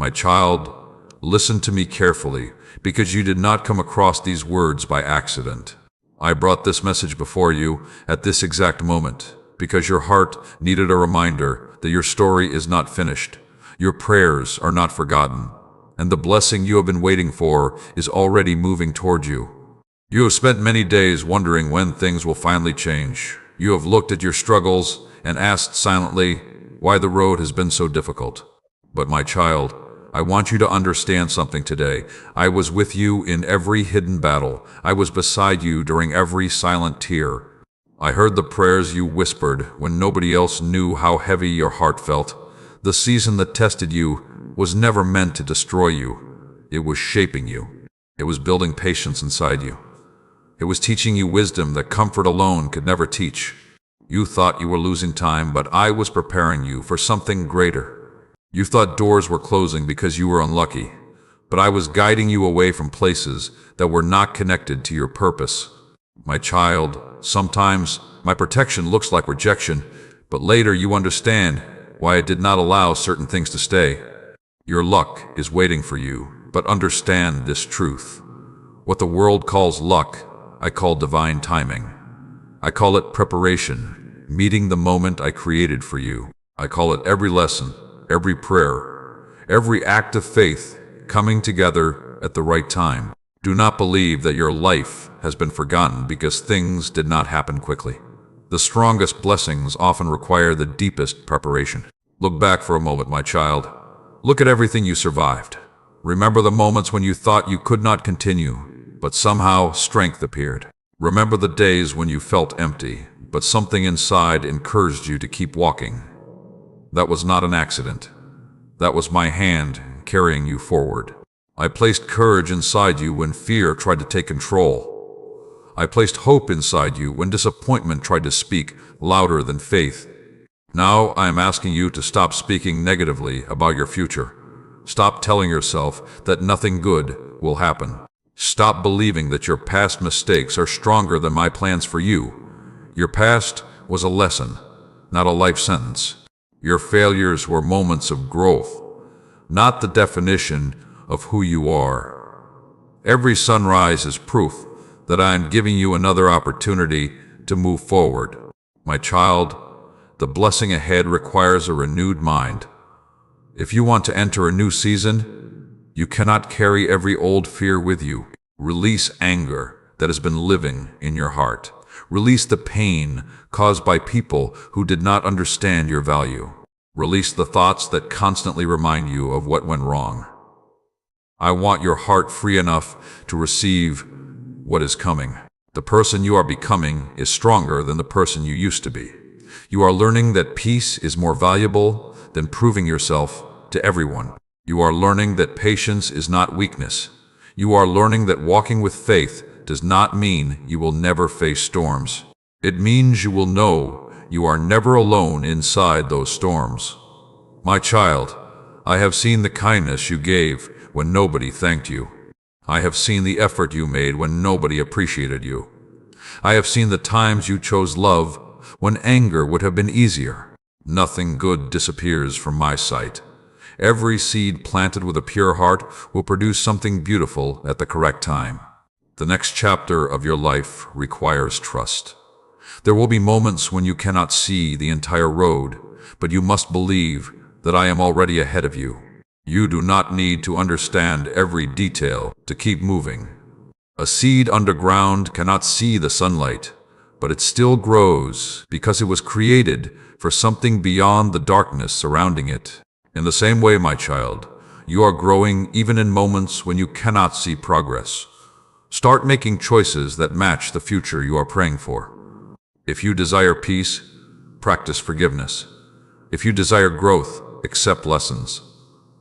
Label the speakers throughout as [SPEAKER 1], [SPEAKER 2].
[SPEAKER 1] My child, listen to me carefully, because you did not come across these words by accident. I brought this message before you at this exact moment, because your heart needed a reminder that your story is not finished, your prayers are not forgotten, and the blessing you have been waiting for is already moving toward you. You have spent many days wondering when things will finally change. You have looked at your struggles and asked silently why the road has been so difficult. But my child, I want you to understand something today. I was with you in every hidden battle. I was beside you during every silent tear. I heard the prayers you whispered when nobody else knew how heavy your heart felt. The season that tested you was never meant to destroy you. It was shaping you. It was building patience inside you. It was teaching you wisdom that comfort alone could never teach. You thought you were losing time, but I was preparing you for something greater. You thought doors were closing because you were unlucky, but I was guiding you away from places that were not connected to your purpose. My child, sometimes my protection looks like rejection, but later you understand why I did not allow certain things to stay. Your luck is waiting for you, but understand this truth. What the world calls luck, I call divine timing. I call it preparation, meeting the moment I created for you. I call it every lesson, every prayer, every act of faith coming together at the right time. Do not believe that your life has been forgotten because things did not happen quickly. The strongest blessings often require the deepest preparation. Look back for a moment, my child. Look at everything you survived. Remember the moments when you thought you could not continue, but somehow strength appeared. Remember the days when you felt empty, but something inside encouraged you to keep walking. That was not an accident. That was my hand carrying you forward. I placed courage inside you when fear tried to take control. I placed hope inside you when disappointment tried to speak louder than faith. Now I am asking you to stop speaking negatively about your future. Stop telling yourself that nothing good will happen. Stop believing that your past mistakes are stronger than my plans for you. Your past was a lesson, not a life sentence. Your failures were moments of growth, not the definition of who you are. Every sunrise is proof that I am giving you another opportunity to move forward. My child, the blessing ahead requires a renewed mind. If you want to enter a new season, you cannot carry every old fear with you. Release anger that has been living in your heart. Release the pain caused by people who did not understand your value. Release the thoughts that constantly remind you of what went wrong. I want your heart free enough to receive what is coming. The person you are becoming is stronger than the person you used to be. You are learning that peace is more valuable than proving yourself to everyone. You are learning that patience is not weakness. You are learning that walking with faith does not mean you will never face storms. It means you will know you are never alone inside those storms. My child, I have seen the kindness you gave when nobody thanked you. I have seen the effort you made when nobody appreciated you. I have seen the times you chose love when anger would have been easier. Nothing good disappears from my sight. Every seed planted with a pure heart will produce something beautiful at the correct time. The next chapter of your life requires trust. There will be moments when you cannot see the entire road, but you must believe that I am already ahead of you. You do not need to understand every detail to keep moving. A seed underground cannot see the sunlight, but it still grows because it was created for something beyond the darkness surrounding it. In the same way, my child, you are growing even in moments when you cannot see progress. Start making choices that match the future you are praying for. If you desire peace, practice forgiveness. If you desire growth, accept lessons.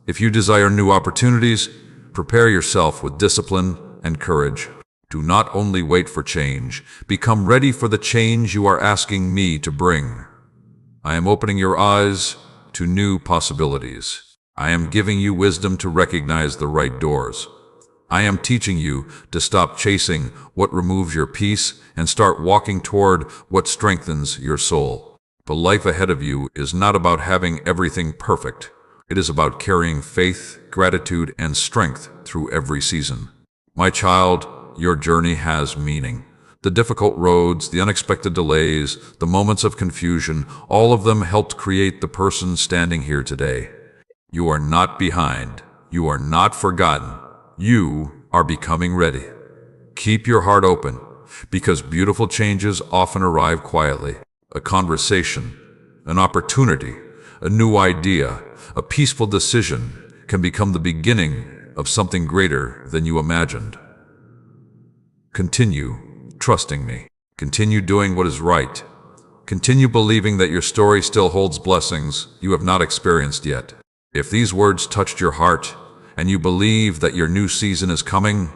[SPEAKER 1] If you desire new opportunities, prepare yourself with discipline and courage. Do not only wait for change, become ready for the change you are asking me to bring. I am opening your eyes to new possibilities. I am giving you wisdom to recognize the right doors. I am teaching you to stop chasing what removes your peace and start walking toward what strengthens your soul. The life ahead of you is not about having everything perfect. It is about carrying faith, gratitude, and strength through every season. My child, your journey has meaning. The difficult roads, the unexpected delays, the moments of confusion, all of them helped create the person standing here today. You are not behind. You are not forgotten. You are becoming ready. Keep your heart open, because beautiful changes often arrive quietly. A conversation, an opportunity, a new idea, a peaceful decision can become the beginning of something greater than you imagined. Continue trusting me. Continue doing what is right. Continue believing that your story still holds blessings you have not experienced yet. If these words touched your heart and you believe that your new season is coming,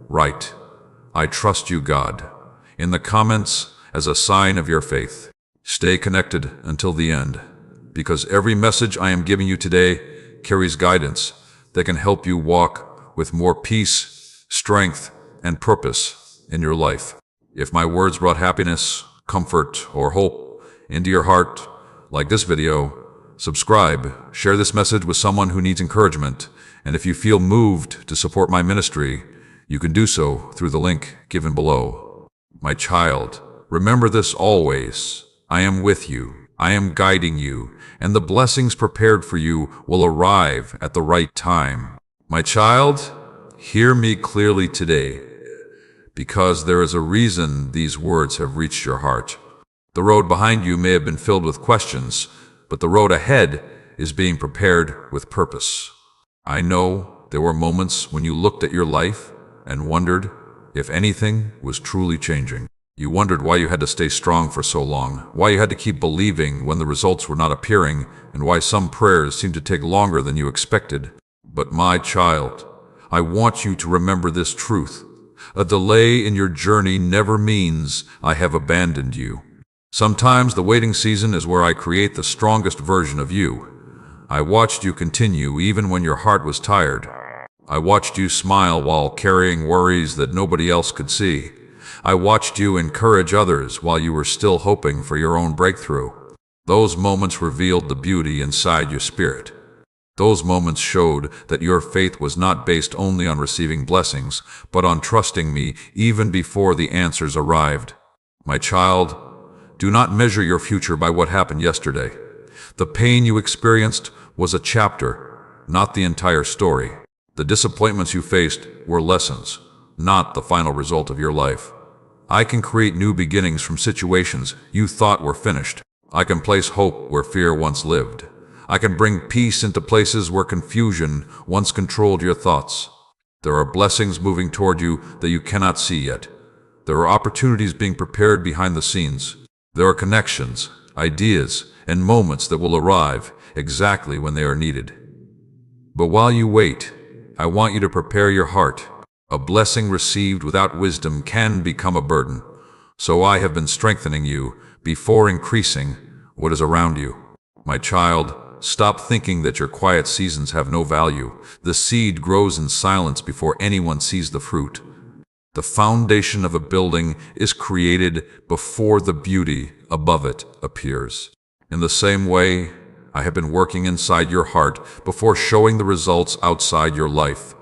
[SPEAKER 1] write, "I trust you, God," in the comments as a sign of your faith. Stay connected until the end, because every message I am giving you today carries guidance that can help you walk with more peace, strength, and purpose in your life. If my words brought happiness, comfort, or hope into your heart, like this video, subscribe, share this message with someone who needs encouragement, and if you feel moved to support my ministry, you can do so through the link given below. My child, remember this always. I am with you. I am guiding you, and the blessings prepared for you will arrive at the right time. My child, hear me clearly today, because there is a reason these words have reached your heart. The road behind you may have been filled with questions, but the road ahead is being prepared with purpose. I know there were moments when you looked at your life and wondered if anything was truly changing. You wondered why you had to stay strong for so long, why you had to keep believing when the results were not appearing, and why some prayers seemed to take longer than you expected. But my child, I want you to remember this truth. A delay in your journey never means I have abandoned you. Sometimes the waiting season is where I create the strongest version of you. I watched you continue even when your heart was tired. I watched you smile while carrying worries that nobody else could see. I watched you encourage others while you were still hoping for your own breakthrough. Those moments revealed the beauty inside your spirit. Those moments showed that your faith was not based only on receiving blessings, but on trusting me even before the answers arrived. My child, do not measure your future by what happened yesterday. The pain you experienced was a chapter, not the entire story. The disappointments you faced were lessons, not the final result of your life. I can create new beginnings from situations you thought were finished. I can place hope where fear once lived. I can bring peace into places where confusion once controlled your thoughts. There are blessings moving toward you that you cannot see yet. There are opportunities being prepared behind the scenes. There are connections, ideas, and moments that will arrive exactly when they are needed. But while you wait, I want you to prepare your heart. A blessing received without wisdom can become a burden. So I have been strengthening you before increasing what is around you. My child, stop thinking that your quiet seasons have no value. The seed grows in silence before anyone sees the fruit. The foundation of a building is created before the beauty above it appears. In the same way, I have been working inside your heart before showing the results outside your life.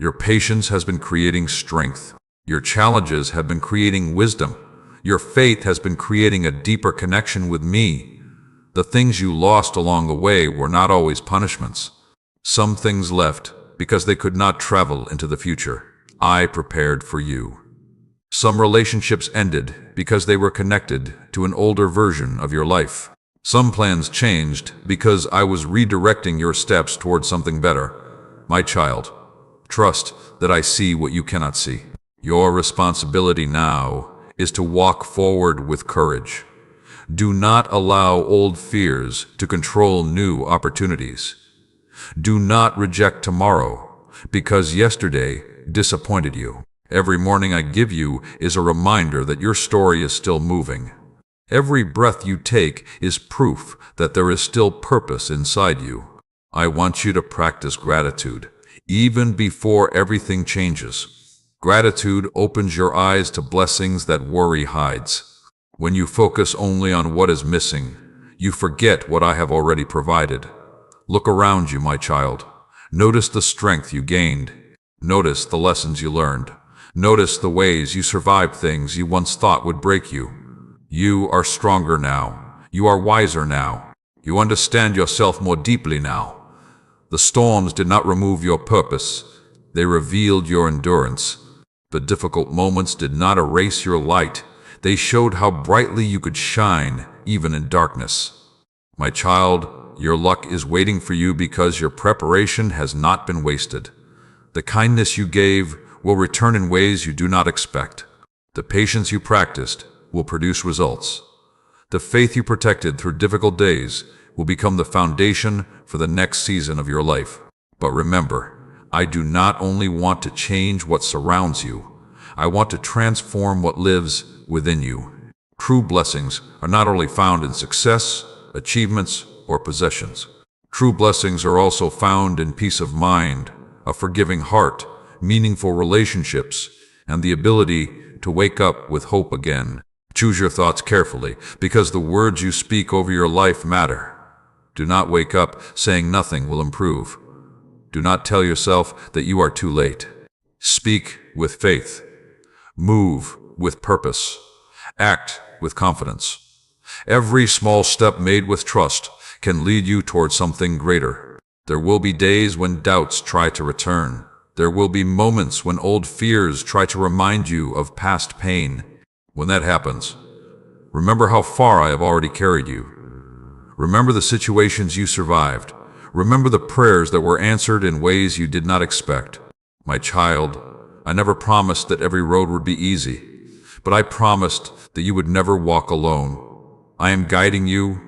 [SPEAKER 1] Your patience has been creating strength. Your challenges have been creating wisdom. Your faith has been creating a deeper connection with me. The things you lost along the way were not always punishments. Some things left because they could not travel into the future. I prepared for you. Some relationships ended because they were connected to an older version of your life. Some plans changed because I was redirecting your steps towards something better. My child, trust that I see what you cannot see. Your responsibility now is to walk forward with courage. Do not allow old fears to control new opportunities. Do not reject tomorrow because yesterday disappointed you. Every morning I give you is a reminder that your story is still moving. Every breath you take is proof that there is still purpose inside you. I want you to practice gratitude, even before everything changes. Gratitude opens your eyes to blessings that worry hides. When you focus only on what is missing, you forget what I have already provided. Look around you, my child. Notice the strength you gained. Notice the lessons you learned. Notice the ways you survived things you once thought would break you. You are stronger now. You are wiser now. You understand yourself more deeply now. The storms did not remove your purpose. They revealed your endurance. The difficult moments did not erase your light. They showed how brightly you could shine, even in darkness. My child, your luck is waiting for you because your preparation has not been wasted. The kindness you gave will return in ways you do not expect. The patience you practiced will produce results. The faith you protected through difficult days will become the foundation for the next season of your life. But remember, I do not only want to change what surrounds you, I want to transform what lives within you. True blessings are not only found in success, achievements, or possessions. True blessings are also found in peace of mind, a forgiving heart, meaningful relationships, and the ability to wake up with hope again. Choose your thoughts carefully, because the words you speak over your life matter. Do not wake up saying nothing will improve. Do not tell yourself that you are too late. Speak with faith. Move with purpose. Act with confidence. Every small step made with trust can lead you towards something greater. There will be days when doubts try to return. There will be moments when old fears try to remind you of past pain. When that happens, remember how far I have already carried you. Remember the situations you survived. Remember the prayers that were answered in ways you did not expect. My child, I never promised that every road would be easy, but I promised that you would never walk alone. I am guiding you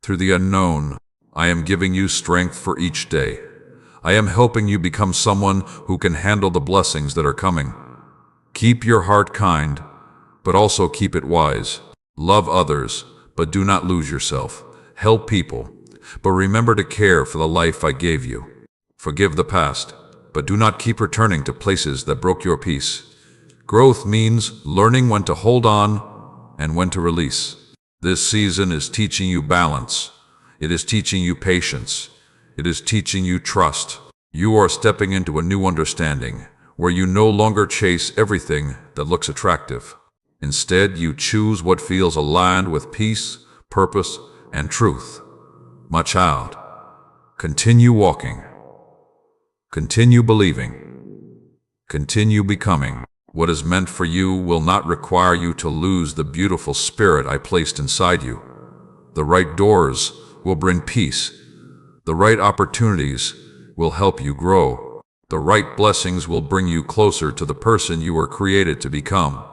[SPEAKER 1] through the unknown. I am giving you strength for each day. I am helping you become someone who can handle the blessings that are coming. Keep your heart kind, but also keep it wise. Love others, but do not lose yourself. Help people, but remember to care for the life I gave you. Forgive the past, but do not keep returning to places that broke your peace. Growth means learning when to hold on and when to release. This season is teaching you balance. It is teaching you patience. It is teaching you trust. You are stepping into a new understanding, where you no longer chase everything that looks attractive. Instead, you choose what feels aligned with peace, purpose, and truth. My child, continue walking. Continue believing. Continue becoming. What is meant for you will not require you to lose the beautiful spirit I placed inside you. The right doors will bring peace. The right opportunities will help you grow. The right blessings will bring you closer to the person you were created to become.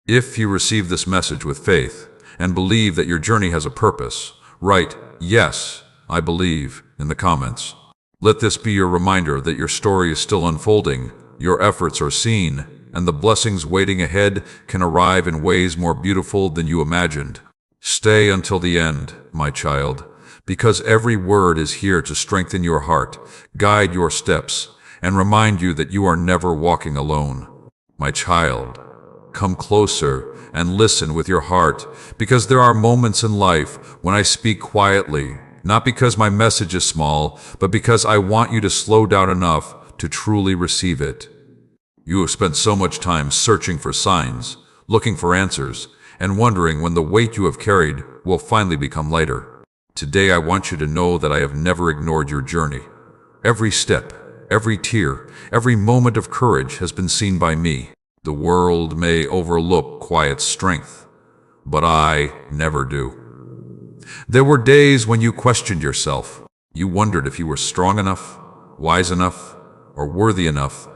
[SPEAKER 1] If you receive this message with faith and believe that your journey has a purpose, write, "Yes, I believe," in the comments. Let this be your reminder that your story is still unfolding, your efforts are seen, and the blessings waiting ahead can arrive in ways more beautiful than you imagined. Stay until the end, my child, because every word is here to strengthen your heart, guide your steps, and remind you that you are never walking alone. My child, come closer and listen with your heart, because there are moments in life when I speak quietly, not because my message is small, but because I want you to slow down enough to truly receive it. You have spent so much time searching for signs, looking for answers, and wondering when the weight you have carried will finally become lighter. Today I want you to know that I have never ignored your journey. Every step, every tear, every moment of courage has been seen by me. The world may overlook quiet strength, but I never do. There were days when you questioned yourself. You wondered if you were strong enough, wise enough, or worthy enough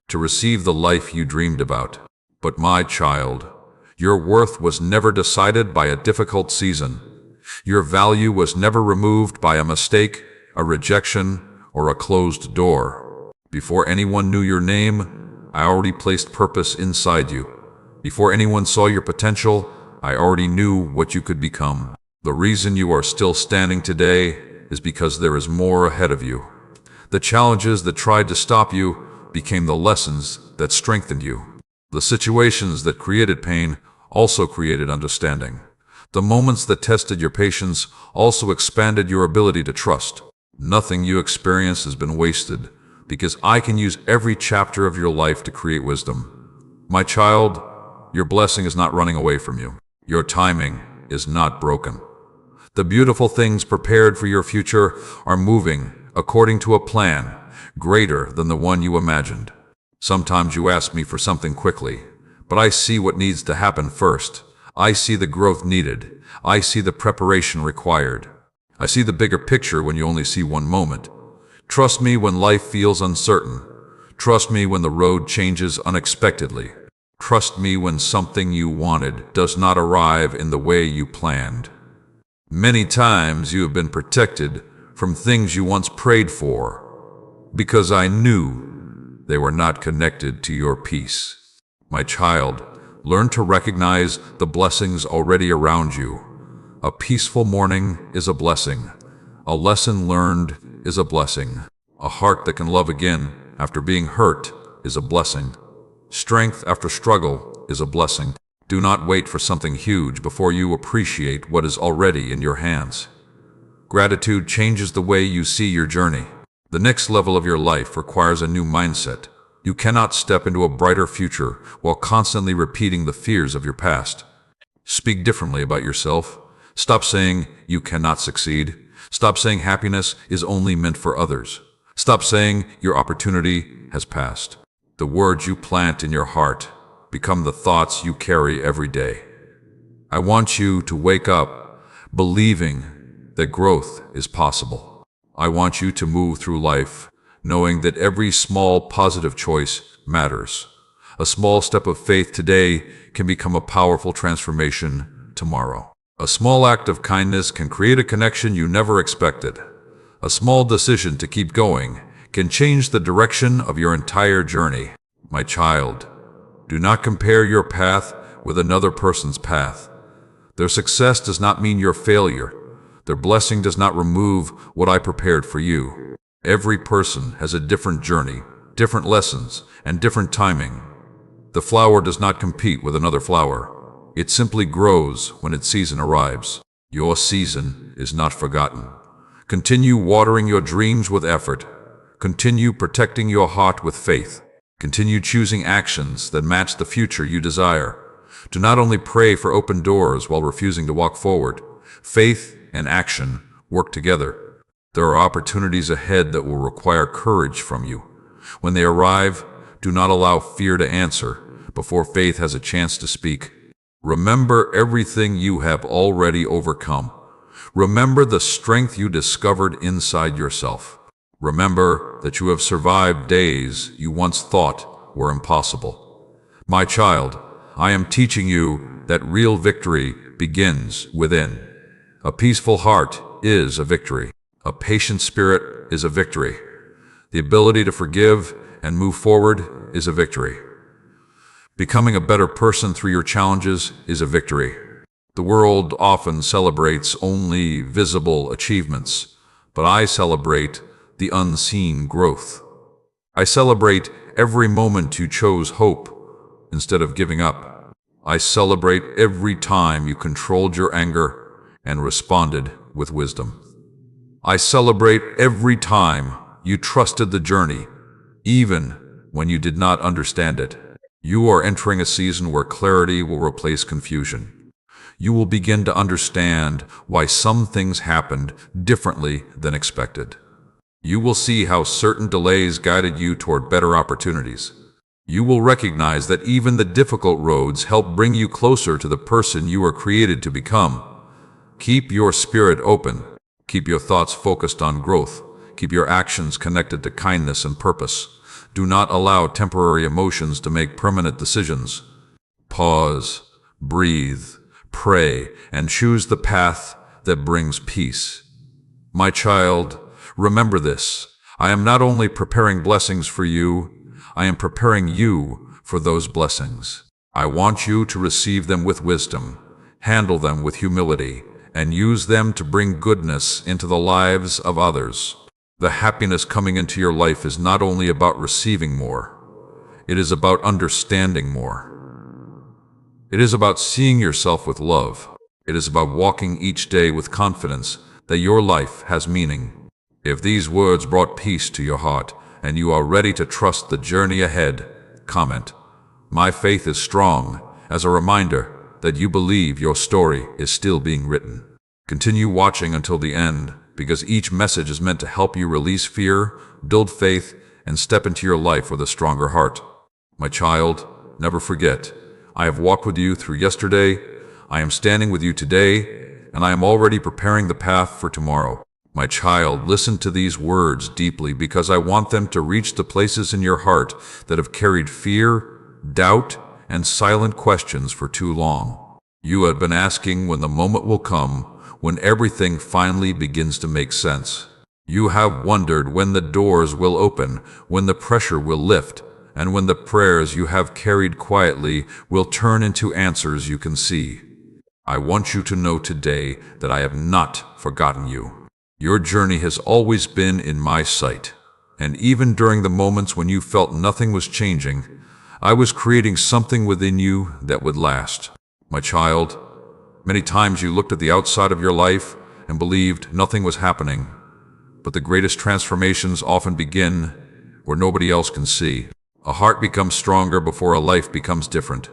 [SPEAKER 1] to receive the life you dreamed about. But my child, your worth was never decided by a difficult season. Your value was never removed by a mistake, a rejection, or a closed door. Before anyone knew your name, I already placed purpose inside you. Before anyone saw your potential, I already knew what you could become. The reason you are still standing today is because there is more ahead of you. The challenges that tried to stop you became the lessons that strengthened you. The situations that created pain also created understanding. The moments that tested your patience also expanded your ability to trust. Nothing you experience has been wasted, because I can use every chapter of your life to create wisdom. My child, your blessing is not running away from you. Your timing is not broken. The beautiful things prepared for your future are moving according to a plan greater than the one you imagined. Sometimes you ask me for something quickly, but I see what needs to happen first. I see the growth needed. I see the preparation required. I see the bigger picture when you only see one moment. Trust me when life feels uncertain. Trust me when the road changes unexpectedly. Trust me when something you wanted does not arrive in the way you planned. Many times you have been protected from things you once prayed for, because I knew they were not connected to your peace. My child, learn to recognize the blessings already around you. A peaceful morning is a blessing. A lesson learned is a blessing. A heart that can love again after being hurt is a blessing. Strength after struggle is a blessing. Do not wait for something huge before you appreciate what is already in your hands. Gratitude changes the way you see your journey. The next level of your life requires a new mindset. You cannot step into a brighter future while constantly repeating the fears of your past. Speak differently about yourself. Stop saying you cannot succeed. Stop saying happiness is only meant for others. Stop saying your opportunity has passed. The words you plant in your heart become the thoughts you carry every day. I want you to wake up believing that growth is possible. I want you to move through life knowing that every small positive choice matters. A small step of faith today can become a powerful transformation tomorrow. A small act of kindness can create a connection you never expected. A small decision to keep going can change the direction of your entire journey. My child, do not compare your path with another person's path. Their success does not mean your failure. Their blessing does not remove what I prepared for you. Every person has a different journey, different lessons, and different timing. The flower does not compete with another flower. It simply grows when its season arrives. Your season is not forgotten. Continue watering your dreams with effort. Continue protecting your heart with faith. Continue choosing actions that match the future you desire. Do not only pray for open doors while refusing to walk forward. Faith and action work together. There are opportunities ahead that will require courage from you. When they arrive, do not allow fear to answer before faith has a chance to speak. Remember everything you have already overcome. Remember the strength you discovered inside yourself. Remember that you have survived days you once thought were impossible. My child, I am teaching you that real victory begins within. A peaceful heart is a victory. A patient spirit is a victory. The ability to forgive and move forward is a victory. Becoming a better person through your challenges is a victory. The world often celebrates only visible achievements, but I celebrate the unseen growth. I celebrate every moment you chose hope instead of giving up. I celebrate every time you controlled your anger and responded with wisdom. I celebrate every time you trusted the journey, even when you did not understand it. You are entering a season where clarity will replace confusion. You will begin to understand why some things happened differently than expected. You will see how certain delays guided you toward better opportunities. You will recognize that even the difficult roads help bring you closer to the person you were created to become. Keep your spirit open. Keep your thoughts focused on growth. Keep your actions connected to kindness and purpose. Do not allow temporary emotions to make permanent decisions. Pause, breathe, pray, and choose the path that brings peace. My child, remember this. I am not only preparing blessings for you, I am preparing you for those blessings. I want you to receive them with wisdom, handle them with humility, and use them to bring goodness into the lives of others. The happiness coming into your life is not only about receiving more, it is about understanding more. It is about seeing yourself with love. It is about walking each day with confidence that your life has meaning. If these words brought peace to your heart and you are ready to trust the journey ahead, comment, "My faith is strong," as a reminder that you believe your story is still being written. Continue watching until the end, because each message is meant to help you release fear, build faith, and step into your life with a stronger heart. My child, never forget, I have walked with you through yesterday, I am standing with you today, and I am already preparing the path for tomorrow. My child, listen to these words deeply, because I want them to reach the places in your heart that have carried fear, doubt, and silent questions for too long. You have been asking when the moment will come, when everything finally begins to make sense. You have wondered when the doors will open, when the pressure will lift, and when the prayers you have carried quietly will turn into answers you can see. I want you to know today that I have not forgotten you. Your journey has always been in my sight, and even during the moments when you felt nothing was changing, I was creating something within you that would last. My child, many times you looked at the outside of your life and believed nothing was happening, but the greatest transformations often begin where nobody else can see. A heart becomes stronger before a life becomes different.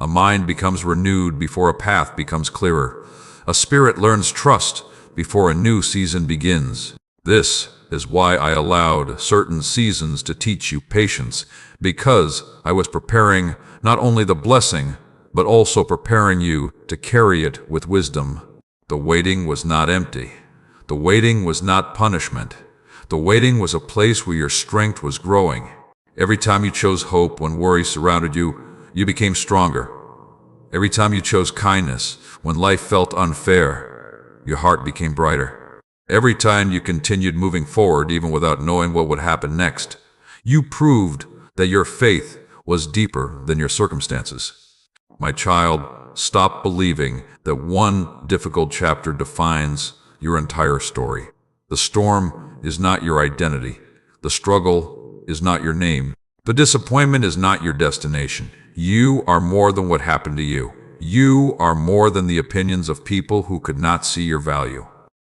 [SPEAKER 1] A mind becomes renewed before a path becomes clearer. A spirit learns trust before a new season begins. This is why I allowed certain seasons to teach you patience, because I was preparing not only the blessing, but also preparing you to carry it with wisdom. The waiting was not empty. The waiting was not punishment. The waiting was a place where your strength was growing. Every time you chose hope when worry surrounded you, you became stronger. Every time you chose kindness when life felt unfair, your heart became brighter. Every time you continued moving forward even without knowing what would happen next, you proved that your faith was deeper than your circumstances. My child, stop believing that one difficult chapter defines your entire story. The storm is not your identity. The struggle is not your name. The disappointment is not your destination. You are more than what happened to you. You are more than the opinions of people who could not see your value.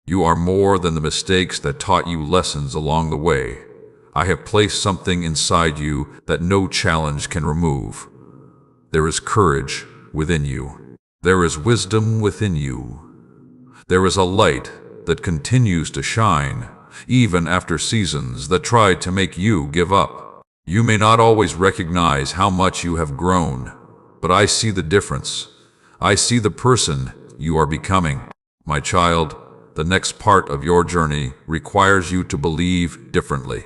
[SPEAKER 1] You are more than the mistakes that taught you lessons along the way. I have placed something inside you that no challenge can remove. There is courage within you. There is wisdom within you. There is a light that continues to shine, even after seasons that tried to make you give up. You may not always recognize how much you have grown, but I see the difference. I see the person you are becoming. My child, the next part of your journey requires you to believe differently.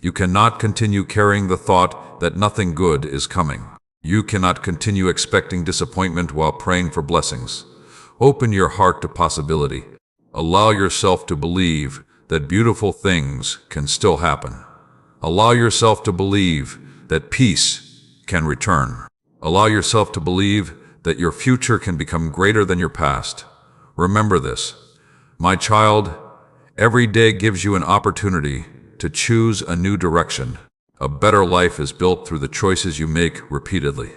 [SPEAKER 1] You cannot continue carrying the thought that nothing good is coming. You cannot continue expecting disappointment while praying for blessings. Open your heart to possibility. Allow yourself to believe that beautiful things can still happen. Allow yourself to believe that peace can return. Allow yourself to believe that your future can become greater than your past. Remember this, my child, every day gives you an opportunity to choose a new direction. A better life is built through the choices you make repeatedly.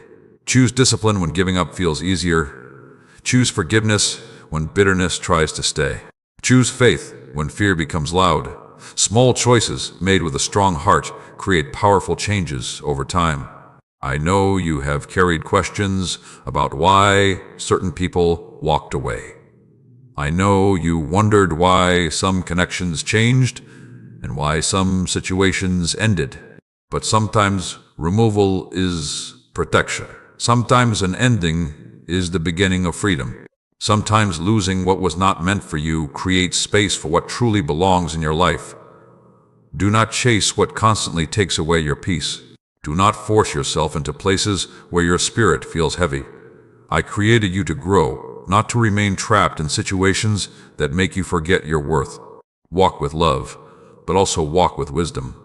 [SPEAKER 1] Choose discipline when giving up feels easier. Choose forgiveness when bitterness tries to stay. Choose faith when fear becomes loud. Small choices made with a strong heart create powerful changes over time. I know you have carried questions about why certain people walked away. I know you wondered why some connections changed and why some situations ended. But sometimes removal is protection. Sometimes an ending is the beginning of freedom. Sometimes losing what was not meant for you creates space for what truly belongs in your life. Do not chase what constantly takes away your peace. Do not force yourself into places where your spirit feels heavy. I created you to grow, not to remain trapped in situations that make you forget your worth. Walk with love, but also walk with wisdom.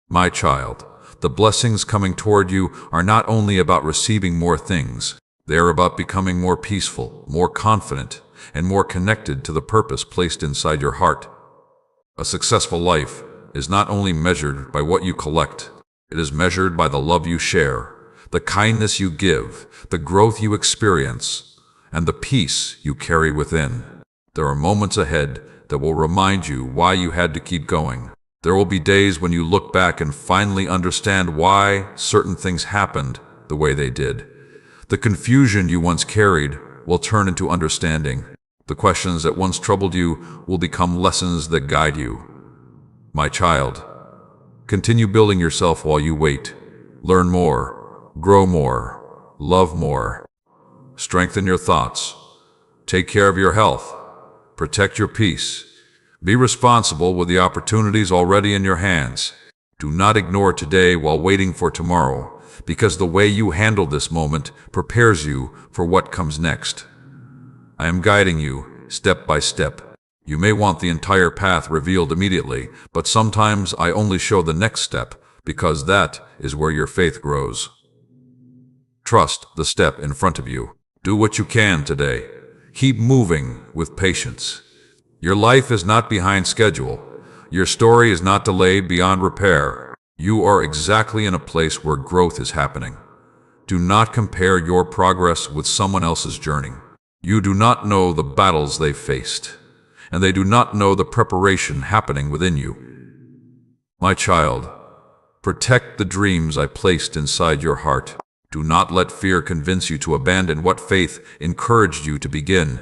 [SPEAKER 1] My child, the blessings coming toward you are not only about receiving more things, they are about becoming more peaceful, more confident, and more connected to the purpose placed inside your heart. A successful life is not only measured by what you collect, it is measured by the love you share, the kindness you give, the growth you experience, and the peace you carry within. There are moments ahead that will remind you why you had to keep going. There will be days when you look back and finally understand why certain things happened the way they did. The confusion you once carried will turn into understanding. The questions that once troubled you will become lessons that guide you. My child, continue building yourself while you wait. Learn more, grow more, love more. Strengthen your thoughts. Take care of your health. Protect your peace. Be responsible with the opportunities already in your hands. Do not ignore today while waiting for tomorrow, because the way you handle this moment prepares you for what comes next. I am guiding you step by step. You may want the entire path revealed immediately, but sometimes I only show the next step, because that is where your faith grows. Trust the step in front of you. Do what you can today. Keep moving with patience. Your life is not behind schedule. Your story is not delayed beyond repair. You are exactly in a place where growth is happening. Do not compare your progress with someone else's journey. You do not know the battles they faced, and they do not know the preparation happening within you. My child, protect the dreams I placed inside your heart. Do not let fear convince you to abandon what faith encouraged you to begin.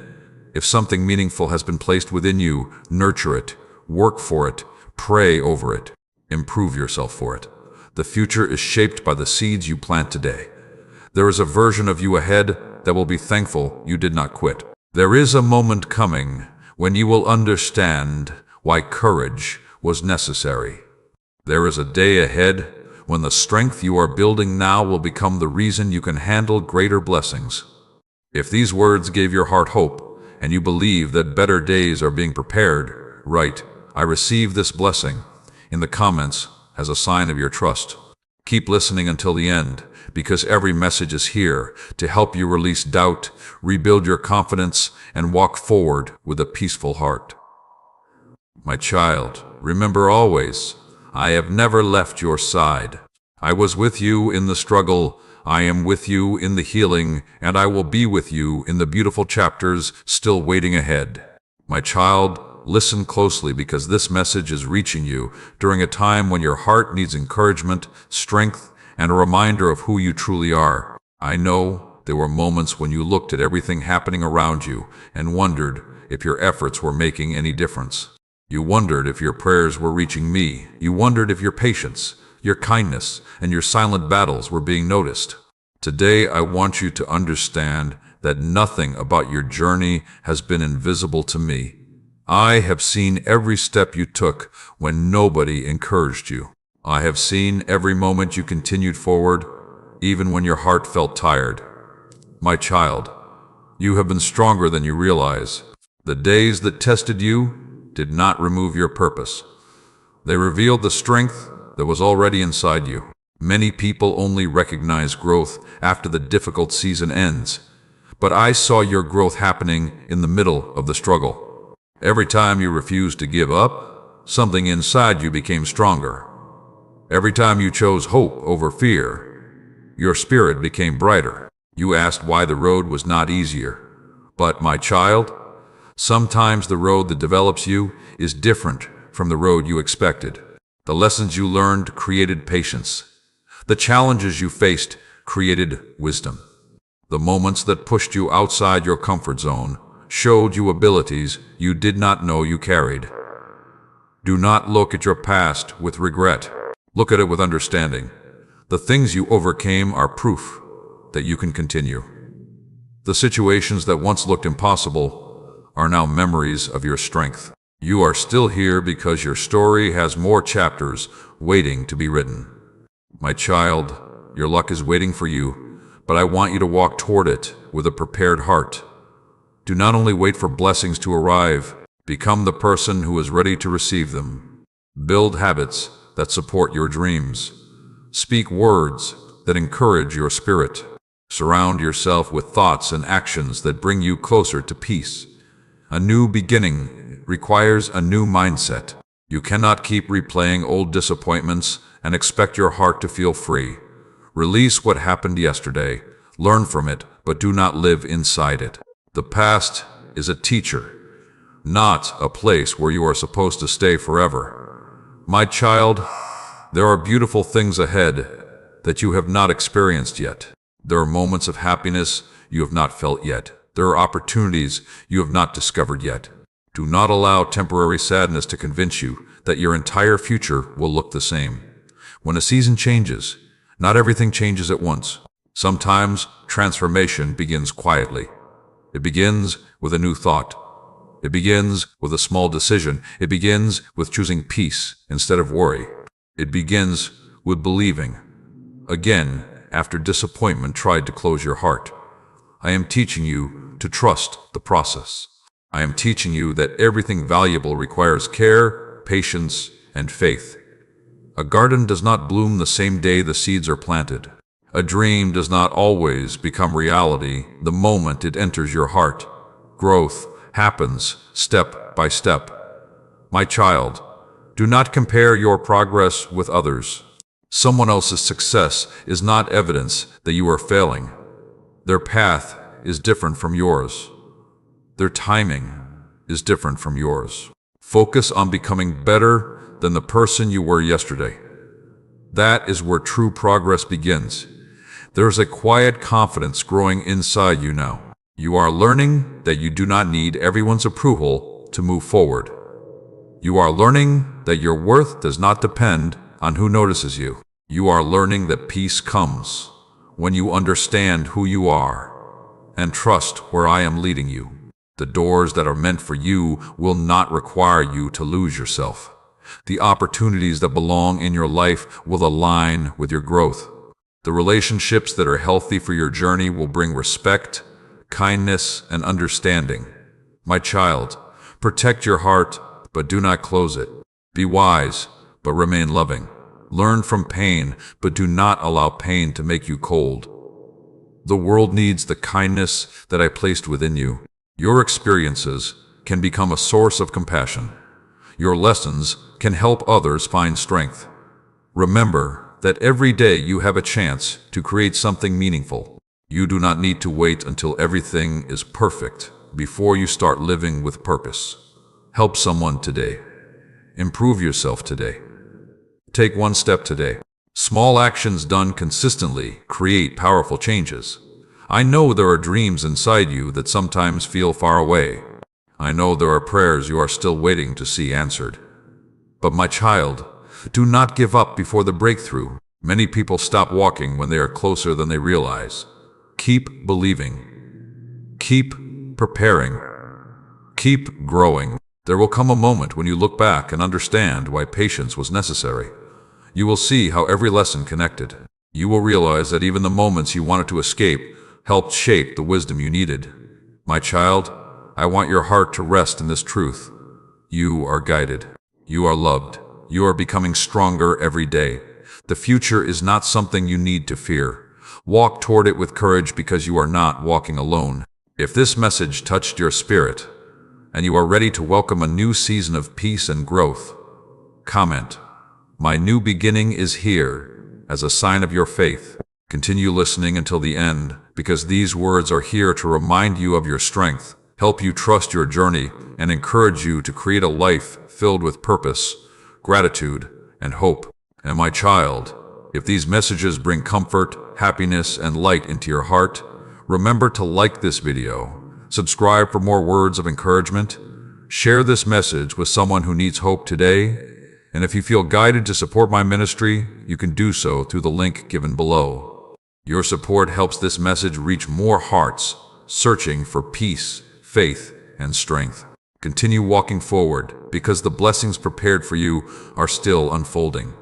[SPEAKER 1] If something meaningful has been placed within you, nurture it, work for it, pray over it, improve yourself for it. The future is shaped by the seeds you plant today. There is a version of you ahead that will be thankful you did not quit. There is a moment coming when you will understand why courage was necessary. There is a day ahead when the strength you are building now will become the reason you can handle greater blessings. If these words gave your heart hope, and you believe that better days are being prepared, write, "I receive this blessing," in the comments as a sign of your trust. Keep listening until the end, because every message is here to help you release doubt, rebuild your confidence, and walk forward with a peaceful heart. My child, remember always, I have never left your side. I was with you in the struggle, I am with you in the healing, and I will be with you in the beautiful chapters still waiting ahead. My child, listen closely, because this message is reaching you during a time when your heart needs encouragement, strength, and a reminder of who you truly are. I know there were moments when you looked at everything happening around you and wondered if your efforts were making any difference. You wondered if your prayers were reaching me. You wondered if your patience, your kindness, and your silent battles were being noticed. Today, I want you to understand that nothing about your journey has been invisible to me. I have seen every step you took when nobody encouraged you. I have seen every moment you continued forward, even when your heart felt tired. My child, you have been stronger than you realize. The days that tested you did not remove your purpose. They revealed the strength that was already inside you. Many people only recognize growth after the difficult season ends, but I saw your growth happening in the middle of the struggle. Every time you refused to give up, something inside you became stronger. Every time you chose hope over fear, your spirit became brighter. You asked why the road was not easier. But, my child, sometimes the road that develops you is different from the road you expected. The lessons you learned created patience. The challenges you faced created wisdom. The moments that pushed you outside your comfort zone showed you abilities you did not know you carried. Do not look at your past with regret. Look at it with understanding. The things you overcame are proof that you can continue. The situations that once looked impossible are now memories of your strength. You are still here because your story has more chapters waiting to be written. My child, your luck is waiting for you, but I want you to walk toward it with a prepared heart. Do not only wait for blessings to arrive, become the person who is ready to receive them. Build habits that support your dreams. Speak words that encourage your spirit. Surround yourself with thoughts and actions that bring you closer to peace. A new beginning requires a new mindset. You cannot keep replaying old disappointments and expect your heart to feel free. Release what happened yesterday. Learn from it, but do not live inside it. The past is a teacher, not a place where you are supposed to stay forever. My child, there are beautiful things ahead that you have not experienced yet. There are moments of happiness you have not felt yet. There are opportunities you have not discovered yet. Do not allow temporary sadness to convince you that your entire future will look the same. When a season changes, not everything changes at once. Sometimes transformation begins quietly. It begins with a new thought. It begins with a small decision. It begins with choosing peace instead of worry. It begins with believing again after disappointment tried to close your heart. I am teaching you to trust the process. I am teaching you that everything valuable requires care, patience, and faith. A garden does not bloom the same day the seeds are planted. A dream does not always become reality the moment it enters your heart. Growth happens step by step. My child, do not compare your progress with others. Someone else's success is not evidence that you are failing. Their path is different from yours. Their timing is different from yours. Focus on becoming better than the person you were yesterday. That is where true progress begins. There is a quiet confidence growing inside you now. You are learning that you do not need everyone's approval to move forward. You are learning that your worth does not depend on who notices you. You are learning that peace comes when you understand who you are and trust where I am leading you. The doors that are meant for you will not require you to lose yourself. The opportunities that belong in your life will align with your growth. The relationships that are healthy for your journey will bring respect, kindness, and understanding. My child, protect your heart, but do not close it. Be wise, but remain loving. Learn from pain, but do not allow pain to make you cold. The world needs the kindness that I placed within you. Your experiences can become a source of compassion. Your lessons can help others find strength. Remember that every day you have a chance to create something meaningful. You do not need to wait until everything is perfect before you start living with purpose. Help someone today. Improve yourself today. Take one step today. Small actions done consistently create powerful changes. I know there are dreams inside you that sometimes feel far away. I know there are prayers you are still waiting to see answered. But my child, do not give up before the breakthrough. Many people stop walking when they are closer than they realize. Keep believing. Keep preparing. Keep growing. There will come a moment when you look back and understand why patience was necessary. You will see how every lesson connected. You will realize that even the moments you wanted to escape helped shape the wisdom you needed. My child, I want your heart to rest in this truth. You are guided. You are loved. You are becoming stronger every day. The future is not something you need to fear. Walk toward it with courage because you are not walking alone. If this message touched your spirit, and you are ready to welcome a new season of peace and growth, comment, "My new beginning is here," as a sign of your faith. Continue listening until the end, because these words are here to remind you of your strength, help you trust your journey, and encourage you to create a life filled with purpose, gratitude, and hope. And my child, if these messages bring comfort, happiness, and light into your heart, remember to like this video, subscribe for more words of encouragement, share this message with someone who needs hope today, and if you feel guided to support my ministry, you can do so through the link given below. Your support helps this message reach more hearts searching for peace, faith, and strength. Continue walking forward because the blessings prepared for you are still unfolding.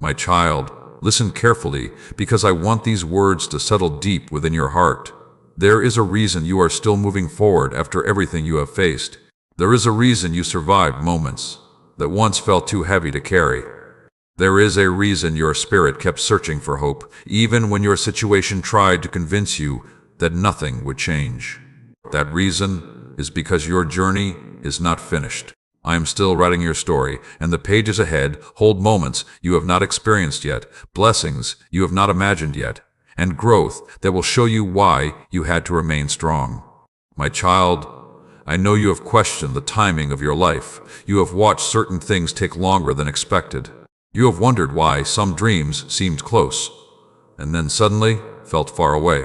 [SPEAKER 1] My child, listen carefully because I want these words to settle deep within your heart. There is a reason you are still moving forward after everything you have faced. There is a reason you survived moments that once felt too heavy to carry. There is a reason your spirit kept searching for hope, even when your situation tried to convince you that nothing would change. That reason is because your journey is not finished. I am still writing your story, and the pages ahead hold moments you have not experienced yet, blessings you have not imagined yet, and growth that will show you why you had to remain strong. My child, I know you have questioned the timing of your life. You have watched certain things take longer than expected. You have wondered why some dreams seemed close, and then suddenly felt far away.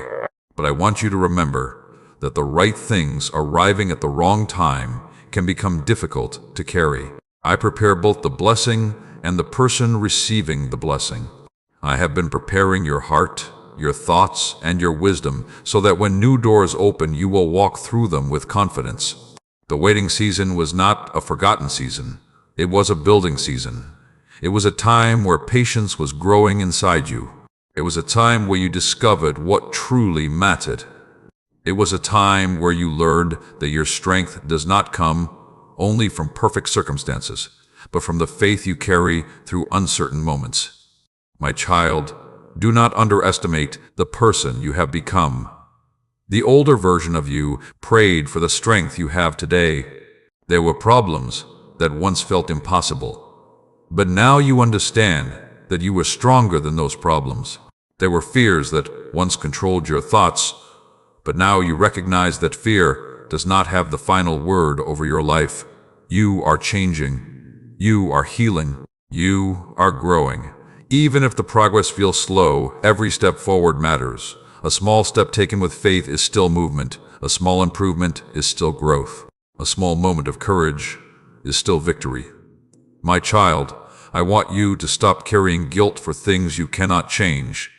[SPEAKER 1] But I want you to remember that the right things arriving at the wrong time can become difficult to carry. I prepare both the blessing and the person receiving the blessing. I have been preparing your heart, your thoughts, and your wisdom so that when new doors open, you will walk through them with confidence. The waiting season was not a forgotten season. It was a building season. It was a time where patience was growing inside you. It was a time where you discovered what truly mattered. It was a time where you learned that your strength does not come only from perfect circumstances, but from the faith you carry through uncertain moments. My child, do not underestimate the person you have become. The older version of you prayed for the strength you have today. There were problems that once felt impossible, but now you understand that you were stronger than those problems. There were fears that once controlled your thoughts, but now you recognize that fear does not have the final word over your life. You are changing. You are healing. You are growing. Even if the progress feels slow, every step forward matters. A small step taken with faith is still movement. A small improvement is still growth. A small moment of courage is still victory. My child, I want you to stop carrying guilt for things you cannot change.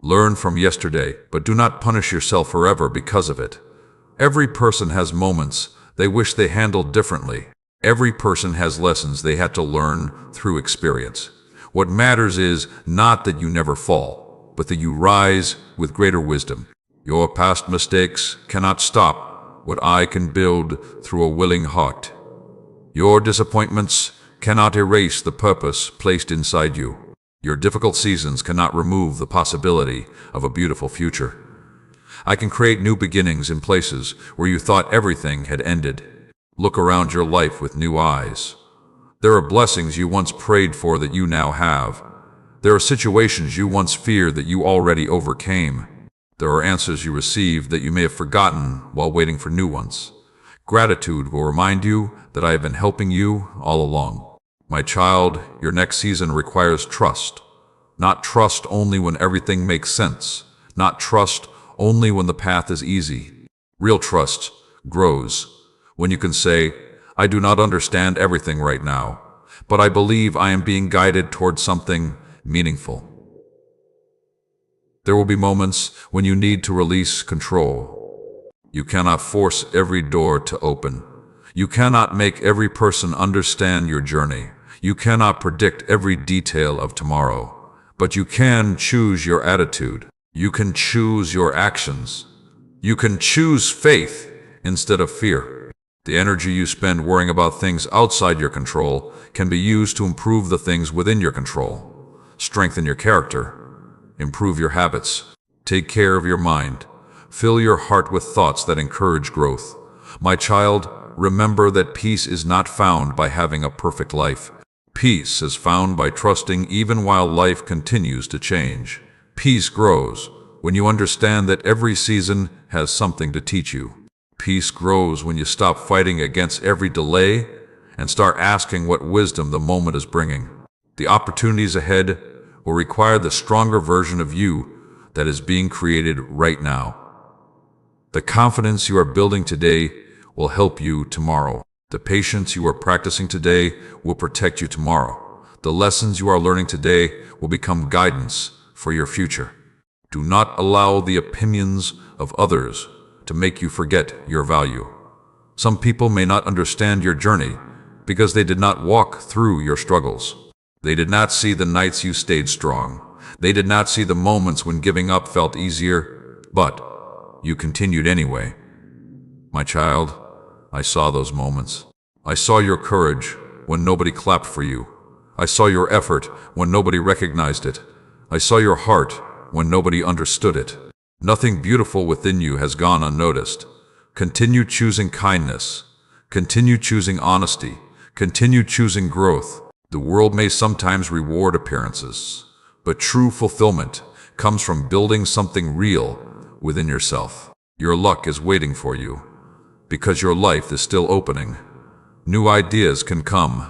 [SPEAKER 1] Learn from yesterday, but do not punish yourself forever because of it. Every person has moments they wish they handled differently. Every person has lessons they had to learn through experience. What matters is not that you never fall, but that you rise with greater wisdom. Your past mistakes cannot stop what I can build through a willing heart. Your disappointments cannot erase the purpose placed inside you. Your difficult seasons cannot remove the possibility of a beautiful future. I can create new beginnings in places where you thought everything had ended. Look around your life with new eyes. There are blessings you once prayed for that you now have. There are situations you once feared that you already overcame. There are answers you received that you may have forgotten while waiting for new ones. Gratitude will remind you that I have been helping you all along. My child, your next season requires trust. Not trust only when everything makes sense. Not trust only when the path is easy. Real trust grows when you can say, I do not understand everything right now, but I believe I am being guided towards something meaningful. There will be moments when you need to release control. You cannot force every door to open. You cannot make every person understand your journey. You cannot predict every detail of tomorrow, but you can choose your attitude. You can choose your actions. You can choose faith instead of fear. The energy you spend worrying about things outside your control can be used to improve the things within your control. Strengthen your character. Improve your habits. Take care of your mind. Fill your heart with thoughts that encourage growth. My child, remember that peace is not found by having a perfect life. Peace is found by trusting even while life continues to change. Peace grows when you understand that every season has something to teach you. Peace grows when you stop fighting against every delay and start asking what wisdom the moment is bringing. The opportunities ahead will require the stronger version of you that is being created right now. The confidence you are building today will help you tomorrow. The patience you are practicing today will protect you tomorrow. The lessons you are learning today will become guidance for your future. Do not allow the opinions of others to make you forget your value. Some people may not understand your journey because they did not walk through your struggles. They did not see the nights you stayed strong. They did not see the moments when giving up felt easier, but you continued anyway. My child, I saw those moments. I saw your courage when nobody clapped for you. I saw your effort when nobody recognized it. I saw your heart when nobody understood it. Nothing beautiful within you has gone unnoticed. Continue choosing kindness. Continue choosing honesty. Continue choosing growth. The world may sometimes reward appearances, but true fulfillment comes from building something real within yourself. Your luck is waiting for you. because your life is still opening. New ideas can come,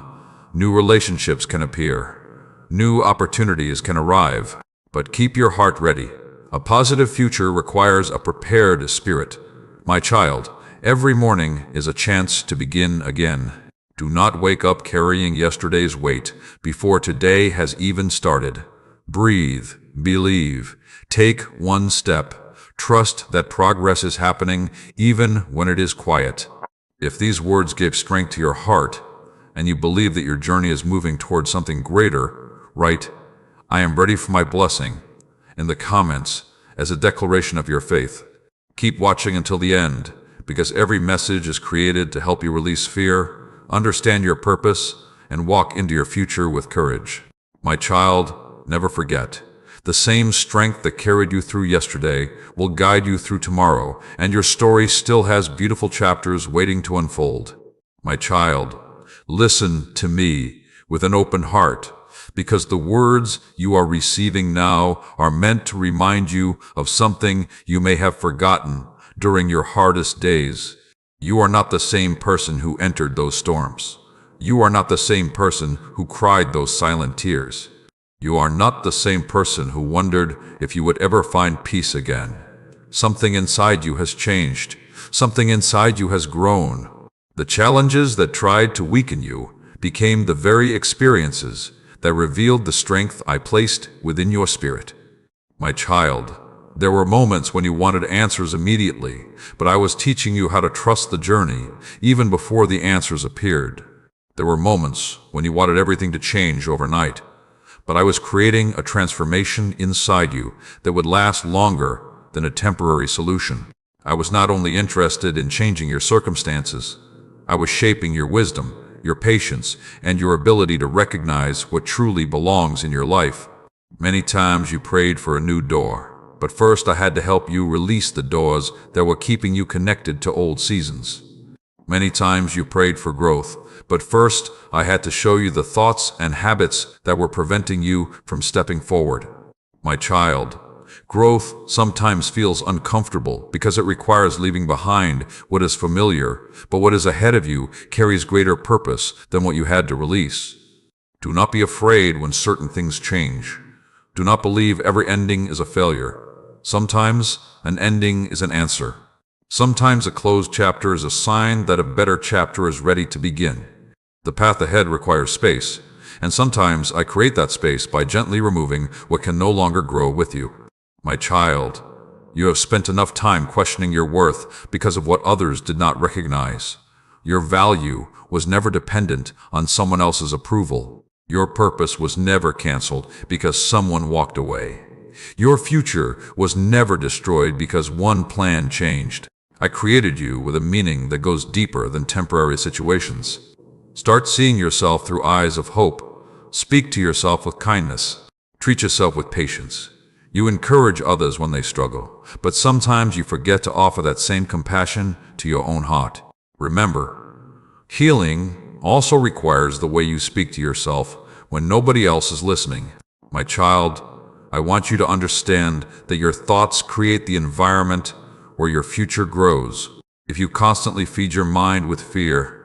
[SPEAKER 1] new relationships can appear, new opportunities can arrive, but keep your heart ready. A positive future requires a prepared spirit. My child, every morning is a chance to begin again. Do not wake up carrying yesterday's weight before today has even started. Breathe, believe, take one step. Trust that progress is happening even when it is quiet. If these words give strength to your heart, and you believe that your journey is moving towards something greater, write, "I am ready for my blessing," in the comments as a declaration of your faith. Keep watching until the end, because every message is created to help you release fear, understand your purpose, and walk into your future with courage. My child, never forget, the same strength that carried you through yesterday will guide you through tomorrow, and your story still has beautiful chapters waiting to unfold. My child, listen to me with an open heart, because the words you are receiving now are meant to remind you of something you may have forgotten during your hardest days. You are not the same person who entered those storms. You are not the same person who cried those silent tears. You are not the same person who wondered if you would ever find peace again. Something inside you has changed. Something inside you has grown. The challenges that tried to weaken you became the very experiences that revealed the strength I placed within your spirit. My child, there were moments when you wanted answers immediately, but I was teaching you how to trust the journey even before the answers appeared. There were moments when you wanted everything to change overnight, but I was creating a transformation inside you that would last longer than a temporary solution. I was not only interested in changing your circumstances, I was shaping your wisdom, your patience, and your ability to recognize what truly belongs in your life. Many times you prayed for a new door, but first I had to help you release the doors that were keeping you connected to old seasons. Many times you prayed for growth, but first I had to show you the thoughts and habits that were preventing you from stepping forward. My child, growth sometimes feels uncomfortable because it requires leaving behind what is familiar, but what is ahead of you carries greater purpose than what you had to release. Do not be afraid when certain things change. Do not believe every ending is a failure. Sometimes an ending is an answer. Sometimes a closed chapter is a sign that a better chapter is ready to begin. The path ahead requires space, and sometimes I create that space by gently removing what can no longer grow with you. My child, you have spent enough time questioning your worth because of what others did not recognize. Your value was never dependent on someone else's approval. Your purpose was never canceled because someone walked away. Your future was never destroyed because one plan changed. I created you with a meaning that goes deeper than temporary situations. Start seeing yourself through eyes of hope. Speak to yourself with kindness. Treat yourself with patience. You encourage others when they struggle, but sometimes you forget to offer that same compassion to your own heart. Remember, healing also requires the way you speak to yourself when nobody else is listening. My child, I want you to understand that your thoughts create the environment where your future grows. If you constantly feed your mind with fear,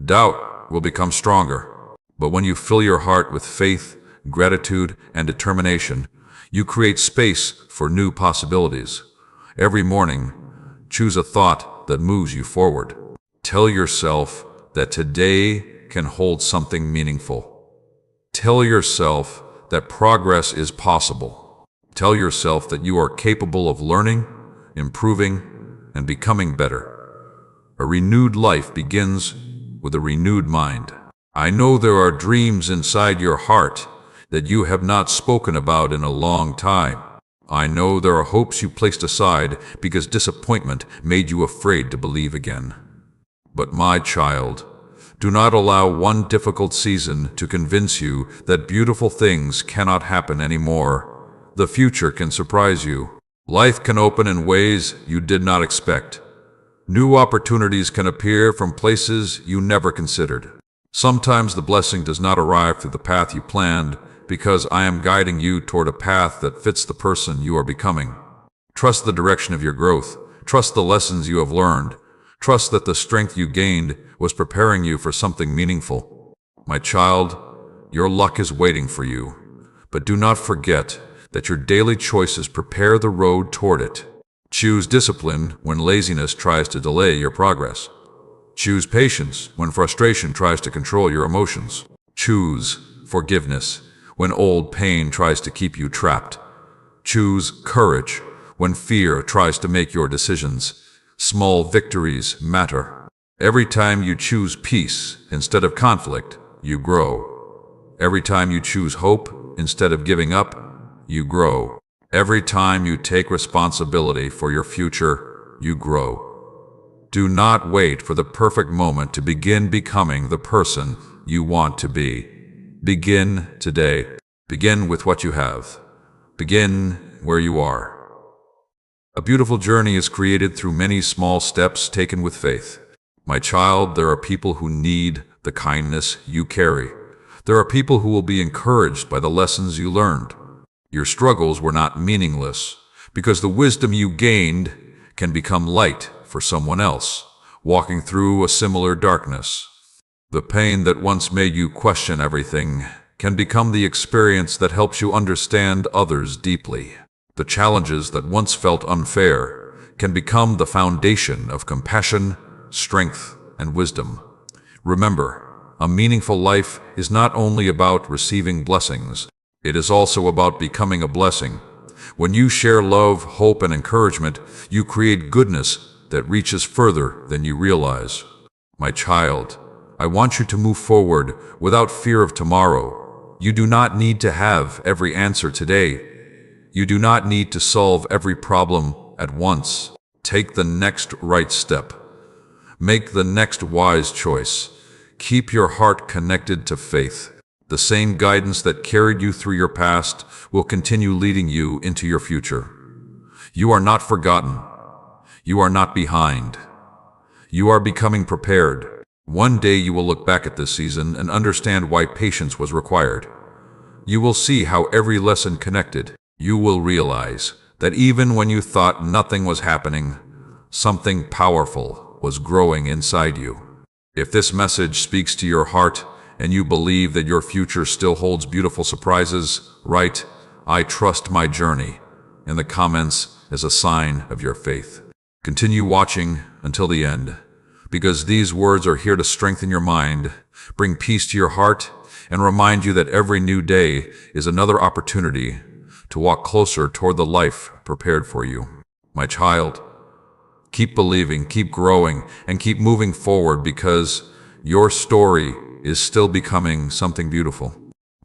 [SPEAKER 1] doubt will become stronger. But when you fill your heart with faith, gratitude, and determination, you create space for new possibilities. Every morning, choose a thought that moves you forward. Tell yourself that today can hold something meaningful. Tell yourself that progress is possible. Tell yourself that you are capable of learning, improving, and becoming better. A renewed life begins with a renewed mind. I know there are dreams inside your heart that you have not spoken about in a long time. I know there are hopes you placed aside because disappointment made you afraid to believe again. But my child, do not allow one difficult season to convince you that beautiful things cannot happen anymore. The future can surprise you. Life can open in ways you did not expect. New opportunities can appear from places you never considered. Sometimes the blessing does not arrive through the path you planned, because I am guiding you toward a path that fits the person you are becoming. Trust the direction of your growth. Trust the lessons you have learned. Trust that the strength you gained was preparing you for something meaningful. My child, your luck is waiting for you, but do not forget that your daily choices prepare the road toward it. Choose discipline when laziness tries to delay your progress. Choose patience when frustration tries to control your emotions. Choose forgiveness when old pain tries to keep you trapped. Choose courage when fear tries to make your decisions. Small victories matter. Every time you choose peace instead of conflict, you grow. Every time you choose hope instead of giving up, you grow. Every time you take responsibility for your future, you grow. Do not wait for the perfect moment to begin becoming the person you want to be. Begin today. Begin with what you have. Begin where you are. A beautiful journey is created through many small steps taken with faith. My child, there are people who need the kindness you carry. There are people who will be encouraged by the lessons you learned. Your struggles were not meaningless, because the wisdom you gained can become light for someone else, walking through a similar darkness. The pain that once made you question everything can become the experience that helps you understand others deeply. The challenges that once felt unfair can become the foundation of compassion, strength, and wisdom. Remember, a meaningful life is not only about receiving blessings, it is also about becoming a blessing. When you share love, hope, and encouragement, you create goodness that reaches further than you realize. My child, I want you to move forward without fear of tomorrow. You do not need to have every answer today. You do not need to solve every problem at once. Take the next right step. Make the next wise choice. Keep your heart connected to faith. The same guidance that carried you through your past will continue leading you into your future. You are not forgotten. You are not behind. You are becoming prepared. One day you will look back at this season and understand why patience was required. You will see how every lesson connected. You will realize that even when you thought nothing was happening, something powerful was growing inside you. If this message speaks to your heart and you believe that your future still holds beautiful surprises, write, "I trust my journey," in the comments as a sign of your faith. Continue watching until the end, because these words are here to strengthen your mind, bring peace to your heart, and remind you that every new day is another opportunity to walk closer toward the life prepared for you. My child, keep believing, keep growing, and keep moving forward, because your story is still becoming something beautiful.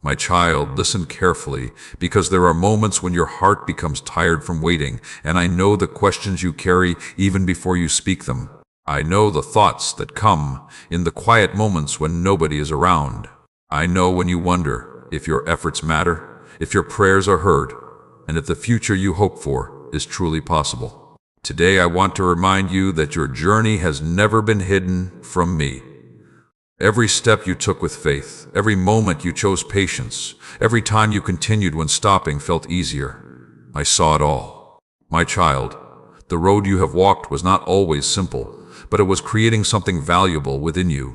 [SPEAKER 1] My child, listen carefully, because there are moments when your heart becomes tired from waiting, and I know the questions you carry even before you speak them. I know the thoughts that come in the quiet moments when nobody is around. I know when you wonder if your efforts matter, if your prayers are heard, and if the future you hope for is truly possible. Today I want to remind you that your journey has never been hidden from me. Every step you took with faith, every moment you chose patience, every time you continued when stopping felt easier, I saw it all. My child, the road you have walked was not always simple, but it was creating something valuable within you.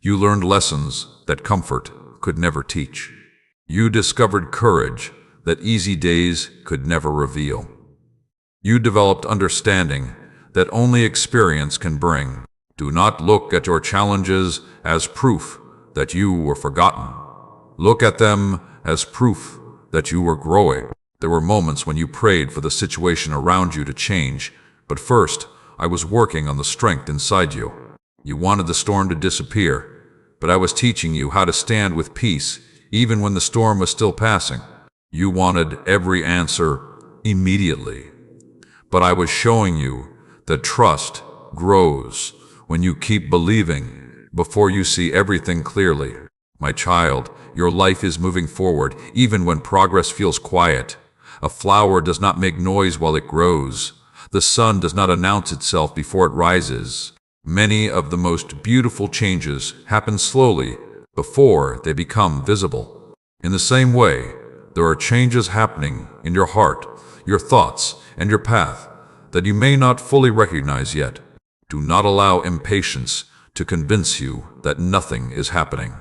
[SPEAKER 1] You learned lessons that comfort could never teach. You discovered courage that easy days could never reveal. You developed understanding that only experience can bring. Do not look at your challenges as proof that you were forgotten. Look at them as proof that you were growing. There were moments when you prayed for the situation around you to change, but first, I was working on the strength inside you. You wanted the storm to disappear, but I was teaching you how to stand with peace even when the storm was still passing. You wanted every answer immediately, but I was showing you that trust grows when you keep believing before you see everything clearly. My child, your life is moving forward even when progress feels quiet. A flower does not make noise while it grows. The sun does not announce itself before it rises. Many of the most beautiful changes happen slowly before they become visible. In the same way, there are changes happening in your heart, your thoughts, and your path that you may not fully recognize yet. Do not allow impatience to convince you that nothing is happening.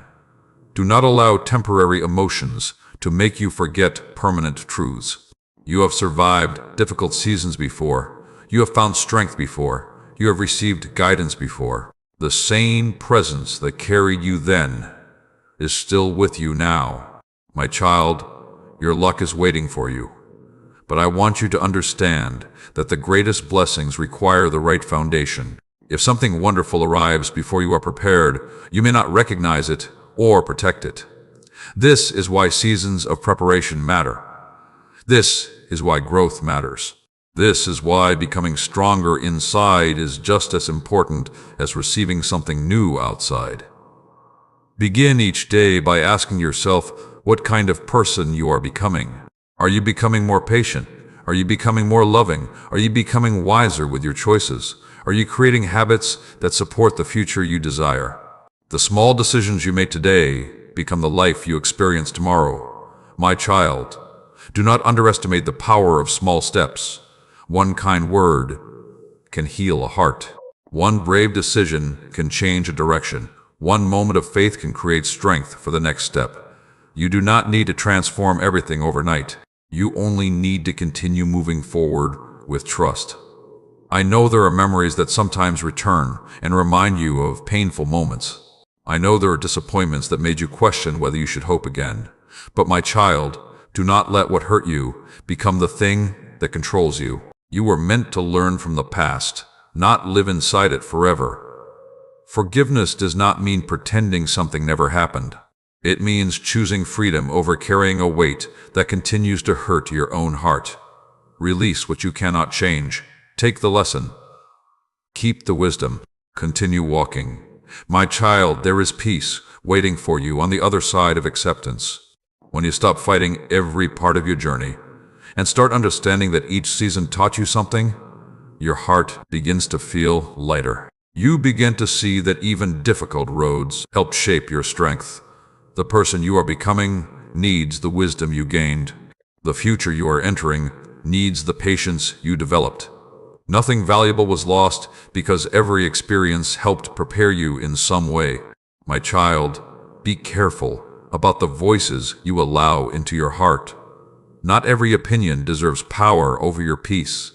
[SPEAKER 1] Do not allow temporary emotions to make you forget permanent truths. You have survived difficult seasons before. You have found strength before. You have received guidance before. The same presence that carried you then is still with you now. My child, your luck is waiting for you. But I want you to understand that the greatest blessings require the right foundation. If something wonderful arrives before you are prepared, you may not recognize it or protect it. This is why seasons of preparation matter. This is why growth matters. This is why becoming stronger inside is just as important as receiving something new outside. Begin each day by asking yourself what kind of person you are becoming. Are you becoming more patient? Are you becoming more loving? Are you becoming wiser with your choices? Are you creating habits that support the future you desire? The small decisions you make today become the life you experience tomorrow. My child, do not underestimate the power of small steps. One kind word can heal a heart. One brave decision can change a direction. One moment of faith can create strength for the next step. You do not need to transform everything overnight. You only need to continue moving forward with trust. I know there are memories that sometimes return and remind you of painful moments. I know there are disappointments that made you question whether you should hope again. But my child, do not let what hurt you become the thing that controls you. You were meant to learn from the past, not live inside it forever. Forgiveness does not mean pretending something never happened. It means choosing freedom over carrying a weight that continues to hurt your own heart. Release what you cannot change. Take the lesson. Keep the wisdom. Continue walking. My child, there is peace waiting for you on the other side of acceptance. When you stop fighting every part of your journey and start understanding that each season taught you something, your heart begins to feel lighter. You begin to see that even difficult roads help shape your strength. The person you are becoming needs the wisdom you gained. The future you are entering needs the patience you developed. Nothing valuable was lost because every experience helped prepare you in some way. My child, be careful about the voices you allow into your heart. Not every opinion deserves power over your peace.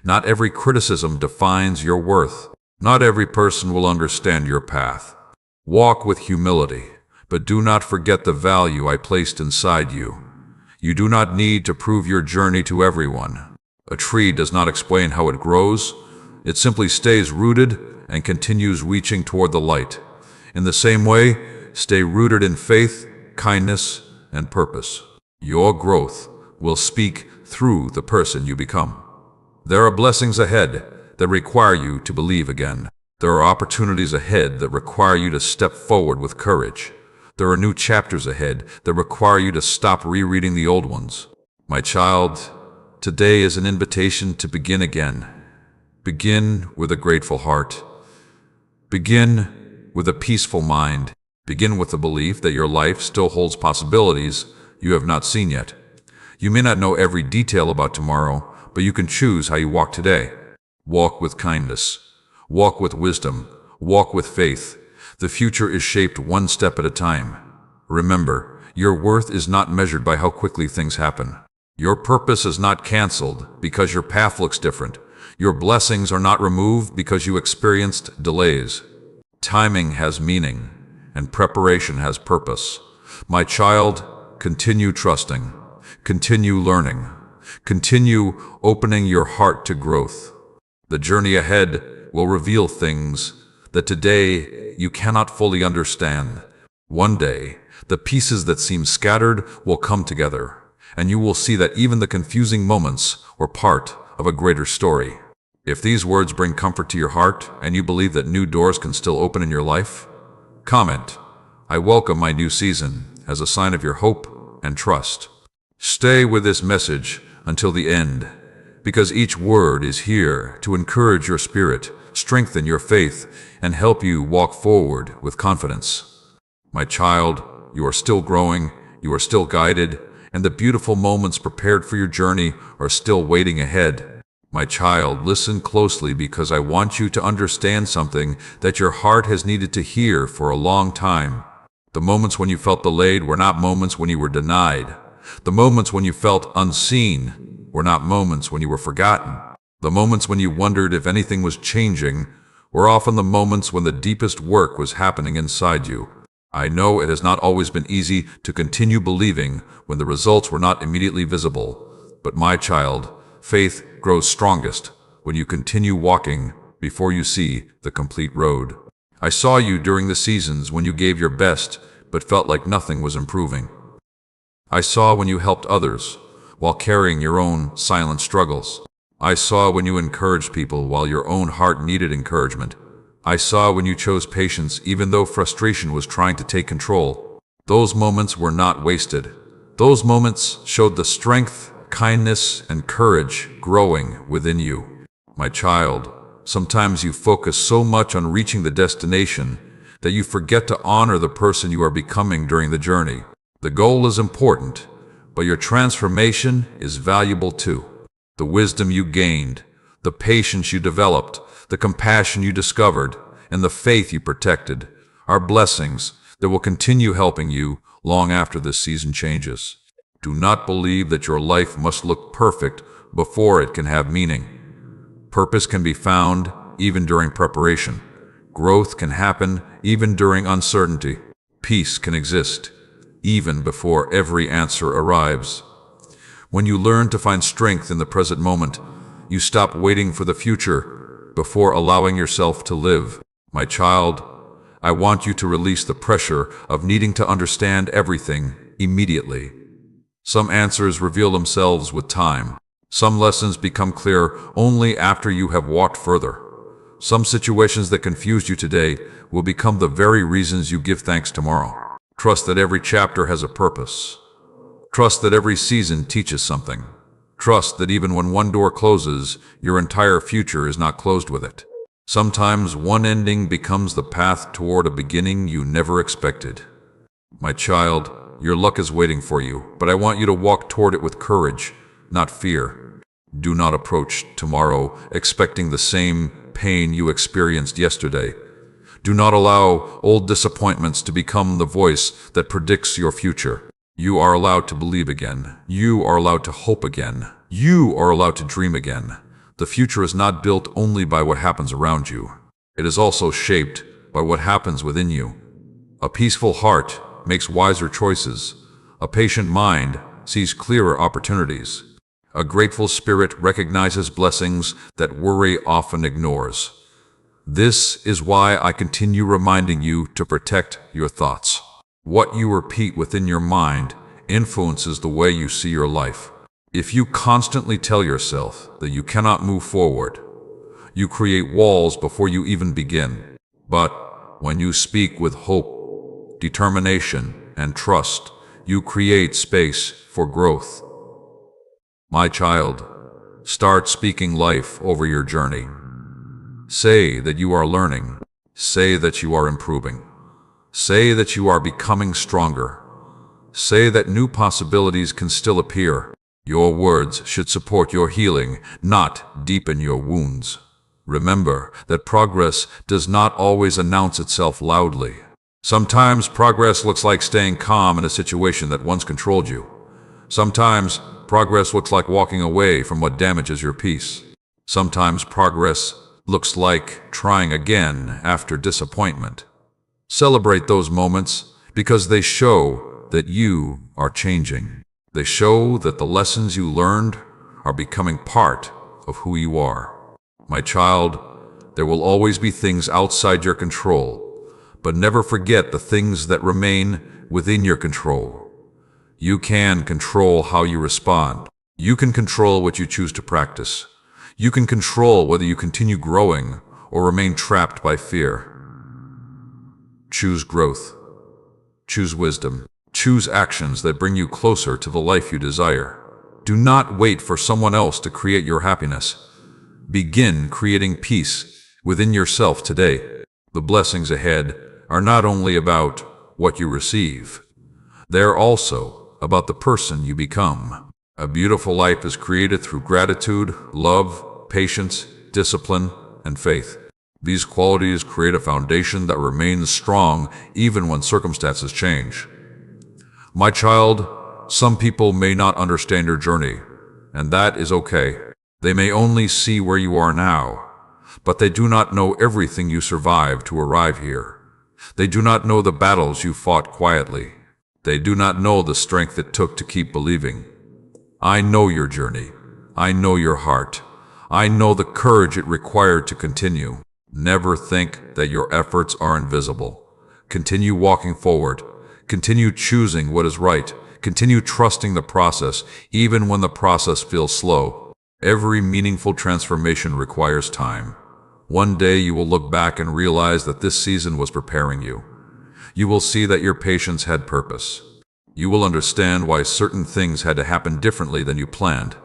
[SPEAKER 1] Not every criticism defines your worth. Not every person will understand your path. Walk with humility, but do not forget the value I placed inside you. You do not need to prove your journey to everyone. A tree does not explain how it grows. It simply stays rooted and continues reaching toward the light. In the same way, stay rooted in faith, kindness, and purpose. Your growth will speak through the person you become. There are blessings ahead that require you to believe again. There are opportunities ahead that require you to step forward with courage. There are new chapters ahead that require you to stop rereading the old ones. My child, today is an invitation to begin again. Begin with a grateful heart. Begin with a peaceful mind. Begin with the belief that your life still holds possibilities you have not seen yet. You may not know every detail about tomorrow, but you can choose how you walk today. Walk with kindness. Walk with wisdom. Walk with faith. The future is shaped one step at a time. Remember, your worth is not measured by how quickly things happen. Your purpose is not canceled because your path looks different. Your blessings are not removed because you experienced delays. Timing has meaning, and preparation has purpose. My child, continue trusting. Continue learning. Continue opening your heart to growth. The journey ahead will reveal things that today you cannot fully understand. One day, the pieces that seem scattered will come together, and you will see that even the confusing moments were part of a greater story. If these words bring comfort to your heart and you believe that new doors can still open in your life, comment, "I welcome my new season," as a sign of your hope and trust. Stay with this message until the end, because each word is here to encourage your spirit, strengthen your faith, and help you walk forward with confidence. My child, you are still growing, you are still guided, and the beautiful moments prepared for your journey are still waiting ahead. My child, listen closely because I want you to understand something that your heart has needed to hear for a long time. The moments when you felt delayed were not moments when you were denied. The moments when you felt unseen were not moments when you were forgotten. The moments when you wondered if anything was changing were often the moments when the deepest work was happening inside you. I know it has not always been easy to continue believing when the results were not immediately visible, but my child, faith grows strongest when you continue walking before you see the complete road. I saw you during the seasons when you gave your best but felt like nothing was improving. I saw when you helped others while carrying your own silent struggles. I saw when you encouraged people while your own heart needed encouragement. I saw when you chose patience even though frustration was trying to take control. Those moments were not wasted. Those moments showed the strength, kindness, and courage growing within you. My child, sometimes you focus so much on reaching the destination that you forget to honor the person you are becoming during the journey. The goal is important, but your transformation is valuable too. The wisdom you gained, the patience you developed, the compassion you discovered, and the faith you protected are blessings that will continue helping you long after this season changes. Do not believe that your life must look perfect before it can have meaning. Purpose can be found even during preparation. Growth can happen even during uncertainty. Peace can exist even before every answer arrives. When you learn to find strength in the present moment, you stop waiting for the future before allowing yourself to live. My child, I want you to release the pressure of needing to understand everything immediately. Some answers reveal themselves with time. Some lessons become clear only after you have walked further. Some situations that confused you today will become the very reasons you give thanks tomorrow. Trust that every chapter has a purpose. Trust that every season teaches something. Trust that even when one door closes, your entire future is not closed with it. Sometimes one ending becomes the path toward a beginning you never expected. My child, your luck is waiting for you, but I want you to walk toward it with courage, not fear. Do not approach tomorrow expecting the same pain you experienced yesterday. Do not allow old disappointments to become the voice that predicts your future. You are allowed to believe again. You are allowed to hope again. You are allowed to dream again. The future is not built only by what happens around you. It is also shaped by what happens within you. A peaceful heart makes wiser choices. A patient mind sees clearer opportunities. A grateful spirit recognizes blessings that worry often ignores. This is why I continue reminding you to protect your thoughts. What you repeat within your mind influences the way you see your life. If you constantly tell yourself that you cannot move forward, you create walls before you even begin. But when you speak with hope, determination, and trust, you create space for growth. My child, start speaking life over your journey. Say that you are learning. Say that you are improving. Say that you are becoming stronger. Say that new possibilities can still appear. Your words should support your healing, not deepen your wounds. Remember that progress does not always announce itself loudly. Sometimes progress looks like staying calm in a situation that once controlled you. Sometimes progress looks like walking away from what damages your peace. Sometimes progress looks like trying again after disappointment. Celebrate those moments because they show that you are changing. They show that the lessons you learned are becoming part of who you are. My child, there will always be things outside your control, but never forget the things that remain within your control. You can control how you respond. You can control what you choose to practice. You can control whether you continue growing or remain trapped by fear. Choose growth. Choose wisdom. Choose actions that bring you closer to the life you desire. Do not wait for someone else to create your happiness. Begin creating peace within yourself today. The blessings ahead are not only about what you receive, they're also about the person you become. A beautiful life is created through gratitude, love, patience, discipline, and faith. These qualities create a foundation that remains strong even when circumstances change. My child, some people may not understand your journey, and that is okay. They may only see where you are now, but they do not know everything you survived to arrive here. They do not know the battles you fought quietly. They do not know the strength it took to keep believing. I know your journey. I know your heart. I know the courage it required to continue. Never think that your efforts are invisible. Continue walking forward. Continue choosing what is right. Continue trusting the process, even when the process feels slow. Every meaningful transformation requires time. One day you will look back and realize that this season was preparing you. You will see that your patience had purpose. You will understand why certain things had to happen differently than you planned.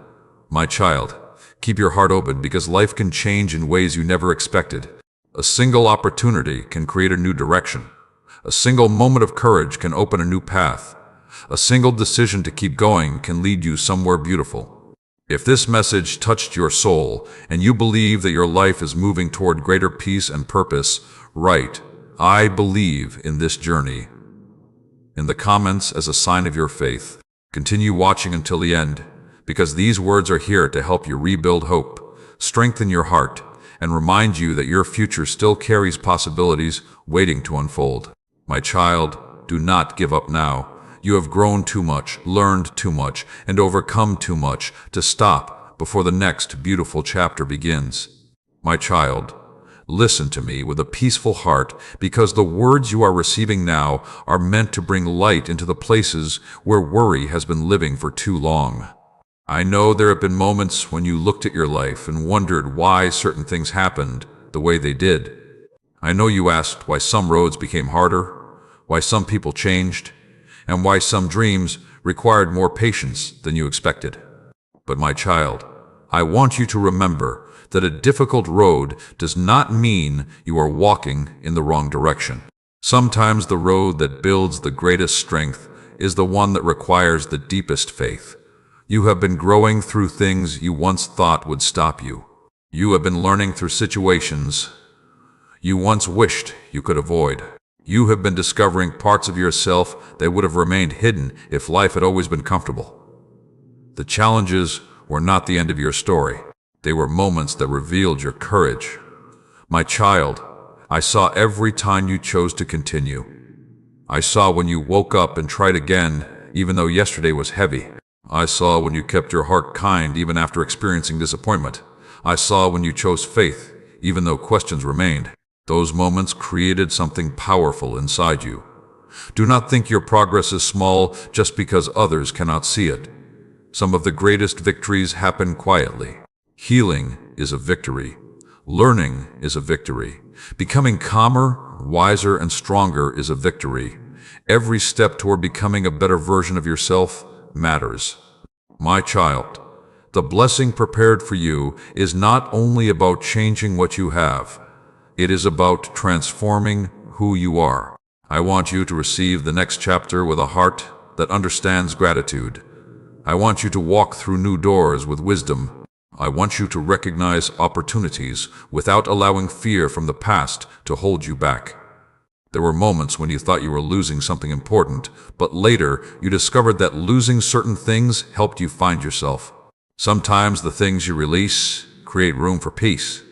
[SPEAKER 1] My child, keep your heart open because life can change in ways you never expected. A single opportunity can create a new direction. A single moment of courage can open a new path. A single decision to keep going can lead you somewhere beautiful. If this message touched your soul and you believe that your life is moving toward greater peace and purpose, write, "I believe in this journey" in the comments as a sign of your faith. Continue watching until the end, because these words are here to help you rebuild hope, strengthen your heart, and remind you that your future still carries possibilities waiting to unfold. My child, do not give up now. You have grown too much, learned too much, and overcome too much to stop before the next beautiful chapter begins. My child, listen to me with a peaceful heart, because the words you are receiving now are meant to bring light into the places where worry has been living for too long. I know there have been moments when you looked at your life and wondered why certain things happened the way they did. I know you asked why some roads became harder, why some people changed, and why some dreams required more patience than you expected. But my child, I want you to remember that a difficult road does not mean you are walking in the wrong direction. Sometimes the road that builds the greatest strength is the one that requires the deepest faith. You have been growing through things you once thought would stop you. You have been learning through situations you once wished you could avoid. You have been discovering parts of yourself that would have remained hidden if life had always been comfortable. The challenges were not the end of your story. They were moments that revealed your courage. My child, I saw every time you chose to continue. I saw when you woke up and tried again, even though yesterday was heavy. I saw when you kept your heart kind even after experiencing disappointment. I saw when you chose faith, even though questions remained. Those moments created something powerful inside you. Do not think your progress is small just because others cannot see it. Some of the greatest victories happen quietly. Healing is a victory. Learning is a victory. Becoming calmer, wiser, and stronger is a victory. Every step toward becoming a better version of yourself matters. My child, the blessing prepared for you is not only about changing what you have. It is about transforming who you are. I want you to receive the next chapter with a heart that understands gratitude. I want you to walk through new doors with wisdom. I want you to recognize opportunities without allowing fear from the past to hold you back. There were moments when you thought you were losing something important, but later you discovered that losing certain things helped you find yourself. Sometimes the things you release create room for peace.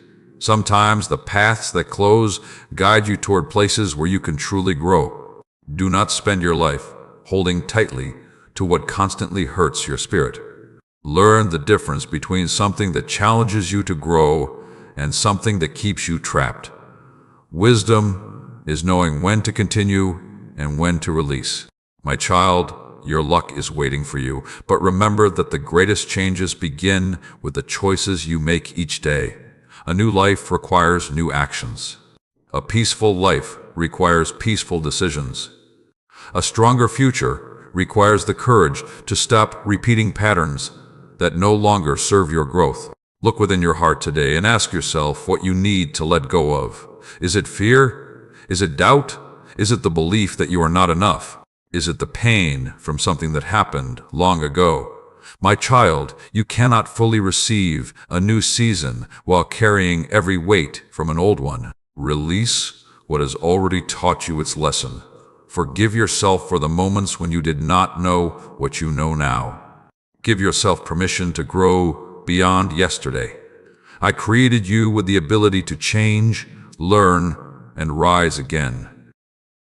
[SPEAKER 1] Sometimes the paths that close guide you toward places where you can truly grow. Do not spend your life holding tightly to what constantly hurts your spirit. Learn the difference between something that challenges you to grow and something that keeps you trapped. Wisdom is knowing when to continue and when to release. My child, your luck is waiting for you, but remember that the greatest changes begin with the choices you make each day. A new life requires new actions. A peaceful life requires peaceful decisions. A stronger future requires the courage to stop repeating patterns that no longer serve your growth. Look within your heart today and ask yourself what you need to let go of. Is it fear? Is it doubt? Is it the belief that you are not enough? Is it the pain from something that happened long ago? My child, you cannot fully receive a new season while carrying every weight from an old one. Release what has already taught you its lesson. Forgive yourself for the moments when you did not know what you know now. Give yourself permission to grow beyond yesterday. I created you with the ability to change, learn, and rise again.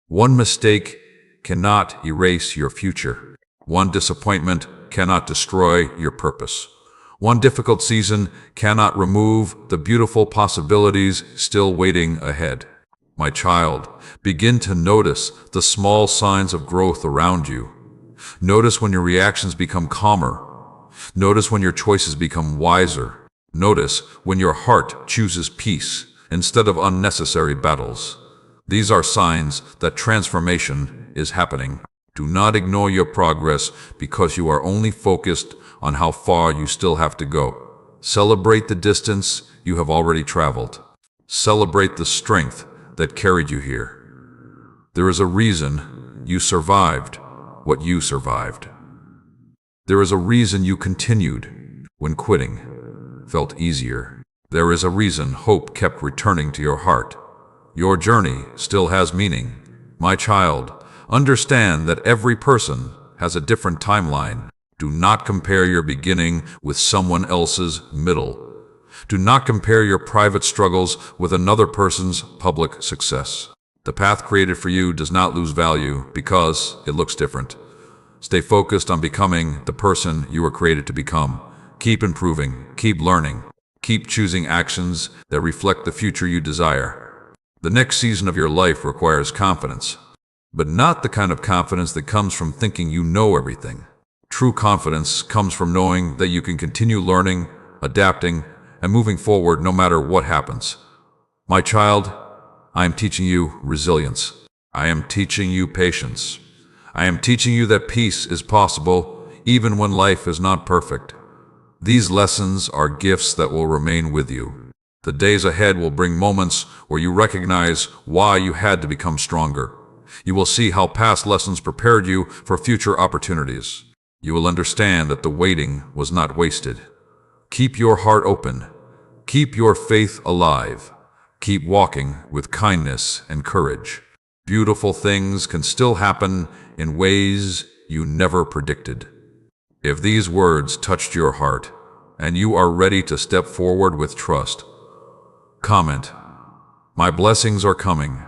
[SPEAKER 1] One mistake cannot erase your future. One disappointment cannot destroy your purpose. One difficult season cannot remove the beautiful possibilities still waiting ahead. My child, begin to notice the small signs of growth around you. Notice when your reactions become calmer. Notice when your choices become wiser. Notice when your heart chooses peace instead of unnecessary battles. These are signs that transformation is happening. Do not ignore your progress because you are only focused on how far you still have to go. Celebrate the distance you have already traveled. Celebrate the strength that carried you here. There is a reason you survived what you survived. There is a reason you continued when quitting felt easier. There is a reason hope kept returning to your heart. Your journey still has meaning. My child, understand that every person has a different timeline. Do not compare your beginning with someone else's middle. Do not compare your private struggles with another person's public success. The path created for you does not lose value because it looks different. Stay focused on becoming the person you were created to become. Keep improving, keep learning, keep choosing actions that reflect the future you desire. The next season of your life requires confidence, but not the kind of confidence that comes from thinking you know everything. True confidence comes from knowing that you can continue learning, adapting, and moving forward no matter what happens. My child, I am teaching you resilience. I am teaching you patience. I am teaching you that peace is possible even when life is not perfect. These lessons are gifts that will remain with you. The days ahead will bring moments where you recognize why you had to become stronger. You will see how past lessons prepared you for future opportunities. You will understand that the waiting was not wasted. Keep your heart open. Keep your faith alive. Keep walking with kindness and courage. Beautiful things can still happen in ways you never predicted. If these words touched your heart and you are ready to step forward with trust, comment, "My blessings are coming,"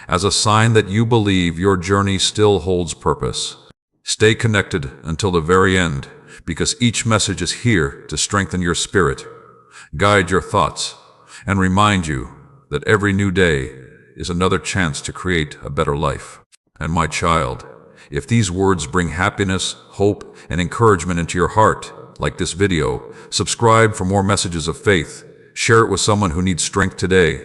[SPEAKER 1] as a sign that you believe your journey still holds purpose. Stay connected until the very end, because each message is here to strengthen your spirit, guide your thoughts, and remind you that every new day is another chance to create a better life. And my child, if these words bring happiness, hope, and encouragement into your heart, like this video, subscribe for more messages of faith, share it with someone who needs strength today,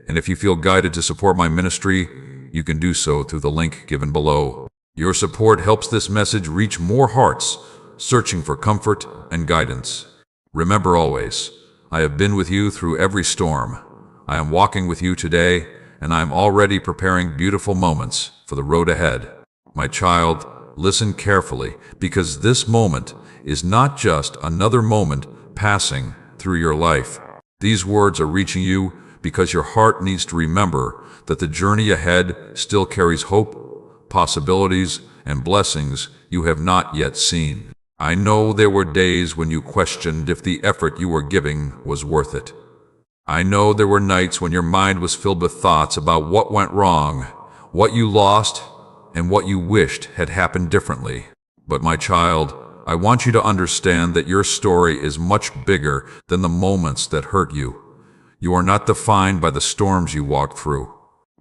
[SPEAKER 1] and if you feel guided to support my ministry, you can do so through the link given below. Your support helps this message reach more hearts searching for comfort and guidance. Remember always, I have been with you through every storm. I am walking with you today, and I am already preparing beautiful moments for the road ahead. My child, listen carefully, because this moment is not just another moment passing through your life. These words are reaching you because your heart needs to remember that the journey ahead still carries hope, possibilities, and blessings you have not yet seen. I know there were days when you questioned if the effort you were giving was worth it. I know there were nights when your mind was filled with thoughts about what went wrong, what you lost, and what you wished had happened differently. But my child, I want you to understand that your story is much bigger than the moments that hurt you. You are not defined by the storms you walked through.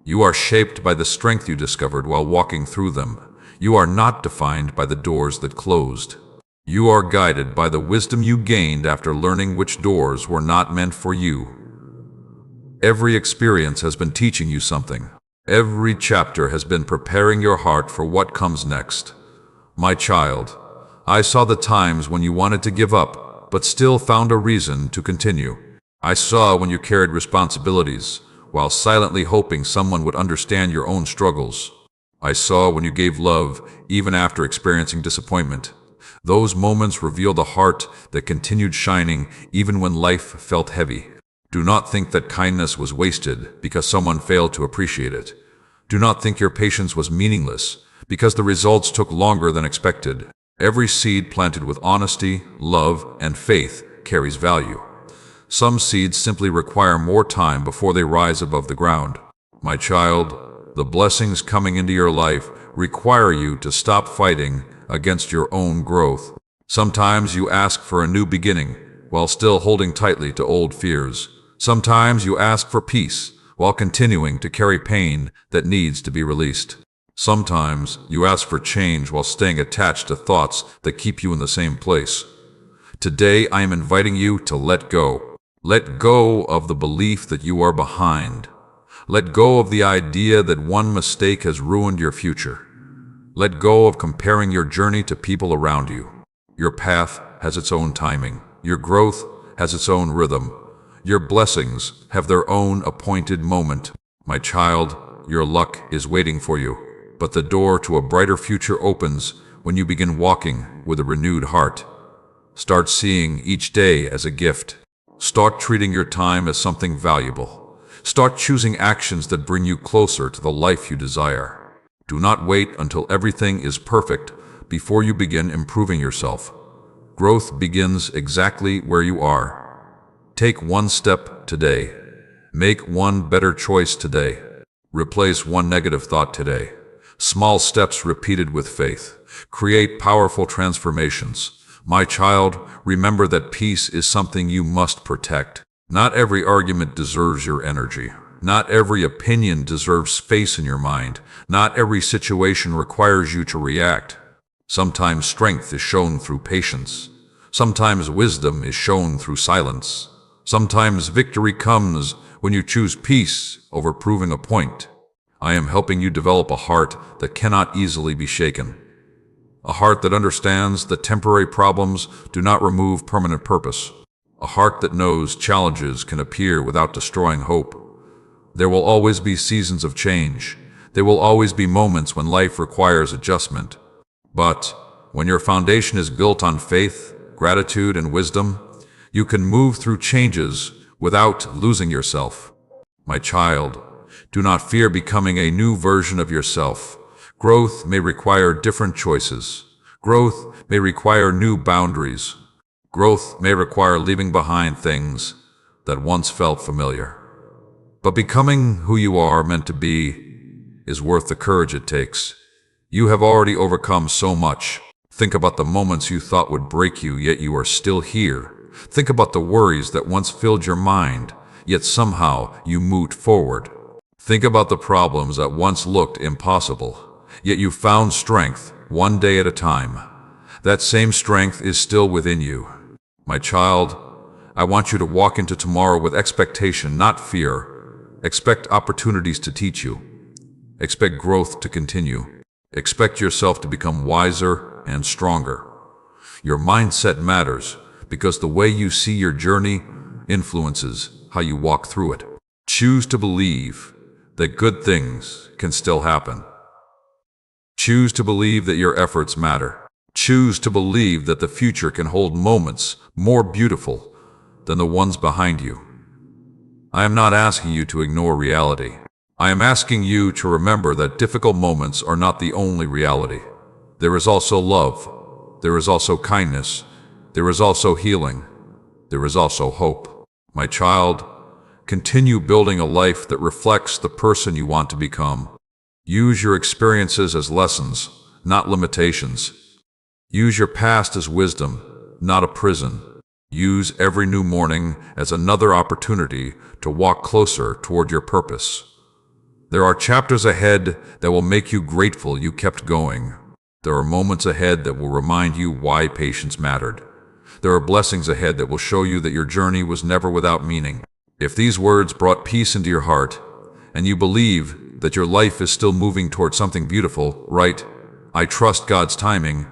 [SPEAKER 1] You are shaped by the strength you discovered while walking through them. You are not defined by the doors that closed. You are guided by the wisdom you gained after learning which doors were not meant for you. Every experience has been teaching you something. Every chapter has been preparing your heart for what comes next. My child, I saw the times when you wanted to give up, but still found a reason to continue. I saw when you carried responsibilities, while silently hoping someone would understand your own struggles. I saw when you gave love, even after experiencing disappointment. Those moments revealed a heart that continued shining even when life felt heavy. Do not think that kindness was wasted because someone failed to appreciate it. Do not think your patience was meaningless because the results took longer than expected. Every seed planted with honesty, love, and faith carries value. Some seeds simply require more time before they rise above the ground. My child, the blessings coming into your life require you to stop fighting against your own growth. Sometimes you ask for a new beginning while still holding tightly to old fears. Sometimes you ask for peace while continuing to carry pain that needs to be released. Sometimes you ask for change while staying attached to thoughts that keep you in the same place. Today I am inviting you to let go. Let go of the belief that you are behind. Let go of the idea that one mistake has ruined your future. Let go of comparing your journey to people around you. Your path has its own timing. Your growth has its own rhythm. Your blessings have their own appointed moment. My child, your luck is waiting for you, but the door to a brighter future opens when you begin walking with a renewed heart. Start seeing each day as a gift. Start treating your time as something valuable. Start choosing actions that bring you closer to the life you desire. Do not wait until everything is perfect before you begin improving yourself. Growth begins exactly where you are. Take one step today. Make one better choice today. Replace one negative thought today. Small steps repeated with faith create powerful transformations. My child, remember that peace is something you must protect. Not every argument deserves your energy. Not every opinion deserves space in your mind. Not every situation requires you to react. Sometimes strength is shown through patience. Sometimes wisdom is shown through silence. Sometimes victory comes when you choose peace over proving a point. I am helping you develop a heart that cannot easily be shaken. A heart that understands that temporary problems do not remove permanent purpose. A heart that knows challenges can appear without destroying hope. There will always be seasons of change. There will always be moments when life requires adjustment. But when your foundation is built on faith, gratitude, and wisdom, you can move through changes without losing yourself. My child, do not fear becoming a new version of yourself. Growth may require different choices. Growth may require new boundaries. Growth may require leaving behind things that once felt familiar. But becoming who you are meant to be is worth the courage it takes. You have already overcome so much. Think about the moments you thought would break you, yet you are still here. Think about the worries that once filled your mind, yet somehow you moved forward. Think about the problems that once looked impossible, yet you found strength one day at a time. That same strength is still within you. My child, I want you to walk into tomorrow with expectation, not fear. Expect opportunities to teach you. Expect growth to continue. Expect yourself to become wiser and stronger. Your mindset matters because the way you see your journey influences how you walk through it. Choose to believe that good things can still happen. Choose to believe that your efforts matter. Choose to believe that the future can hold moments more beautiful than the ones behind you. I am not asking you to ignore reality. I am asking you to remember that difficult moments are not the only reality. There is also love. There is also kindness. There is also healing. There is also hope. My child, continue building a life that reflects the person you want to become. Use your experiences as lessons, not limitations. Use your past as wisdom, not a prison. Use every new morning as another opportunity to walk closer toward your purpose. There are chapters ahead that will make you grateful you kept going. There are moments ahead that will remind you why patience mattered. There are blessings ahead that will show you that your journey was never without meaning. If these words brought peace into your heart, and you believe that your life is still moving toward something beautiful, write, "I trust God's timing,"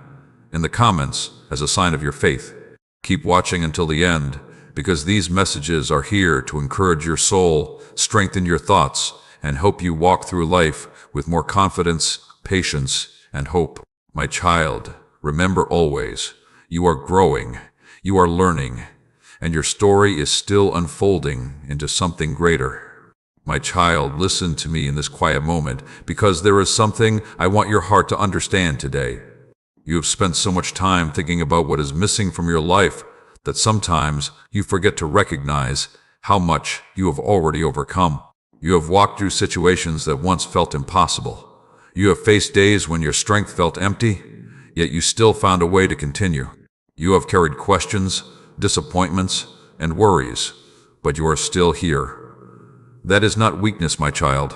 [SPEAKER 1] in the comments as a sign of your faith. Keep watching until the end, because these messages are here to encourage your soul, strengthen your thoughts, and help you walk through life with more confidence, patience, and hope. My child, Remember always, you are growing, you are learning, and your story is still unfolding into something greater. My child, listen to me in this quiet moment, because there is something I want your heart to understand today. You have spent so much time thinking about what is missing from your life that sometimes you forget to recognize how much you have already overcome. You have walked through situations that once felt impossible. You have faced days when your strength felt empty, yet you still found a way to continue. You have carried questions, disappointments, and worries, but you are still here. That is not weakness, my child.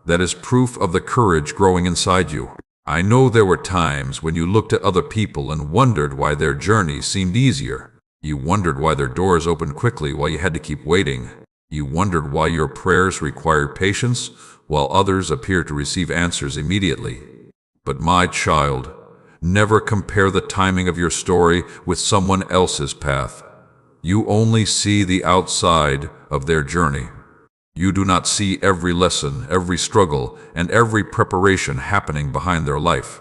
[SPEAKER 1] That is proof of the courage growing inside you. I know there were times when you looked at other people and wondered why their journey seemed easier. You wondered why their doors opened quickly while you had to keep waiting. You wondered why your prayers required patience while others appeared to receive answers immediately. But my child, never compare the timing of your story with someone else's path. You only see the outside of their journey. You do not see every lesson, every struggle, and every preparation happening behind their life.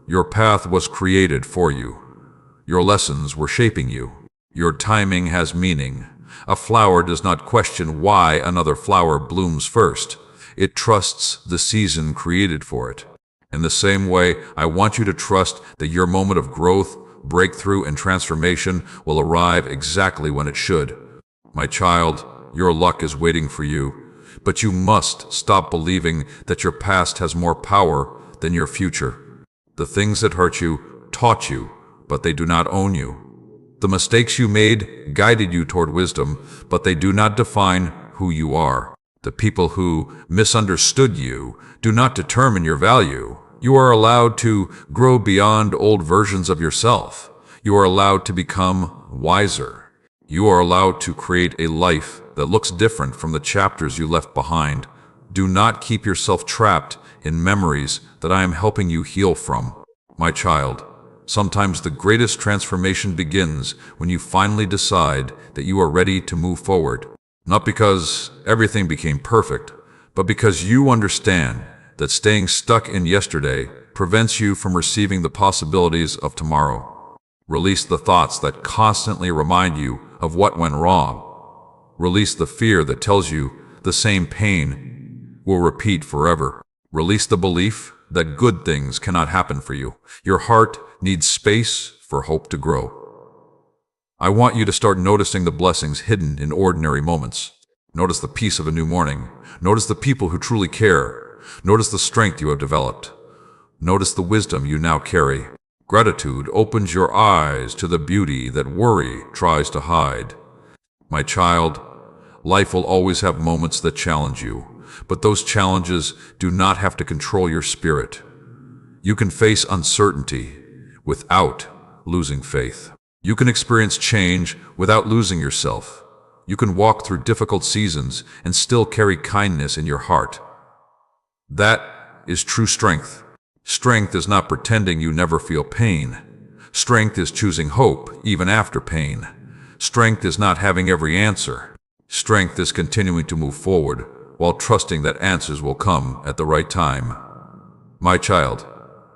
[SPEAKER 1] Your path was created for you. Your lessons were shaping you. Your timing has meaning. A flower does not question why another flower blooms first. It trusts the season created for it. In the same way, I want you to trust that your moment of growth, breakthrough, and transformation will arrive exactly when it should. My child, your luck is waiting for you, but you must stop believing that your past has more power than your future. The things that hurt you taught you, but they do not own you. The mistakes you made guided you toward wisdom, but they do not define who you are. The people who misunderstood you do not determine your value. You are allowed to grow beyond old versions of yourself. You are allowed to become wiser. You are allowed to create a life that looks different from the chapters you left behind. Do not keep yourself trapped in memories that I am helping you heal from. My child, sometimes the greatest transformation begins when you finally decide that you are ready to move forward. Not because everything became perfect, but because you understand that staying stuck in yesterday prevents you from receiving the possibilities of tomorrow. Release the thoughts that constantly remind you of what went wrong. Release the fear that tells you the same pain will repeat forever. Release the belief that good things cannot happen for you. Your heart needs space for hope to grow. I want you to start noticing the blessings hidden in ordinary moments. Notice the peace of a new morning. Notice the people who truly care. Notice the strength you have developed. Notice the wisdom you now carry. Gratitude opens your eyes to the beauty that worry tries to hide. My child, life will always have moments that challenge you, but those challenges do not have to control your spirit. You can face uncertainty without losing faith. You can experience change without losing yourself. You can walk through difficult seasons and still carry kindness in your heart. That is true strength. Strength is not pretending you never feel pain. Strength is choosing hope even after pain. Strength is not having every answer. Strength is continuing to move forward while trusting that answers will come at the right time. My child,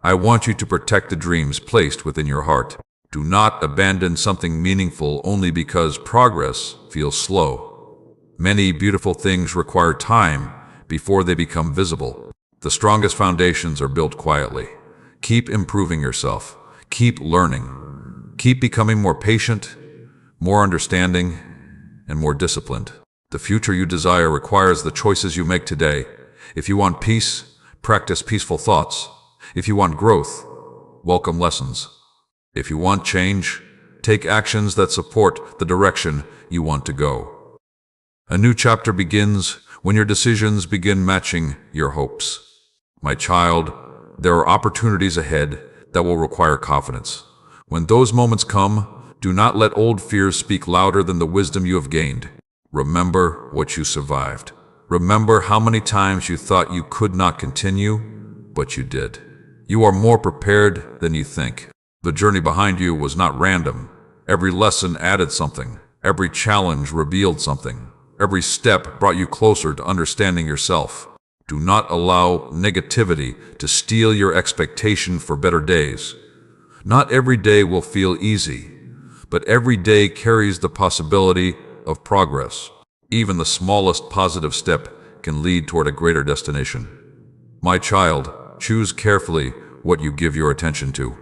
[SPEAKER 1] I want you to protect the dreams placed within your heart. Do not abandon something meaningful only because progress feels slow. Many beautiful things require time before they become visible. The strongest foundations are built quietly. Keep improving yourself. Keep learning. Keep becoming more patient, more understanding, and more disciplined. The future you desire requires the choices you make today. If you want peace, practice peaceful thoughts. If you want growth, welcome lessons. If you want change, take actions that support the direction you want to go. A new chapter begins when your decisions begin matching your hopes. My child, there are opportunities ahead that will require confidence. When those moments come, do not let old fears speak louder than the wisdom you have gained. Remember what you survived. Remember how many times you thought you could not continue, but you did. You are more prepared than you think. The journey behind you was not random. Every lesson added something. Every challenge revealed something. Every step brought you closer to understanding yourself. Do not allow negativity to steal your expectation for better days. Not every day will feel easy, but every day carries the possibility of progress. Even the smallest positive step can lead toward a greater destination. My child, choose carefully what you give your attention to.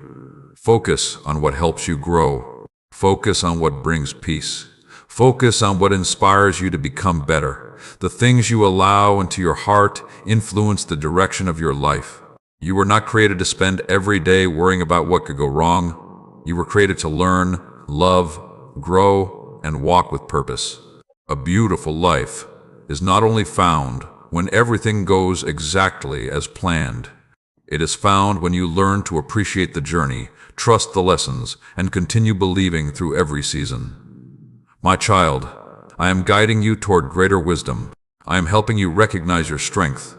[SPEAKER 1] Focus on what helps you grow. Focus on what brings peace. Focus on what inspires you to become better. The things you allow into your heart influence the direction of your life. You were not created to spend every day worrying about what could go wrong. You were created to learn, love, grow, and walk with purpose. A beautiful life is not only found when everything goes exactly as planned. It is found when you learn to appreciate the journey, trust the lessons, and continue believing through every season. My child, I am guiding you toward greater wisdom. I am helping you recognize your strength.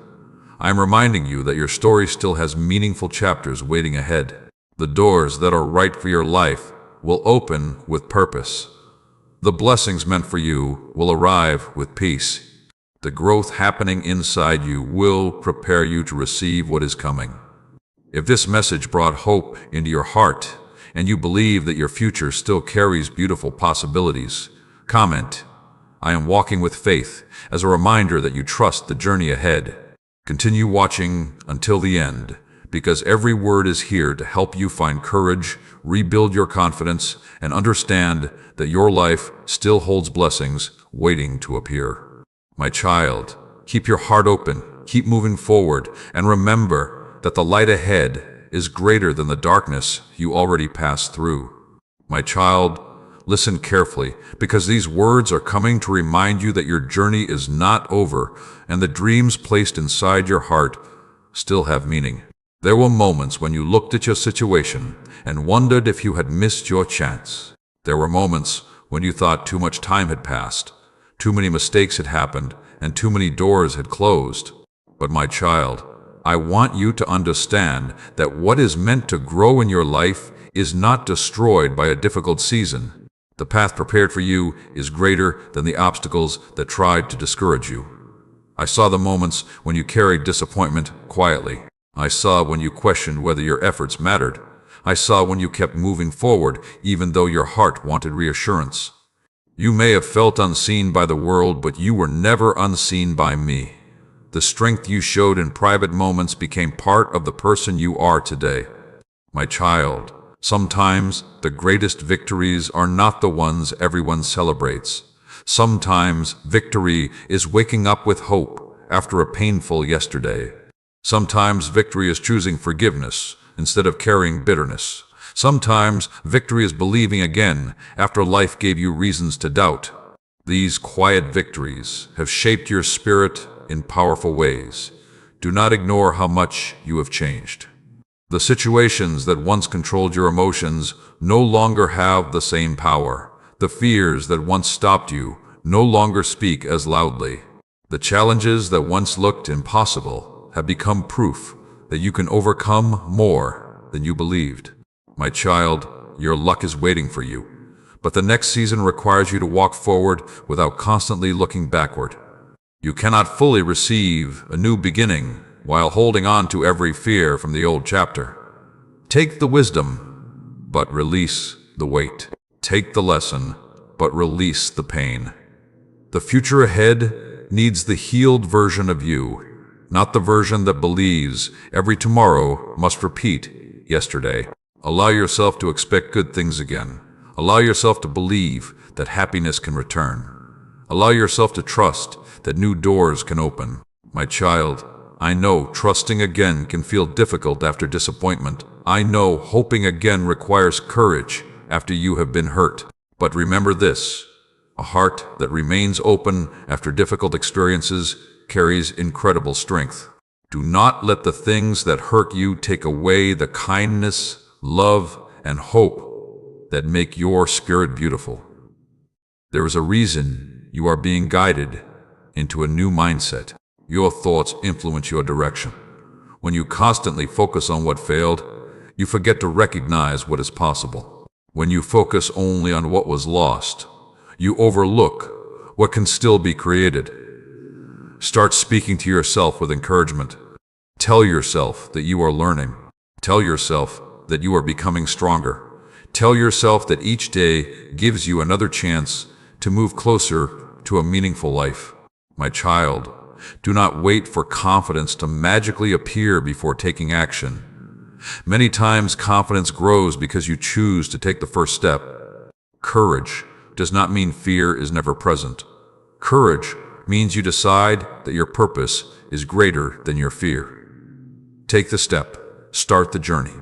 [SPEAKER 1] I am reminding you that your story still has meaningful chapters waiting ahead. The doors that are right for your life will open with purpose. The blessings meant for you will arrive with peace. The growth happening inside you will prepare you to receive what is coming. If this message brought hope into your heart, and you believe that your future still carries beautiful possibilities, comment, "I am walking with faith," as a reminder that you trust the journey ahead. Continue watching until the end, because every word is here to help you find courage, rebuild your confidence, and understand that your life still holds blessings waiting to appear. My child, keep your heart open, keep moving forward, and remember that the light ahead is greater than the darkness you already passed through. My child, listen carefully, because these words are coming to remind you that your journey is not over, and the dreams placed inside your heart still have meaning. There were moments when you looked at your situation and wondered if you had missed your chance. There were moments when you thought too much time had passed, too many mistakes had happened, and too many doors had closed. But my child, I want you to understand that what is meant to grow in your life is not destroyed by a difficult season. The path prepared for you is greater than the obstacles that tried to discourage you. I saw the moments when you carried disappointment quietly. I saw when you questioned whether your efforts mattered. I saw when you kept moving forward even though your heart wanted reassurance. You may have felt unseen by the world, but you were never unseen by me. The strength you showed in private moments became part of the person you are today. My child, sometimes the greatest victories are not the ones everyone celebrates. Sometimes victory is waking up with hope after a painful yesterday. Sometimes victory is choosing forgiveness instead of carrying bitterness. Sometimes victory is believing again after life gave you reasons to doubt. These quiet victories have shaped your spirit in powerful ways. Do not ignore how much you have changed. The situations that once controlled your emotions no longer have the same power. The fears that once stopped you no longer speak as loudly. The challenges that once looked impossible have become proof that you can overcome more than you believed. My child, your luck is waiting for you, but the next season requires you to walk forward without constantly looking backward. You cannot fully receive a new beginning while holding on to every fear from the old chapter. Take the wisdom, but release the weight. Take the lesson, but release the pain. The future ahead needs the healed version of you, not the version that believes every tomorrow must repeat yesterday. Allow yourself to expect good things again. Allow yourself to believe that happiness can return. Allow yourself to trust that new doors can open. My child, I know trusting again can feel difficult after disappointment. I know hoping again requires courage after you have been hurt. But remember this, a heart that remains open after difficult experiences carries incredible strength. Do not let the things that hurt you take away the kindness, love, and hope that make your spirit beautiful. There is a reason you are being guided into a new mindset. Your thoughts influence your direction. When you constantly focus on what failed, you forget to recognize what is possible. When you focus only on what was lost, you overlook what can still be created. Start speaking to yourself with encouragement. Tell yourself that you are learning. Tell yourself that you are becoming stronger. Tell yourself that each day gives you another chance to move closer to a meaningful life. My child, do not wait for confidence to magically appear before taking action. Many times confidence grows because you choose to take the first step. Courage does not mean fear is never present. Courage means you decide that your purpose is greater than your fear. Take the step, start the journey,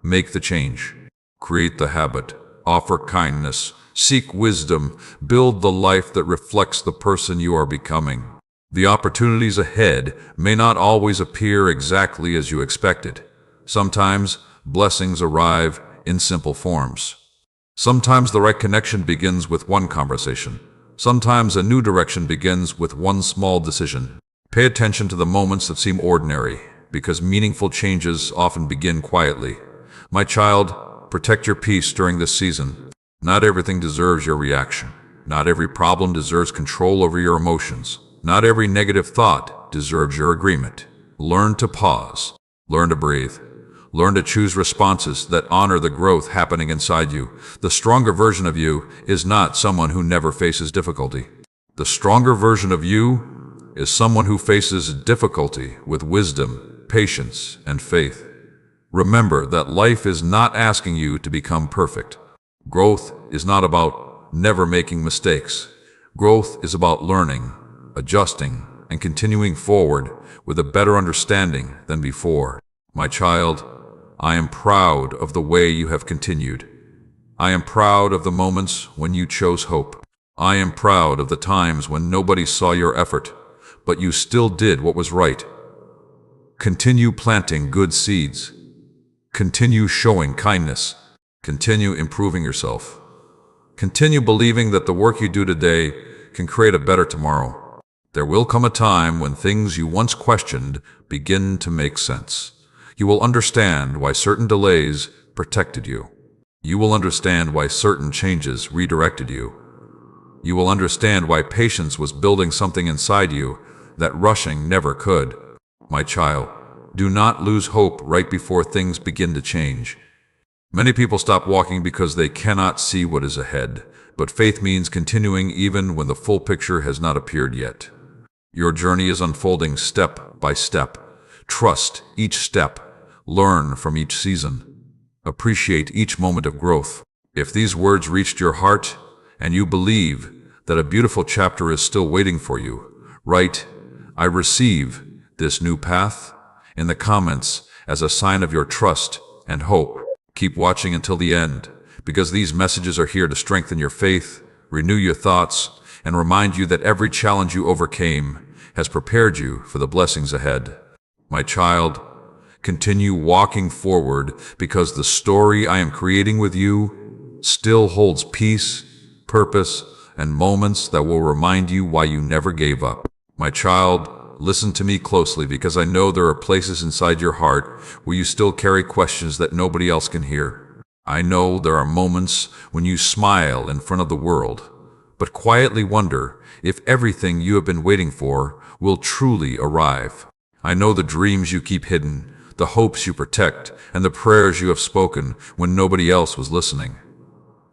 [SPEAKER 1] make the change, create the habit, offer kindness, seek wisdom, build the life that reflects the person you are becoming. The opportunities ahead may not always appear exactly as you expected. Sometimes blessings arrive in simple forms. Sometimes the right connection begins with one conversation. Sometimes a new direction begins with one small decision. Pay attention to the moments that seem ordinary, because meaningful changes often begin quietly. My child, protect your peace during this season. Not everything deserves your reaction. Not every problem deserves control over your emotions. Not every negative thought deserves your agreement. Learn to pause. Learn to breathe. Learn to choose responses that honor the growth happening inside you. The stronger version of you is not someone who never faces difficulty. The stronger version of you is someone who faces difficulty with wisdom, patience, and faith. Remember that life is not asking you to become perfect. Growth is not about never making mistakes. Growth is about learning, adjusting, and continuing forward with a better understanding than before. My child, I am proud of the way you have continued. I am proud of the moments when you chose hope. I am proud of the times when nobody saw your effort, but you still did what was right. Continue planting good seeds. Continue showing kindness. Continue improving yourself. Continue believing that the work you do today can create a better tomorrow. There will come a time when things you once questioned begin to make sense. You will understand why certain delays protected you. You will understand why certain changes redirected you. You will understand why patience was building something inside you that rushing never could. My child, do not lose hope right before things begin to change. Many people stop walking because they cannot see what is ahead, but faith means continuing even when the full picture has not appeared yet. Your journey is unfolding step by step. Trust each step. Learn from each season. Appreciate each moment of growth. If these words reached your heart and you believe that a beautiful chapter is still waiting for you, write, "I receive this new path," in the comments as a sign of your trust and hope. Keep watching until the end, because these messages are here to strengthen your faith, renew your thoughts, and remind you that every challenge you overcame has prepared you for the blessings ahead. My child, continue walking forward, because the story I am creating with you still holds peace, purpose, and moments that will remind you why you never gave up. My child, listen to me closely, because I know there are places inside your heart where you still carry questions that nobody else can hear. I know there are moments when you smile in front of the world, but quietly wonder if everything you have been waiting for will truly arrive. I know the dreams you keep hidden, the hopes you protect, and the prayers you have spoken when nobody else was listening.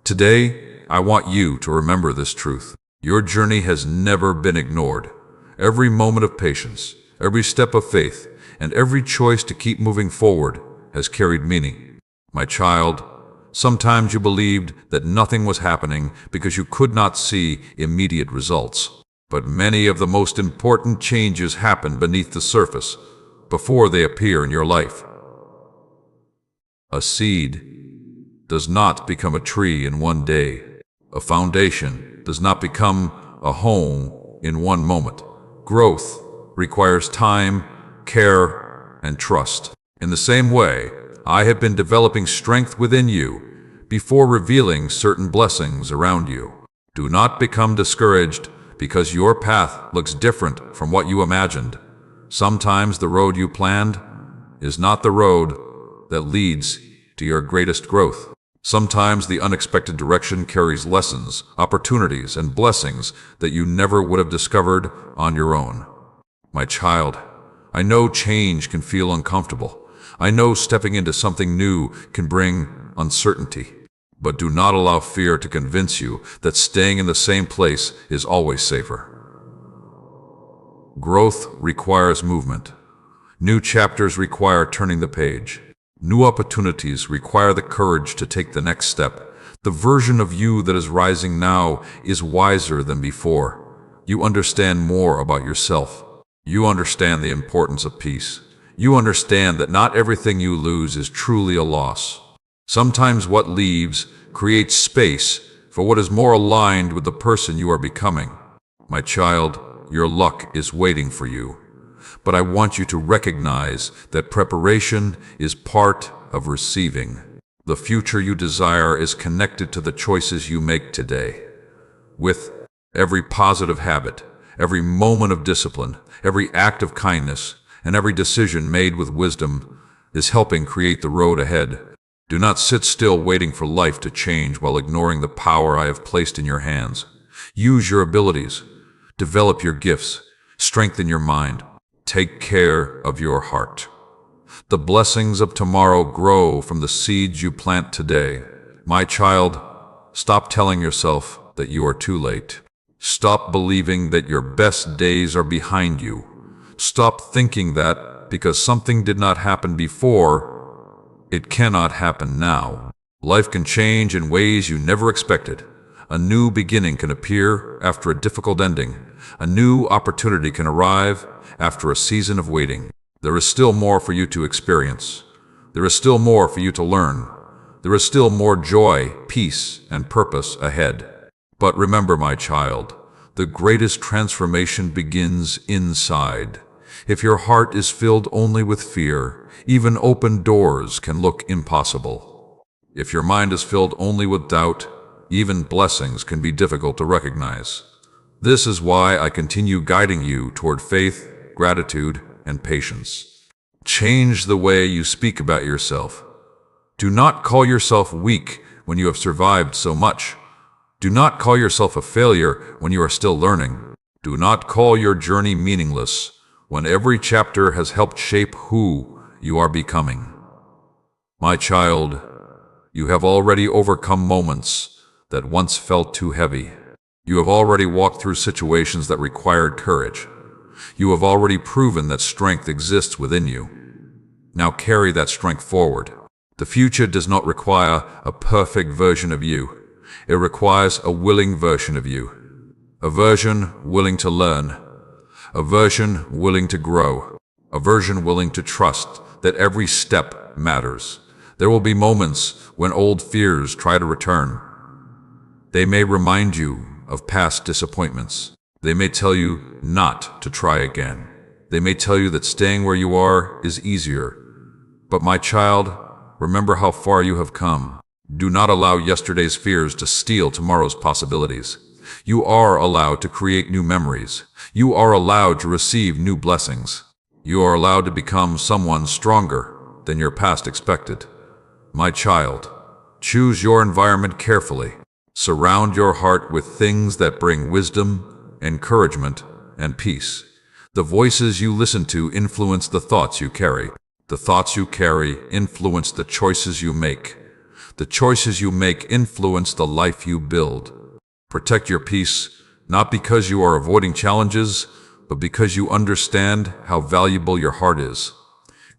[SPEAKER 1] Today, I want you to remember this truth. Your journey has never been ignored. Every moment of patience, every step of faith, and every choice to keep moving forward has carried meaning. My child, sometimes you believed that nothing was happening because you could not see immediate results. But many of the most important changes happen beneath the surface, before they appear in your life. A seed does not become a tree in one day. A foundation does not become a home in one moment. Growth requires time, care, and trust. In the same way, I have been developing strength within you before revealing certain blessings around you. Do not become discouraged because your path looks different from what you imagined. Sometimes the road you planned is not the road that leads to your greatest growth. Sometimes the unexpected direction carries lessons, opportunities, and blessings that you never would have discovered on your own. My child, I know change can feel uncomfortable. I know stepping into something new can bring uncertainty, but do not allow fear to convince you that staying in the same place is always safer. Growth requires movement. New chapters require turning the page. New opportunities require the courage to take the next step. The version of you that is rising now is wiser than before. You understand more about yourself. You understand the importance of peace. You understand that not everything you lose is truly a loss. Sometimes what leaves creates space for what is more aligned with the person you are becoming. My child, your luck is waiting for you. But I want you to recognize that preparation is part of receiving. The future you desire is connected to the choices you make today. With every positive habit, every moment of discipline, every act of kindness, and every decision made with wisdom is helping create the road ahead. Do not sit still waiting for life to change while ignoring the power I have placed in your hands. Use your abilities. Develop your gifts. Strengthen your mind. Take care of your heart. The blessings of tomorrow grow from the seeds you plant today. My child, stop telling yourself that you are too late. Stop believing that your best days are behind you. Stop thinking that because something did not happen before, it cannot happen now. Life can change in ways you never expected. A new beginning can appear after a difficult ending. A new opportunity can arrive after a season of waiting. There is still more for you to experience. There is still more for you to learn. There is still more joy, peace, and purpose ahead. But remember, my child, the greatest transformation begins inside. If your heart is filled only with fear, even open doors can look impossible. If your mind is filled only with doubt, even blessings can be difficult to recognize. This is why I continue guiding you toward faith, gratitude, and patience. Change the way you speak about yourself. Do not call yourself weak when you have survived so much. Do not call yourself a failure when you are still learning. Do not call your journey meaningless when every chapter has helped shape who you are becoming. My child, you have already overcome moments that once felt too heavy. You have already walked through situations that required courage. You have already proven that strength exists within you. Now carry that strength forward. The future does not require a perfect version of you. It requires a willing version of you. A version willing to learn. A version willing to grow. A version willing to trust that every step matters. There will be moments when old fears try to return. They may remind you of past disappointments. They may tell you not to try again. They may tell you that staying where you are is easier. But my child, remember how far you have come. Do not allow yesterday's fears to steal tomorrow's possibilities. You are allowed to create new memories. You are allowed to receive new blessings. You are allowed to become someone stronger than your past expected. My child, choose your environment carefully. Surround your heart with things that bring wisdom, encouragement, and peace. The voices you listen to influence the thoughts you carry. The thoughts you carry influence the choices you make. The choices you make influence the life you build. Protect your peace, not because you are avoiding challenges, but because you understand how valuable your heart is.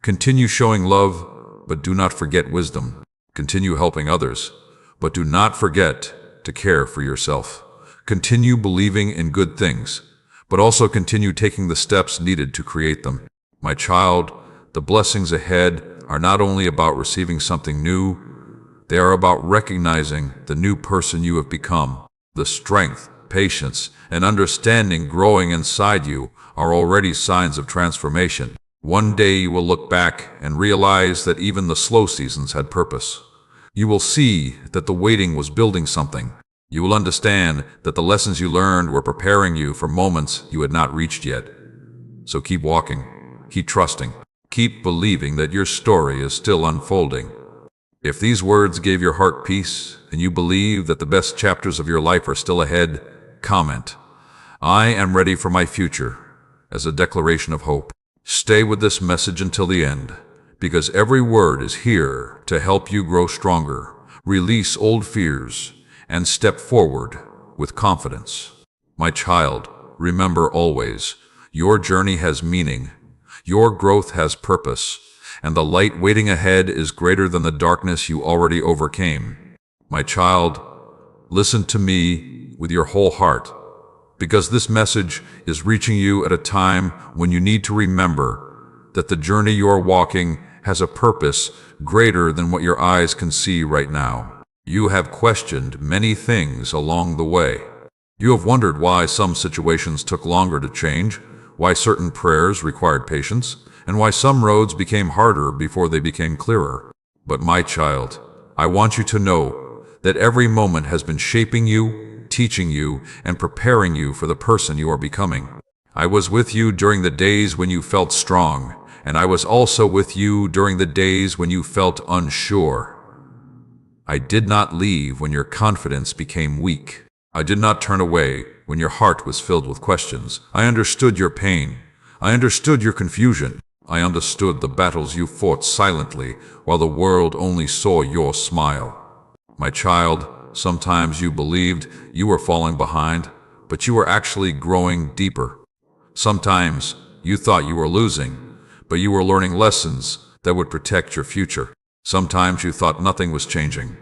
[SPEAKER 1] Continue showing love, but do not forget wisdom. Continue helping others, but do not forget to care for yourself. Continue believing in good things, but also continue taking the steps needed to create them. My child, the blessings ahead are not only about receiving something new, they are about recognizing the new person you have become. The strength, patience, and understanding growing inside you are already signs of transformation. One day you will look back and realize that even the slow seasons had purpose. You will see that the waiting was building something. You will understand that the lessons you learned were preparing you for moments you had not reached yet. So keep walking, keep trusting, keep believing that your story is still unfolding. If these words gave your heart peace and you believe that the best chapters of your life are still ahead, comment, "I am ready for my future," as a declaration of hope. Stay with this message until the end. because every word is here to help you grow stronger, release old fears, and step forward with confidence. My child, remember always, your journey has meaning, your growth has purpose, and the light waiting ahead is greater than the darkness you already overcame. My child, listen to me with your whole heart, because this message is reaching you at a time when you need to remember that the journey you are walking has a purpose greater than what your eyes can see right now. You have questioned many things along the way. You have wondered why some situations took longer to change, why certain prayers required patience, and why some roads became harder before they became clearer. But my child, I want you to know that every moment has been shaping you, teaching you, and preparing you for the person you are becoming. I was with you during the days when you felt strong, and I was also with you during the days when you felt unsure. I did not leave when your confidence became weak. I did not turn away when your heart was filled with questions. I understood your pain. I understood your confusion. I understood the battles you fought silently while the world only saw your smile. My child, sometimes you believed you were falling behind, but you were actually growing deeper. Sometimes you thought you were losing, but you were learning lessons that would protect your future. Sometimes you thought nothing was changing,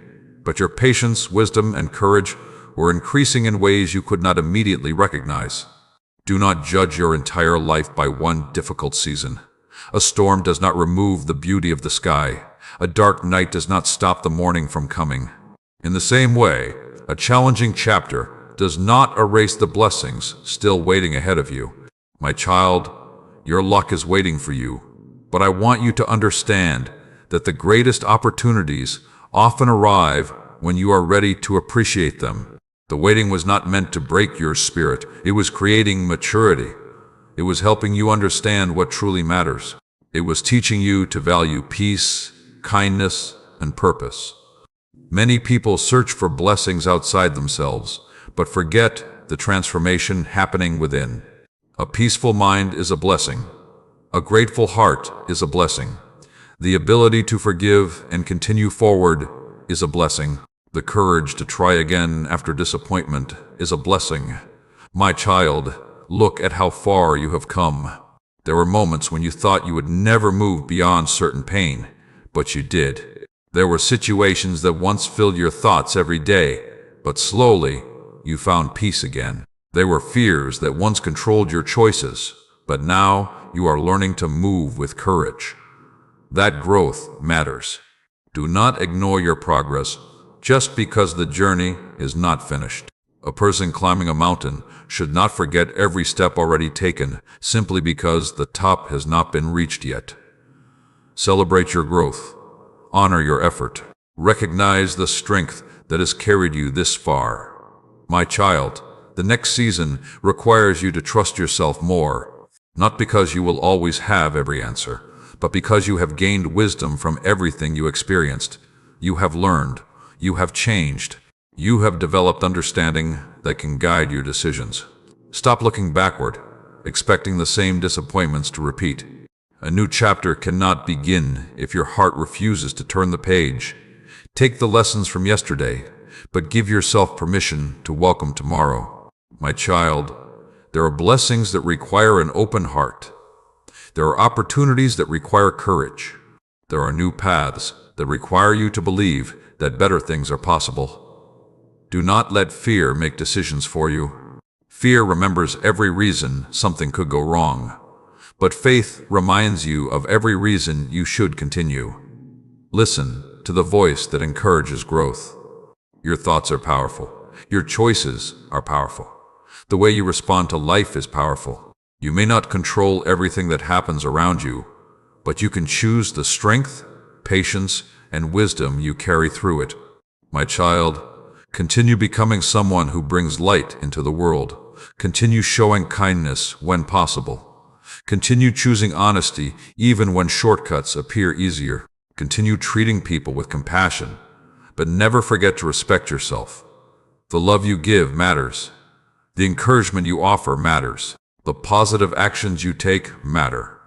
[SPEAKER 1] but your patience, wisdom, and courage were increasing in ways you could not immediately recognize. Do not judge your entire life by one difficult season. A storm does not remove the beauty of the sky. A dark night does not stop the morning from coming. In the same way, a challenging chapter does not erase the blessings still waiting ahead of you. My child, your luck is waiting for you, but I want you to understand that the greatest opportunities often arrive when you are ready to appreciate them. The waiting was not meant to break your spirit. It was creating maturity. It was helping you understand what truly matters. It was teaching you to value peace, kindness, and purpose. Many people search for blessings outside themselves, but forget the transformation happening within. A peaceful mind is a blessing. A grateful heart is a blessing. The ability to forgive and continue forward is a blessing. The courage to try again after disappointment is a blessing. My child, look at how far you have come. There were moments when you thought you would never move beyond certain pain, but you did. There were situations that once filled your thoughts every day, but slowly you found peace again. There were fears that once controlled your choices, but now you are learning to move with courage. That growth matters. Do not ignore your progress just because the journey is not finished. A person climbing a mountain should not forget every step already taken simply because the top has not been reached yet. Celebrate your growth. Honor your effort. Recognize the strength that has carried you this far. My child, the next season requires you to trust yourself more, not because you will always have every answer, but because you have gained wisdom from everything you experienced. You have learned. You have changed. You have developed understanding that can guide your decisions. Stop looking backward, expecting the same disappointments to repeat. A new chapter cannot begin if your heart refuses to turn the page. Take the lessons from yesterday, but give yourself permission to welcome tomorrow. My child, there are blessings that require an open heart. There are opportunities that require courage. There are new paths that require you to believe that better things are possible. Do not let fear make decisions for you. Fear remembers every reason something could go wrong, but faith reminds you of every reason you should continue. Listen to the voice that encourages growth. Your thoughts are powerful. Your choices are powerful. The way you respond to life is powerful. You may not control everything that happens around you, but you can choose the strength, patience, and wisdom you carry through it. My child, continue becoming someone who brings light into the world. Continue showing kindness when possible. Continue choosing honesty even when shortcuts appear easier. Continue treating people with compassion, but never forget to respect yourself. The love you give matters. The encouragement you offer matters. The positive actions you take matter.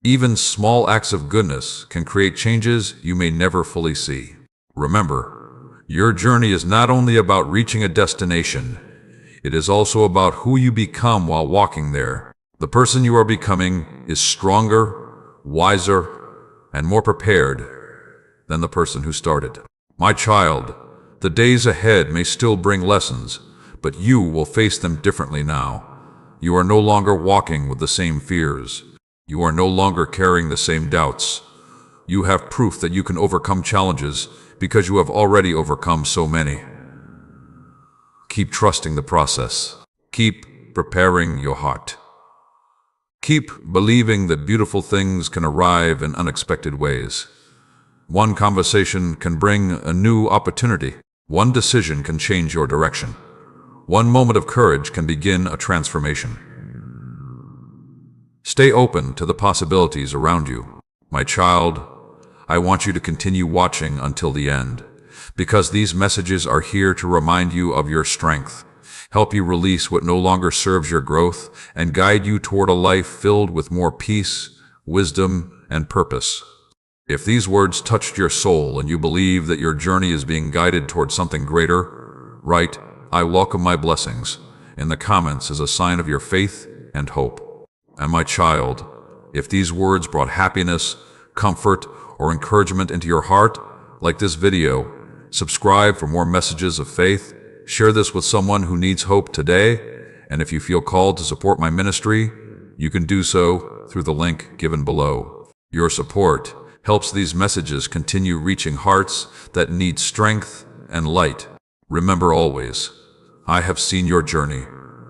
[SPEAKER 1] Even small acts of goodness can create changes you may never fully see. Remember, your journey is not only about reaching a destination, it is also about who you become while walking there. The person you are becoming is stronger, wiser, and more prepared than the person who started. My child, the days ahead may still bring lessons, but you will face them differently now. You are no longer walking with the same fears. You are no longer carrying the same doubts. You have proof that you can overcome challenges because you have already overcome so many. Keep trusting the process. Keep preparing your heart. Keep believing that beautiful things can arrive in unexpected ways. One conversation can bring a new opportunity. One decision can change your direction. One moment of courage can begin a transformation. Stay open to the possibilities around you. My child, I want you to continue watching until the end, because these messages are here to remind you of your strength, help you release what no longer serves your growth, and guide you toward a life filled with more peace, wisdom, and purpose. If these words touched your soul and you believe that your journey is being guided toward something greater, write, "I welcome my blessings," in the comments as a sign of your faith and hope. And my child, if these words brought happiness, comfort, or encouragement into your heart, like this video, subscribe for more messages of faith, share this with someone who needs hope today, and if you feel called to support my ministry, you can do so through the link given below. Your support helps these messages continue reaching hearts that need strength and light. Remember always, I have seen your journey.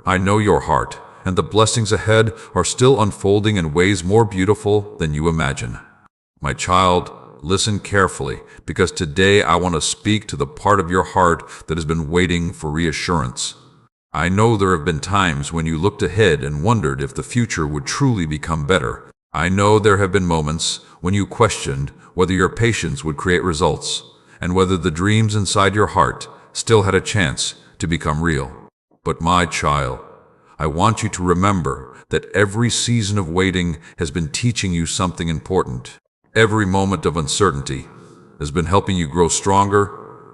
[SPEAKER 1] I know your heart, and the blessings ahead are still unfolding in ways more beautiful than you imagine. My child, listen carefully, because today I want to speak to the part of your heart that has been waiting for reassurance. I know there have been times when you looked ahead and wondered if the future would truly become better. I know there have been moments when you questioned whether your patience would create results, and whether the dreams inside your heart still had a chance to become real. But my child, I want you to remember that every season of waiting has been teaching you something important. Every moment of uncertainty has been helping you grow stronger,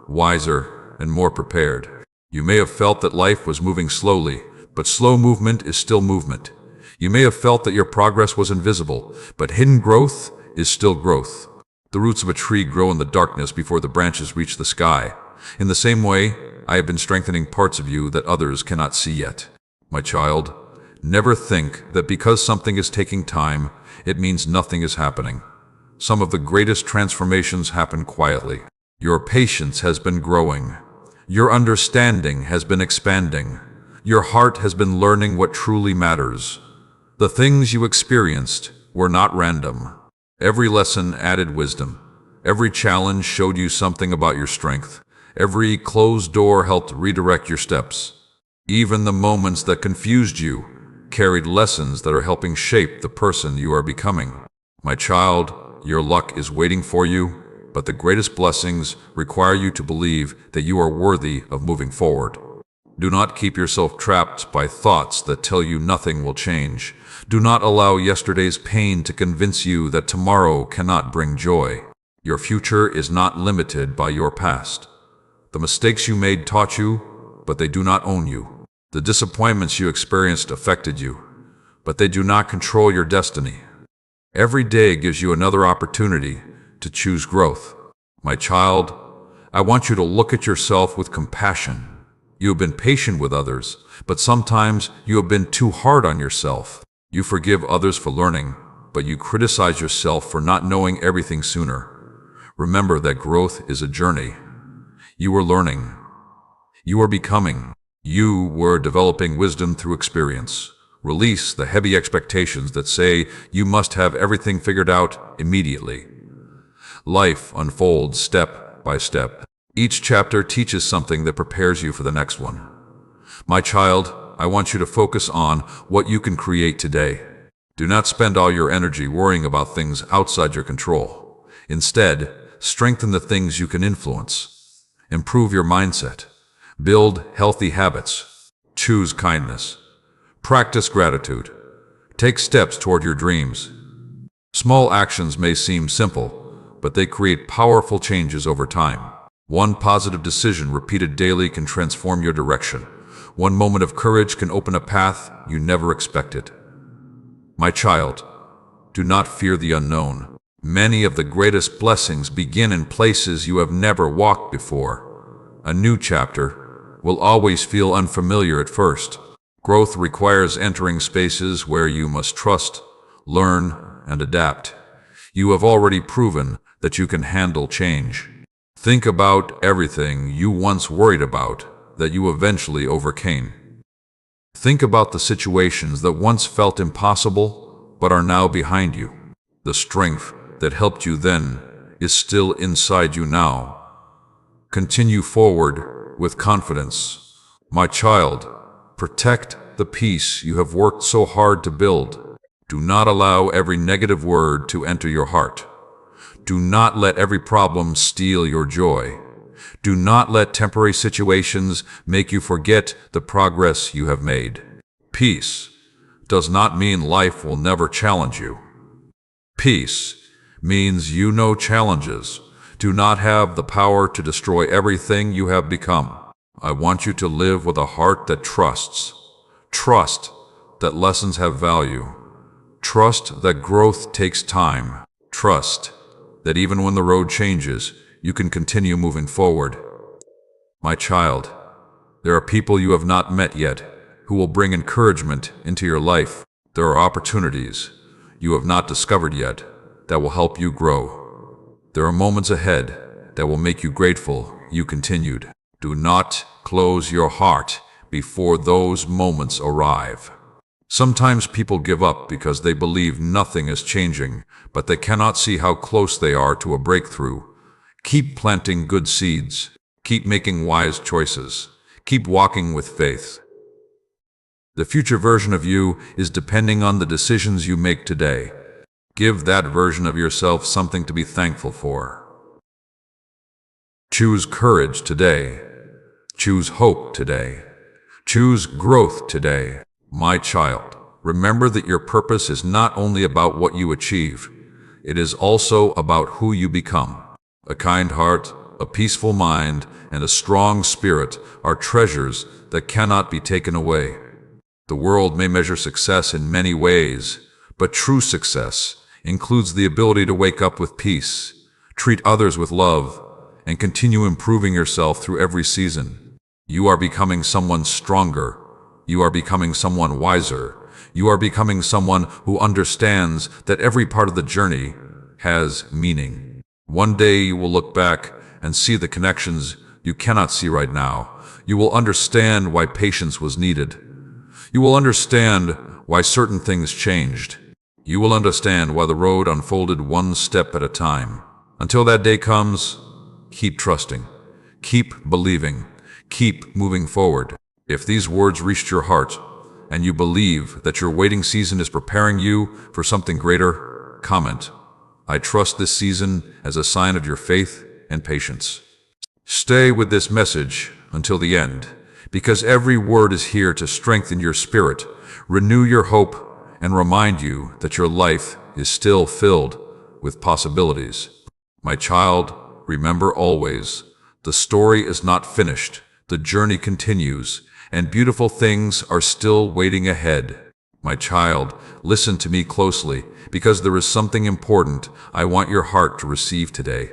[SPEAKER 1] wiser, and more prepared. You may have felt that life was moving slowly, but slow movement is still movement. You may have felt that your progress was invisible, but hidden growth is still growth. The roots of a tree grow in the darkness before the branches reach the sky. In the same way, I have been strengthening parts of you that others cannot see yet. My child, never think that because something is taking time, it means nothing is happening. Some of the greatest transformations happen quietly. Your patience has been growing. Your understanding has been expanding. Your heart has been learning what truly matters. The things you experienced were not random. Every lesson added wisdom. Every challenge showed you something about your strength. Every closed door helped redirect your steps. Even the moments that confused you carried lessons that are helping shape the person you are becoming. My child, your luck is waiting for you, but the greatest blessings require you to believe that you are worthy of moving forward. Do not keep yourself trapped by thoughts that tell you nothing will change. Do not allow yesterday's pain to convince you that tomorrow cannot bring joy. Your future is not limited by your past. The mistakes you made taught you, but they do not own you. The disappointments you experienced affected you, but they do not control your destiny. Every day gives you another opportunity to choose growth. My child, I want you to look at yourself with compassion. You have been patient with others, but sometimes you have been too hard on yourself. You forgive others for learning, but you criticize yourself for not knowing everything sooner. Remember that growth is a journey. You are learning. You are becoming. You were developing wisdom through experience. Release the heavy expectations that say you must have everything figured out immediately. Life unfolds step by step. Each chapter teaches something that prepares you for the next one. My child, I want you to focus on what you can create today. Do not spend all your energy worrying about things outside your control. Instead, strengthen the things you can influence. Improve your mindset. Build healthy habits. Choose kindness. Practice gratitude. Take steps toward your dreams. Small actions may seem simple, but they create powerful changes over time. One positive decision repeated daily can transform your direction. One moment of courage can open a path you never expected. My child, do not fear the unknown. Many of the greatest blessings begin in places you have never walked before. A new chapter will always feel unfamiliar at first. Growth requires entering spaces where you must trust, learn, and adapt. You have already proven that you can handle change. Think about everything you once worried about that you eventually overcame. Think about the situations that once felt impossible but are now behind you. The strength that helped you then is still inside you now. Continue forward with confidence. My child, protect the peace you have worked so hard to build. Do not allow every negative word to enter your heart. Do not let every problem steal your joy. Do not let temporary situations make you forget the progress you have made. Peace does not mean life will never challenge you. Peace means you know challenges do not have the power to destroy everything you have become. I want you to live with a heart that trusts. Trust that lessons have value. Trust that growth takes time. Trust that even when the road changes, you can continue moving forward. My child, there are people you have not met yet who will bring encouragement into your life. There are opportunities you have not discovered yet that will help you grow. There are moments ahead that will make you grateful you continued. Do not close your heart before those moments arrive. Sometimes people give up because they believe nothing is changing, but they cannot see how close they are to a breakthrough. Keep planting good seeds. Keep making wise choices. Keep walking with faith. The future version of you is depending on the decisions you make today. Give that version of yourself something to be thankful for. Choose courage today. Choose hope today. Choose growth today. My child, remember that your purpose is not only about what you achieve, it is also about who you become. A kind heart, a peaceful mind, and a strong spirit are treasures that cannot be taken away. The world may measure success in many ways, but true success includes the ability to wake up with peace, treat others with love, and continue improving yourself through every season. You are becoming someone stronger. You are becoming someone wiser. You are becoming someone who understands that every part of the journey has meaning. One day you will look back and see the connections you cannot see right now. You will understand why patience was needed. You will understand why certain things changed. You will understand why the road unfolded one step at a time. Until that day comes, keep trusting, keep believing, keep moving forward. If these words reached your heart, and you believe that your waiting season is preparing you for something greater, comment, I trust this season as a sign of your faith and patience. Stay with this message until the end, because every word is here to strengthen your spirit, renew your hope, and remind you that your life is still filled with possibilities. My child, remember always, the story is not finished, the journey continues, and beautiful things are still waiting ahead. My child, listen to me closely, because there is something important I want your heart to receive today.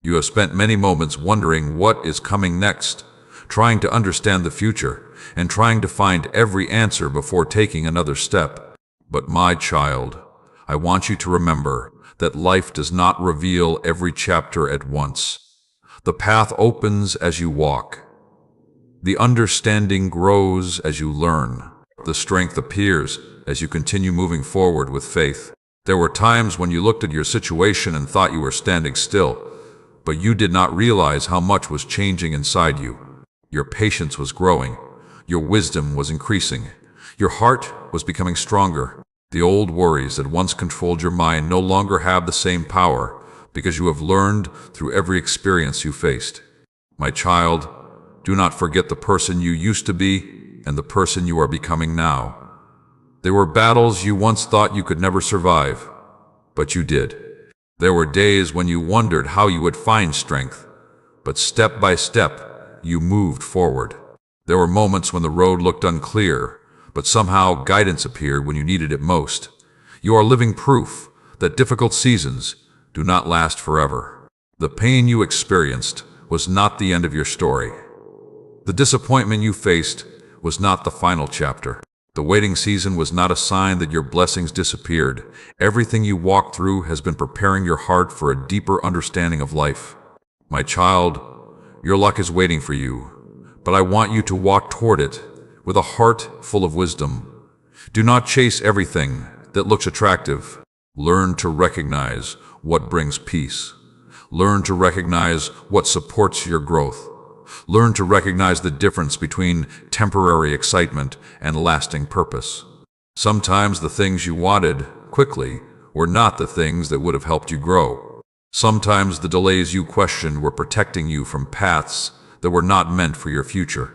[SPEAKER 1] You have spent many moments wondering what is coming next, trying to understand the future, and trying to find every answer before taking another step. But my child, I want you to remember that life does not reveal every chapter at once. The path opens as you walk. The understanding grows as you learn. The strength appears as you continue moving forward with faith. There were times when you looked at your situation and thought you were standing still, but you did not realize how much was changing inside you. Your patience was growing. Your wisdom was increasing. Your heart was becoming stronger. The old worries that once controlled your mind no longer have the same power because you have learned through every experience you faced. My child, do not forget the person you used to be and the person you are becoming now. There were battles you once thought you could never survive, but you did. There were days when you wondered how you would find strength, but step by step, you moved forward. There were moments when the road looked unclear, but somehow guidance appeared when you needed it most. You are living proof that difficult seasons do not last forever. The pain you experienced was not the end of your story. The disappointment you faced was not the final chapter. The waiting season was not a sign that your blessings disappeared. Everything you walked through has been preparing your heart for a deeper understanding of life. My child, your luck is waiting for you, but I want you to walk toward it with a heart full of wisdom. Do not chase everything that looks attractive. Learn to recognize what brings peace. Learn to recognize what supports your growth. Learn to recognize the difference between temporary excitement and lasting purpose. Sometimes the things you wanted quickly were not the things that would have helped you grow. Sometimes the delays you questioned were protecting you from paths that were not meant for your future.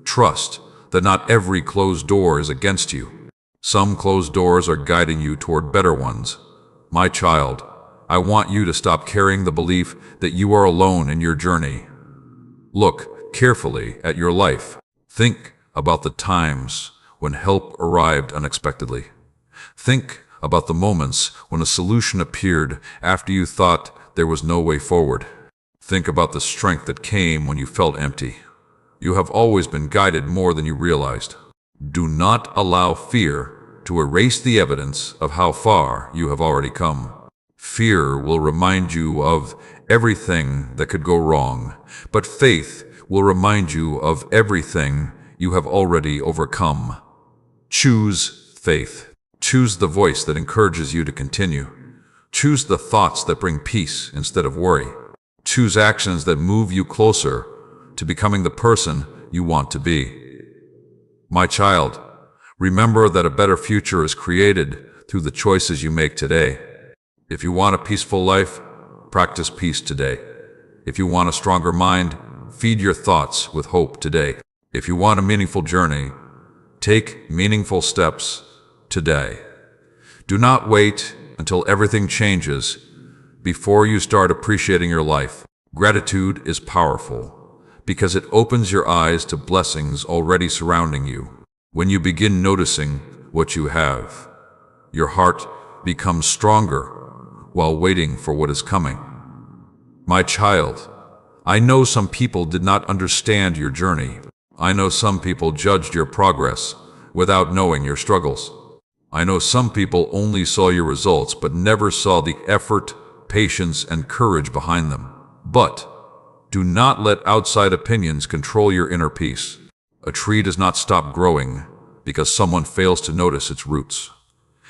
[SPEAKER 1] Trust that not every closed door is against you. Some closed doors are guiding you toward better ones. My child, I want you to stop carrying the belief that you are alone in your journey. Look carefully at your life. Think about the times when help arrived unexpectedly. Think about the moments when a solution appeared after you thought there was no way forward. Think about the strength that came when you felt empty. You have always been guided more than you realized. Do not allow fear to erase the evidence of how far you have already come. Fear will remind you of everything that could go wrong, but faith will remind you of everything you have already overcome. Choose faith. Choose the voice that encourages you to continue. Choose the thoughts that bring peace instead of worry. Choose actions that move you closer to becoming the person you want to be. My child, remember that a better future is created through the choices you make today. If you want a peaceful life, practice peace today. If you want a stronger mind, feed your thoughts with hope today. If you want a meaningful journey, take meaningful steps today. Do not wait until everything changes before you start appreciating your life. Gratitude is powerful because it opens your eyes to blessings already surrounding you. When you begin noticing what you have, your heart becomes stronger while waiting for what is coming. My child, I know some people did not understand your journey. I know some people judged your progress without knowing your struggles. I know some people only saw your results but never saw the effort, patience, and courage behind them. But do not let outside opinions control your inner peace. A tree does not stop growing because someone fails to notice its roots.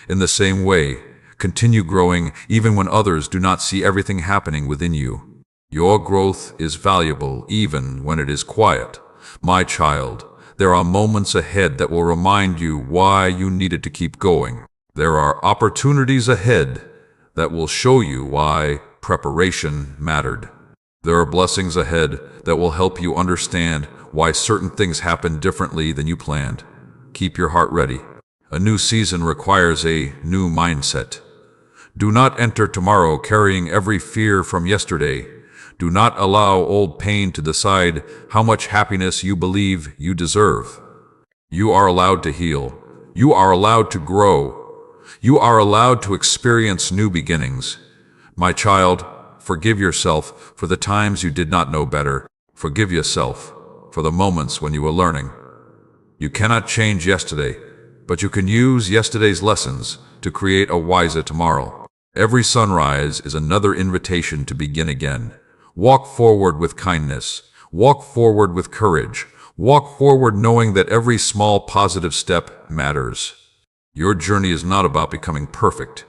[SPEAKER 1] In the same way, continue growing even when others do not see everything happening within you. Your growth is valuable even when it is quiet. My child, there are moments ahead that will remind you why you needed to keep going. There are opportunities ahead that will show you why preparation mattered. There are blessings ahead that will help you understand why certain things happen differently than you planned. Keep your heart ready. A new season requires a new mindset. Do not enter tomorrow carrying every fear from yesterday. Do not allow old pain to decide how much happiness you believe you deserve. You are allowed to heal. You are allowed to grow. You are allowed to experience new beginnings. My child, forgive yourself for the times you did not know better. Forgive yourself for the moments when you were learning. You cannot change yesterday, but you can use yesterday's lessons to create a wiser tomorrow. Every sunrise is another invitation to begin again. Walk forward with kindness. Walk forward with courage. Walk forward knowing that every small positive step matters. Your journey is not about becoming perfect.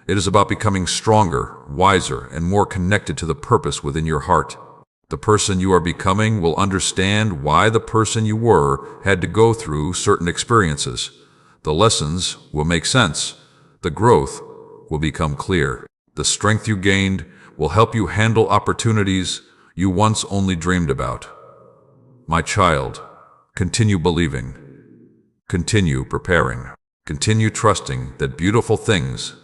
[SPEAKER 1] It is about becoming stronger, wiser, and more connected to the purpose within your heart. The person you are becoming will understand why the person you were had to go through certain experiences. The lessons will make sense. The growth will become clear. The strength you gained will help you handle opportunities you once only dreamed about. My child, continue believing. Continue preparing. Continue trusting that beautiful things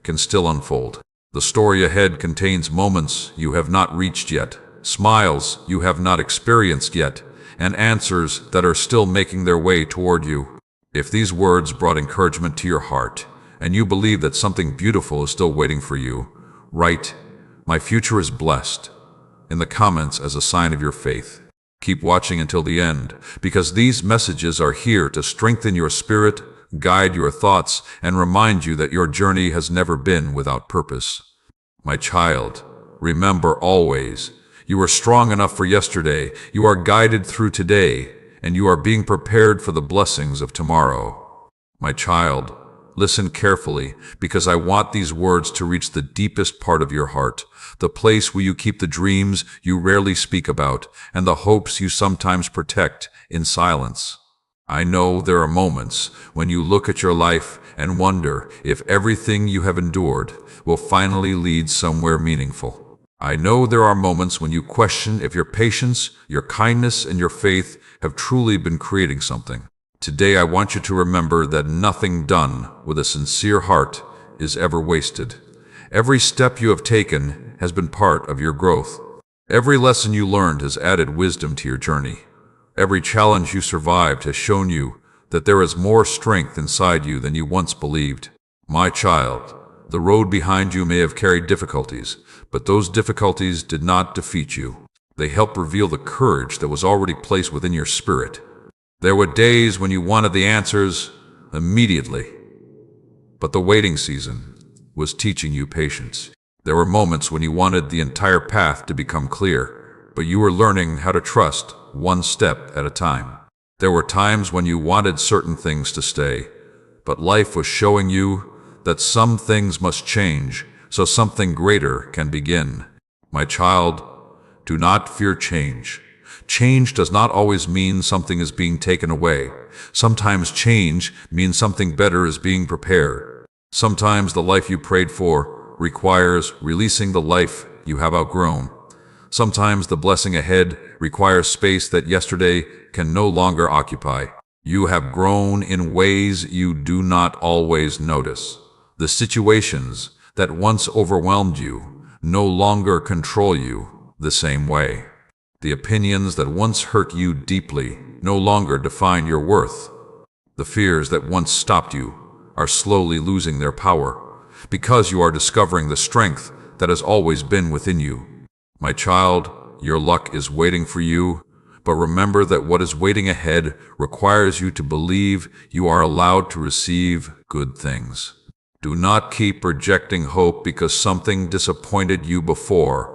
[SPEAKER 1] can still unfold. The story ahead contains moments you have not reached yet, smiles you have not experienced yet, and answers that are still making their way toward you. If these words brought encouragement to your heart, and you believe that something beautiful is still waiting for you, write, "My future is blessed," in the comments as a sign of your faith. Keep watching until the end, because these messages are here to strengthen your spirit, guide your thoughts, and remind you that your journey has never been without purpose. My child, remember always, you are strong enough for yesterday, you are guided through today, and you are being prepared for the blessings of tomorrow. My child, listen carefully, because I want these words to reach the deepest part of your heart, the place where you keep the dreams you rarely speak about, and the hopes you sometimes protect in silence. I know there are moments when you look at your life and wonder if everything you have endured will finally lead somewhere meaningful. I know there are moments when you question if your patience, your kindness, and your faith have truly been creating something. Today I want you to remember that nothing done with a sincere heart is ever wasted. Every step you have taken has been part of your growth. Every lesson you learned has added wisdom to your journey. Every challenge you survived has shown you that there is more strength inside you than you once believed. My child, the road behind you may have carried difficulties, but those difficulties did not defeat you. They helped reveal the courage that was already placed within your spirit. There were days when you wanted the answers immediately, but the waiting season was teaching you patience. There were moments when you wanted the entire path to become clear, but you were learning how to trust one step at a time. There were times when you wanted certain things to stay, but life was showing you that some things must change so something greater can begin. My child, do not fear change. Change does not always mean something is being taken away. Sometimes change means something better is being prepared. Sometimes the life you prayed for requires releasing the life you have outgrown. Sometimes the blessing ahead requires space that yesterday can no longer occupy. You have grown in ways you do not always notice. The situations that once overwhelmed you no longer control you the same way. The opinions that once hurt you deeply no longer define your worth. The fears that once stopped you are slowly losing their power because you are discovering the strength that has always been within you. My child, your luck is waiting for you, but remember that what is waiting ahead requires you to believe you are allowed to receive good things. Do not keep rejecting hope because something disappointed you before.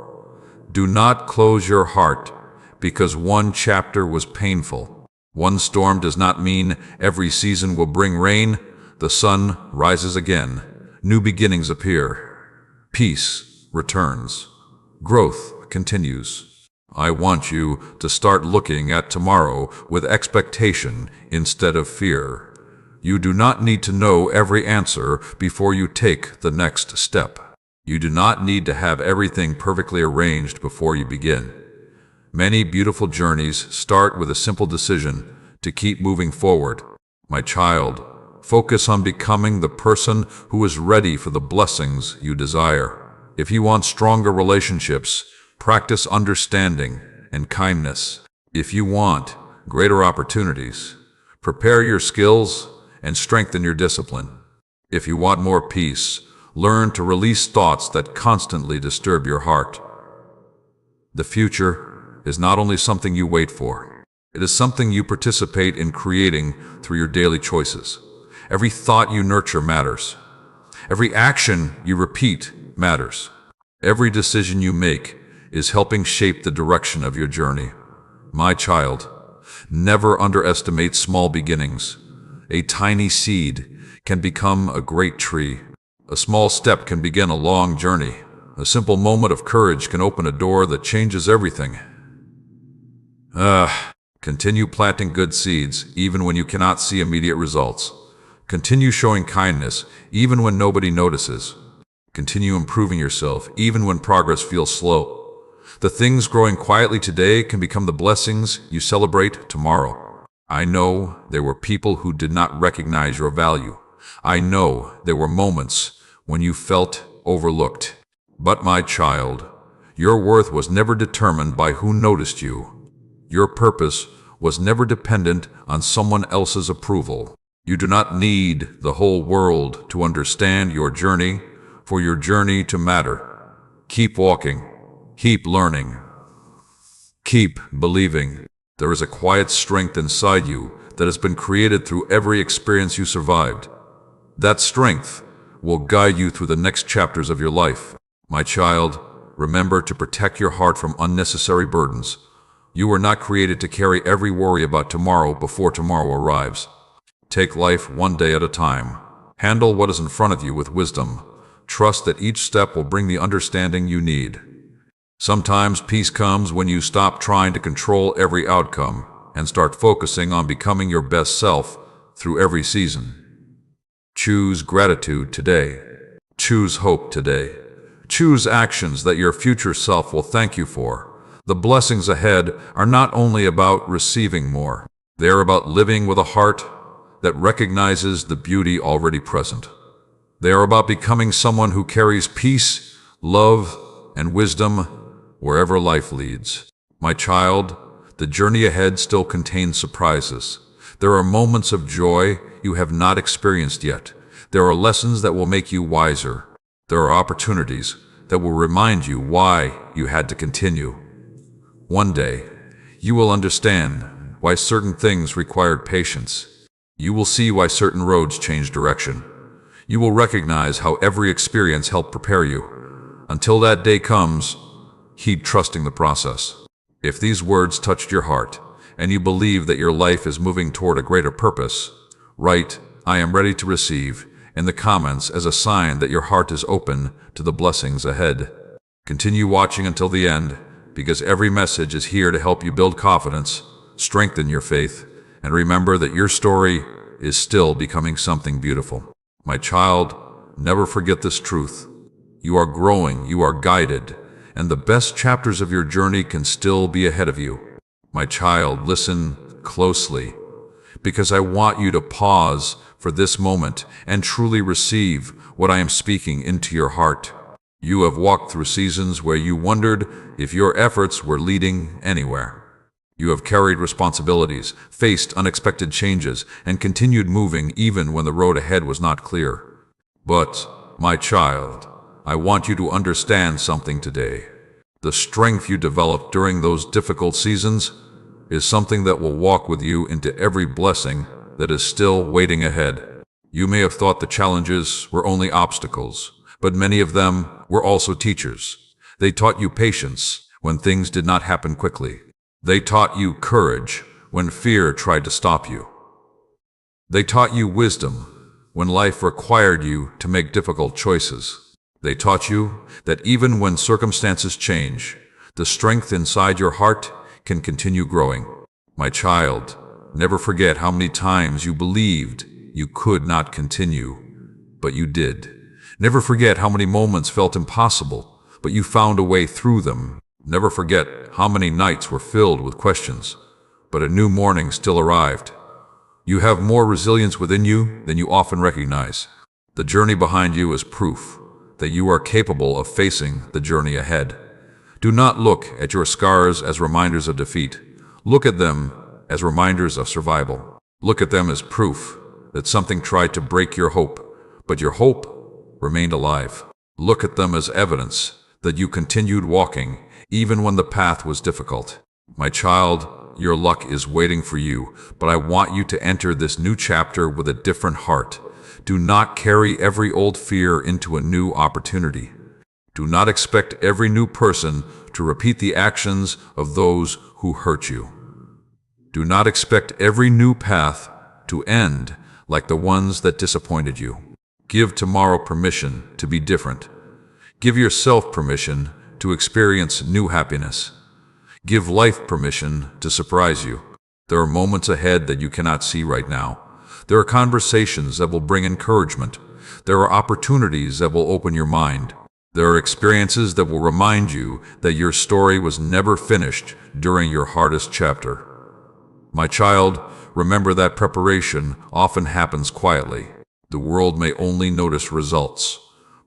[SPEAKER 1] Do not close your heart because one chapter was painful. One storm does not mean every season will bring rain. The sun rises again. New beginnings appear. Peace returns. Growth continues. I want you to start looking at tomorrow with expectation instead of fear. You do not need to know every answer before you take the next step. You do not need to have everything perfectly arranged before you begin. Many beautiful journeys start with a simple decision to keep moving forward. My child, focus on becoming the person who is ready for the blessings you desire. If you want stronger relationships, practice understanding and kindness. If you want greater opportunities, prepare your skills and strengthen your discipline. If you want more peace, learn to release thoughts that constantly disturb your heart. The future is not only something you wait for, it is something you participate in creating through your daily choices. Every thought you nurture matters. Every action you repeat matters. Every decision you make is helping shape the direction of your journey. My child, never underestimate small beginnings. A tiny seed can become a great tree. A small step can begin a long journey. A simple moment of courage can open a door that changes everything. Continue planting good seeds even when you cannot see immediate results. Continue showing kindness even when nobody notices. Continue improving yourself even when progress feels slow. The things growing quietly today can become the blessings you celebrate tomorrow. I know there were people who did not recognize your value. I know there were moments when you felt overlooked. But my child, your worth was never determined by who noticed you. Your purpose was never dependent on someone else's approval. You do not need the whole world to understand your journey for your journey to matter. Keep walking, keep learning, keep believing. There is a quiet strength inside you that has been created through every experience you survived. That strength will guide you through the next chapters of your life. My child, remember to protect your heart from unnecessary burdens. You were not created to carry every worry about tomorrow before tomorrow arrives. Take life one day at a time. Handle what is in front of you with wisdom. Trust that each step will bring the understanding you need. Sometimes peace comes when you stop trying to control every outcome and start focusing on becoming your best self through every season. Choose gratitude today. Choose hope today. Choose actions that your future self will thank you for. The blessings ahead are not only about receiving more, they are about living with a heart that recognizes the beauty already present. They are about becoming someone who carries peace, love, and wisdom wherever life leads. My child, the journey ahead still contains surprises. There are moments of joy you have not experienced yet. There are lessons that will make you wiser. There are opportunities that will remind you why you had to continue. One day, you will understand why certain things required patience. You will see why certain roads change direction. You will recognize how every experience helped prepare you. Until that day comes, keep trusting the process. If these words touched your heart, and you believe that your life is moving toward a greater purpose, write, "I am ready to receive," in the comments as a sign that your heart is open to the blessings ahead. Continue watching until the end, because every message is here to help you build confidence, strengthen your faith, and remember that your story is still becoming something beautiful. My child, never forget this truth. You are growing, you are guided, and the best chapters of your journey can still be ahead of you. My child, listen closely, because I want you to pause for this moment and truly receive what I am speaking into your heart. You have walked through seasons where you wondered if your efforts were leading anywhere. You have carried responsibilities, faced unexpected changes, and continued moving even when the road ahead was not clear. But, my child, I want you to understand something today. The strength you developed during those difficult seasons is something that will walk with you into every blessing that is still waiting ahead. You may have thought the challenges were only obstacles, but many of them were also teachers. They taught you patience when things did not happen quickly. They taught you courage when fear tried to stop you. They taught you wisdom when life required you to make difficult choices. They taught you that even when circumstances change, the strength inside your heart can continue growing. My child, never forget how many times you believed you could not continue, but you did. Never forget how many moments felt impossible, but you found a way through them. Never forget how many nights were filled with questions, but a new morning still arrived. You have more resilience within you than you often recognize. The journey behind you is proof that you are capable of facing the journey ahead. Do not look at your scars as reminders of defeat. Look at them as reminders of survival. Look at them as proof that something tried to break your hope, but your hope remained alive. Look at them as evidence that you continued walking even when the path was difficult. My child, your luck is waiting for you, but I want you to enter this new chapter with a different heart. Do not carry every old fear into a new opportunity. Do not expect every new person to repeat the actions of those who hurt you. Do not expect every new path to end like the ones that disappointed you. Give tomorrow permission to be different. Give yourself permission to experience new happiness. Give life permission to surprise you. There are moments ahead that you cannot see right now. There are conversations that will bring encouragement. There are opportunities that will open your mind. There are experiences that will remind you that your story was never finished during your hardest chapter. My child, remember that preparation often happens quietly. The world may only notice results,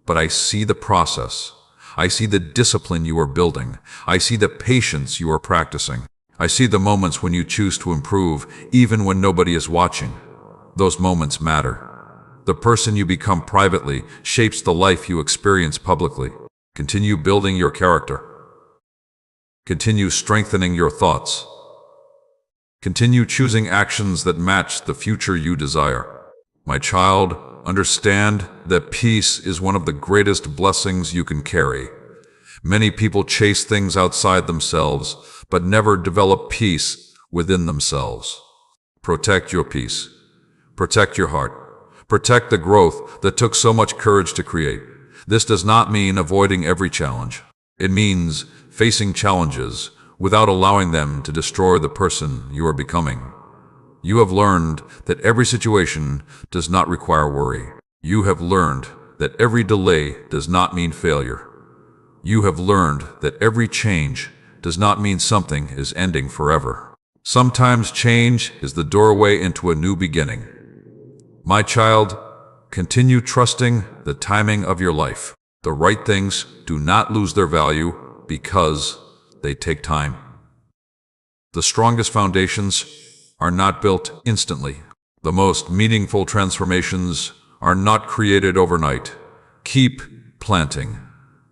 [SPEAKER 1] but I see the process. I see the discipline you are building. I see the patience you are practicing. I see the moments when you choose to improve, even when nobody is watching. Those moments matter. The person you become privately shapes the life you experience publicly. Continue building your character. Continue strengthening your thoughts. Continue choosing actions that match the future you desire. My child, understand that peace is one of the greatest blessings you can carry. Many people chase things outside themselves, but never develop peace within themselves. Protect your peace. Protect your heart. Protect the growth that took so much courage to create. This does not mean avoiding every challenge. It means facing challenges without allowing them to destroy the person you are becoming. You have learned that every situation does not require worry. You have learned that every delay does not mean failure. You have learned that every change does not mean something is ending forever. Sometimes change is the doorway into a new beginning. My child, continue trusting the timing of your life. The right things do not lose their value because they take time. The strongest foundations are not built instantly. The most meaningful transformations are not created overnight. Keep planting.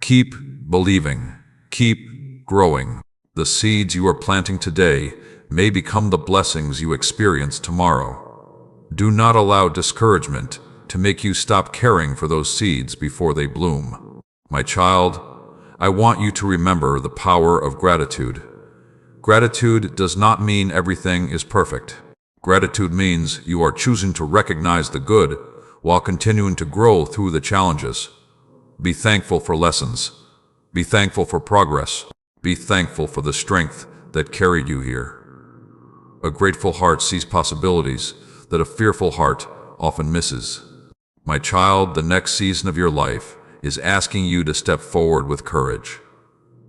[SPEAKER 1] Keep believing. Keep growing. The seeds you are planting today may become the blessings you experience tomorrow. Do not allow discouragement to make you stop caring for those seeds before they bloom. My child, I want you to remember the power of gratitude. Gratitude does not mean everything is perfect. Gratitude means you are choosing to recognize the good while continuing to grow through the challenges. Be thankful for lessons. Be thankful for progress. Be thankful for the strength that carried you here. A grateful heart sees possibilities that a fearful heart often misses. My child, the next season of your life is asking you to step forward with courage.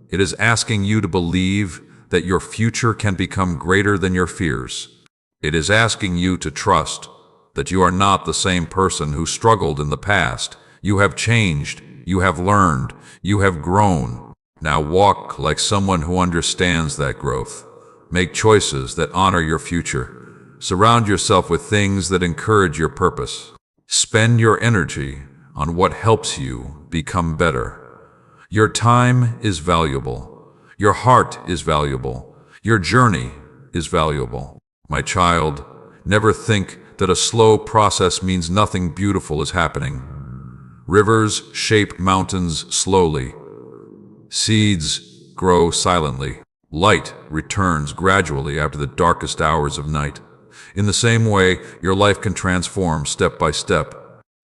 [SPEAKER 1] It is asking you to believe that your future can become greater than your fears. It is asking you to trust that you are not the same person who struggled in the past. You have changed, you have learned, you have grown. Now walk like someone who understands that growth. Make choices that honor your future. Surround yourself with things that encourage your purpose. Spend your energy on what helps you become better. Your time is valuable. Your heart is valuable. Your journey is valuable. My child, never think that a slow process means nothing beautiful is happening. Rivers shape mountains slowly. Seeds grow silently. Light returns gradually after the darkest hours of night. In the same way, your life can transform step by step.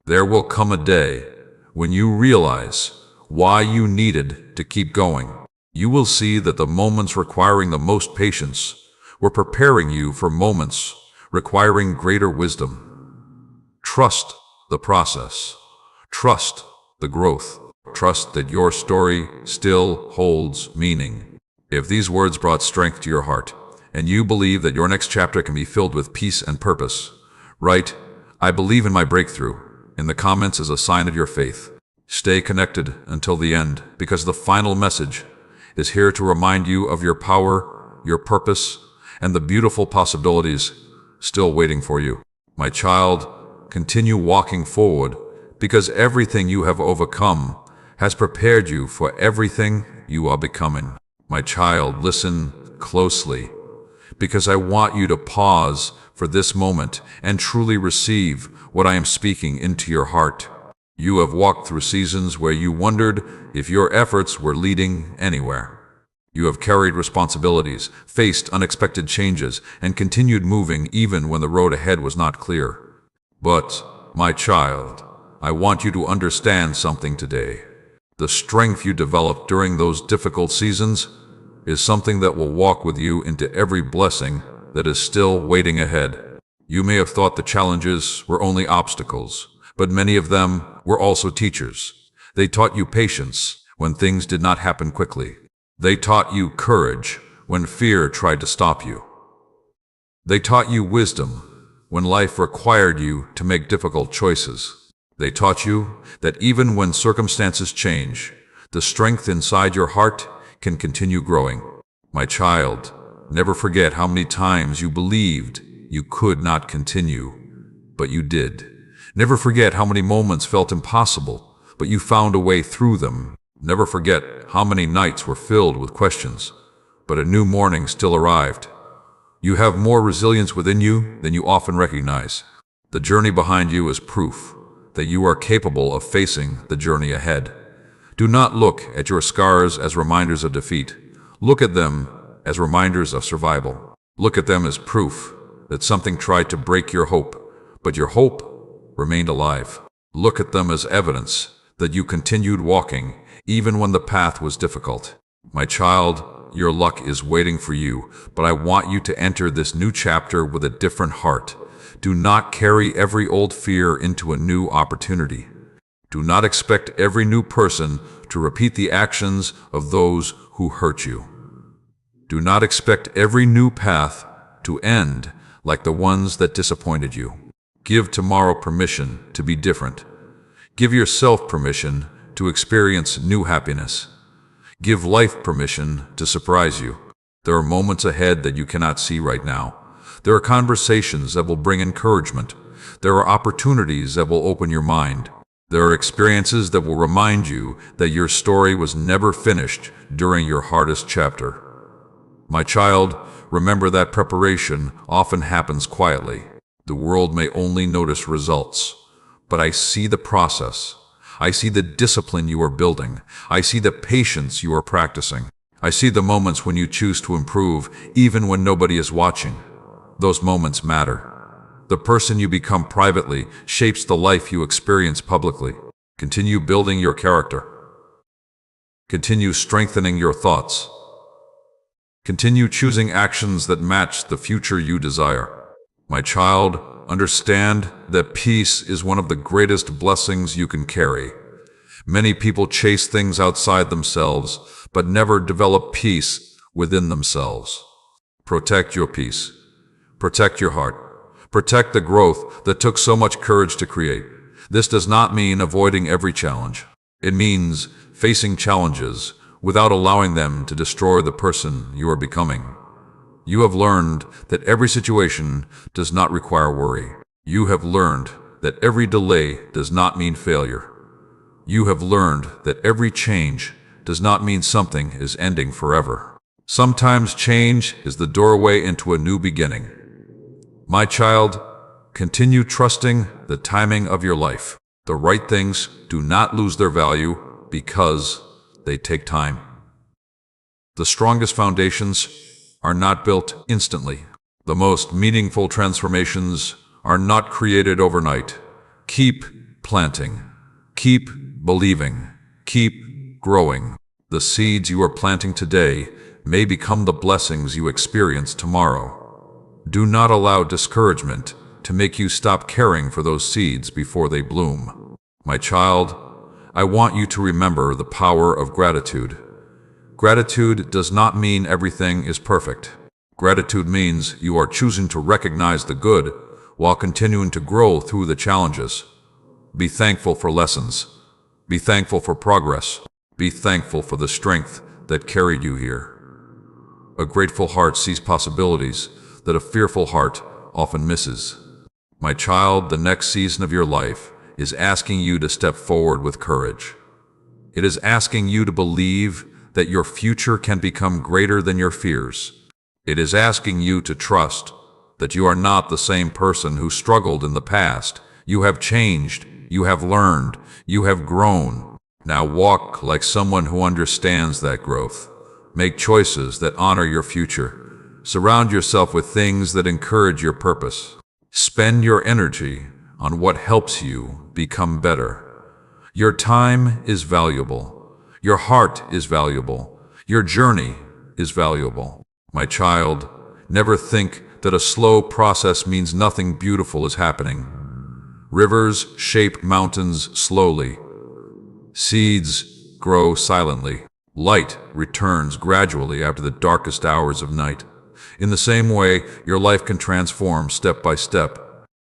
[SPEAKER 1] There will come a day when you realize why you needed to keep going. You will see that the moments requiring the most patience were preparing you for moments requiring greater wisdom. Trust the process. Trust the growth. Trust that your story still holds meaning. If these words brought strength to your heart, and you believe that your next chapter can be filled with peace and purpose, write, "I believe in my breakthrough," in the comments as a sign of your faith. Stay connected until the end, because the final message is here to remind you of your power, your purpose, and the beautiful possibilities still waiting for you. My child, continue walking forward, because everything you have overcome has prepared you for everything you are becoming. My child, listen closely, because I want you to pause for this moment and truly receive what I am speaking into your heart. You have walked through seasons where you wondered if your efforts were leading anywhere. You have carried responsibilities, faced unexpected changes, and continued moving even when the road ahead was not clear. But, my child, I want you to understand something today. The strength you developed during those difficult seasons is something that will walk with you into every blessing that is still waiting ahead. You may have thought the challenges were only obstacles, but many of them were also teachers. They taught you patience when things did not happen quickly. They taught you courage when fear tried to stop you. They taught you wisdom when life required you to make difficult choices. They taught you that even when circumstances change, the strength inside your heart can continue growing. My child, never forget how many times you believed you could not continue, but you did. Never forget how many moments felt impossible, but you found a way through them. Never forget how many nights were filled with questions, but a new morning still arrived. You have more resilience within you than you often recognize. The journey behind you is proof that you are capable of facing the journey ahead. Do not look at your scars as reminders of defeat. Look at them as reminders of survival. Look at them as proof that something tried to break your hope, but your hope remained alive. Look at them as evidence that you continued walking even when the path was difficult. My child, your luck is waiting for you, but I want you to enter this new chapter with a different heart. Do not carry every old fear into a new opportunity. Do not expect every new person to repeat the actions of those who hurt you. Do not expect every new path to end like the ones that disappointed you. Give tomorrow permission to be different. Give yourself permission to experience new happiness. Give life permission to surprise you. There are moments ahead that you cannot see right now. There are conversations that will bring encouragement. There are opportunities that will open your mind. There are experiences that will remind you that your story was never finished during your hardest chapter. My child, remember that preparation often happens quietly. The world may only notice results, but I see the process. I see the discipline you are building. I see the patience you are practicing. I see the moments when you choose to improve, even when nobody is watching. Those moments matter. The person you become privately shapes the life you experience publicly. Continue building your character. Continue strengthening your thoughts. Continue choosing actions that match the future you desire. My child, understand that peace is one of the greatest blessings you can carry. Many people chase things outside themselves, but never develop peace within themselves. Protect your peace. Protect your heart. Protect the growth that took so much courage to create. This does not mean avoiding every challenge. It means facing challenges without allowing them to destroy the person you are becoming. You have learned that every situation does not require worry. You have learned that every delay does not mean failure. You have learned that every change does not mean something is ending forever. Sometimes change is the doorway into a new beginning. My child, continue trusting the timing of your life. The right things do not lose their value because they take time. The strongest foundations are not built instantly. The most meaningful transformations are not created overnight. Keep planting. Keep believing. Keep growing. The seeds you are planting today may become the blessings you experience tomorrow. Do not allow discouragement to make you stop caring for those seeds before they bloom. My child, I want you to remember the power of gratitude. Gratitude does not mean everything is perfect. Gratitude means you are choosing to recognize the good while continuing to grow through the challenges. Be thankful for lessons. Be thankful for progress. Be thankful for the strength that carried you here. A grateful heart sees possibilities that a fearful heart often misses. My child, the next season of your life is asking you to step forward with courage. It is asking you to believe that your future can become greater than your fears. It is asking you to trust that you are not the same person who struggled in the past. You have changed, you have learned, you have grown. Now walk like someone who understands that growth. Make choices that honor your future. Surround yourself with things that encourage your purpose. Spend your energy on what helps you become better. Your time is valuable. Your heart is valuable. Your journey is valuable. My child, never think that a slow process means nothing beautiful is happening. Rivers shape mountains slowly. Seeds grow silently. Light returns gradually after the darkest hours of night. In the same way, your life can transform step by step.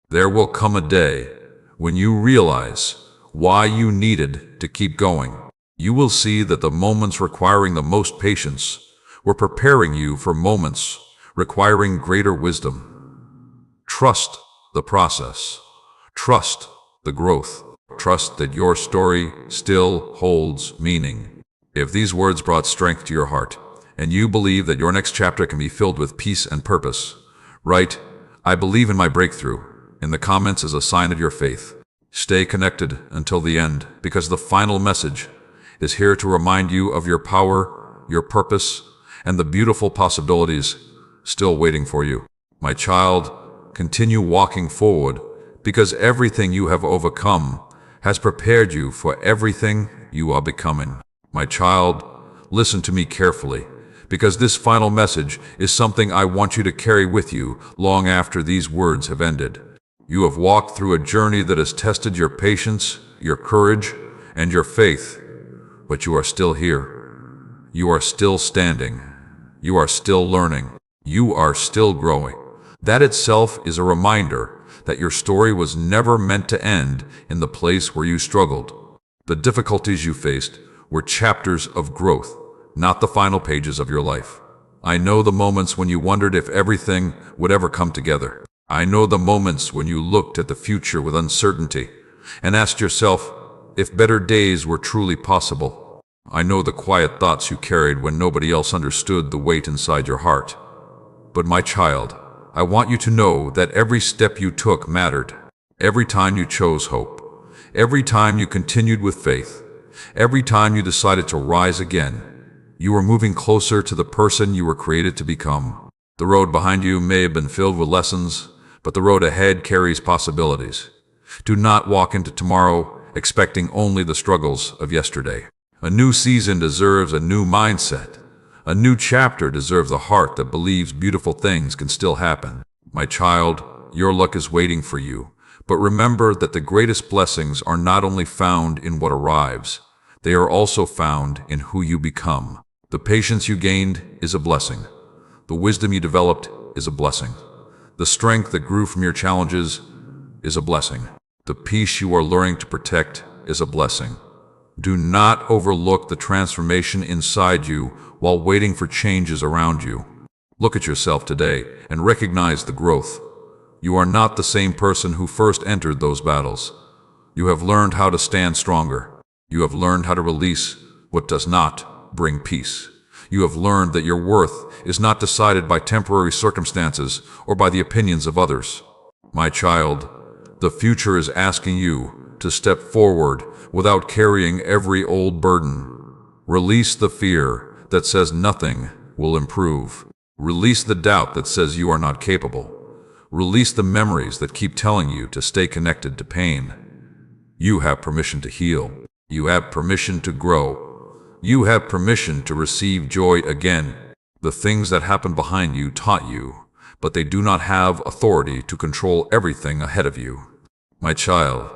[SPEAKER 1] There will come a day when you realize why you needed to keep going. You will see that the moments requiring the most patience were preparing you for moments requiring greater wisdom. Trust the process. Trust the growth. Trust that your story still holds meaning. If these words brought strength to your heart, and you believe that your next chapter can be filled with peace and purpose, write, "I believe in my breakthrough," in the comments as a sign of your faith. Stay connected until the end, because the final message is here to remind you of your power, your purpose, and the beautiful possibilities still waiting for you. My child, continue walking forward, because everything you have overcome has prepared you for everything you are becoming. My child, listen to me carefully, because this final message is something I want you to carry with you long after these words have ended. You have walked through a journey that has tested your patience, your courage, and your faith, but you are still here. You are still standing. You are still learning. You are still growing. That itself is a reminder that your story was never meant to end in the place where you struggled. The difficulties you faced were chapters of growth, not the final pages of your life. I know the moments when you wondered if everything would ever come together. I know the moments when you looked at the future with uncertainty and asked yourself if better days were truly possible. I know the quiet thoughts you carried when nobody else understood the weight inside your heart. But my child, I want you to know that every step you took mattered. Every time you chose hope, every time you continued with faith, every time you decided to rise again, you were moving closer to the person you were created to become. The road behind you may have been filled with lessons, but the road ahead carries possibilities. Do not walk into tomorrow expecting only the struggles of yesterday. A new season deserves a new mindset. A new chapter deserves a heart that believes beautiful things can still happen. My child, your luck is waiting for you, but remember that the greatest blessings are not only found in what arrives, they are also found in who you become. The patience you gained is a blessing. The wisdom you developed is a blessing. The strength that grew from your challenges is a blessing. The peace you are learning to protect is a blessing. Do not overlook the transformation inside you while waiting for changes around you. Look at yourself today and recognize the growth. You are not the same person who first entered those battles. You have learned how to stand stronger. You have learned how to release what does not bring peace. You have learned that your worth is not decided by temporary circumstances or by the opinions of others. My child, the future is asking you to step forward without carrying every old burden. Release the fear that says nothing will improve. Release the doubt that says you are not capable. Release the memories that keep telling you to stay connected to pain. You have permission to heal. You have permission to grow. You have permission to receive joy again. The things that happened behind you taught you, but they do not have authority to control everything ahead of you. My child,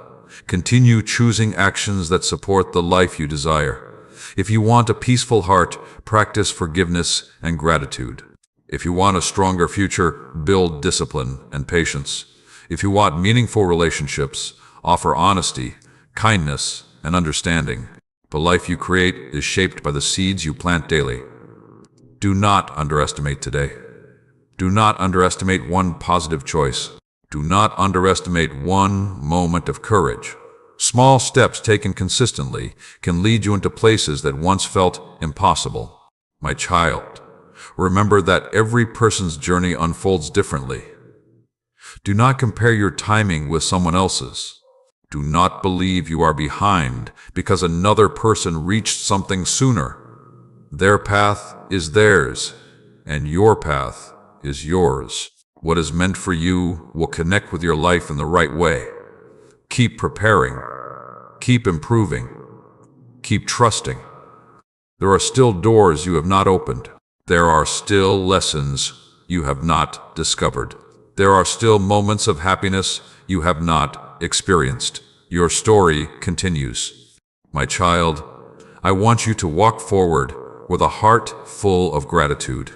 [SPEAKER 1] continue choosing actions that support the life you desire. If you want a peaceful heart, practice forgiveness and gratitude. If you want a stronger future, build discipline and patience. If you want meaningful relationships, offer honesty, kindness, and understanding. The life you create is shaped by the seeds you plant daily. Do not underestimate today. Do not underestimate one positive choice. Do not underestimate one moment of courage. Small steps taken consistently can lead you into places that once felt impossible. My child, remember that every person's journey unfolds differently. Do not compare your timing with someone else's. Do not believe you are behind because another person reached something sooner. Their path is theirs, and your path is yours. What is meant for you will connect with your life in the right way. Keep preparing. Keep improving. Keep trusting. There are still doors you have not opened. There are still lessons you have not discovered. There are still moments of happiness you have not experienced. Your story continues. My child, I want you to walk forward with a heart full of gratitude.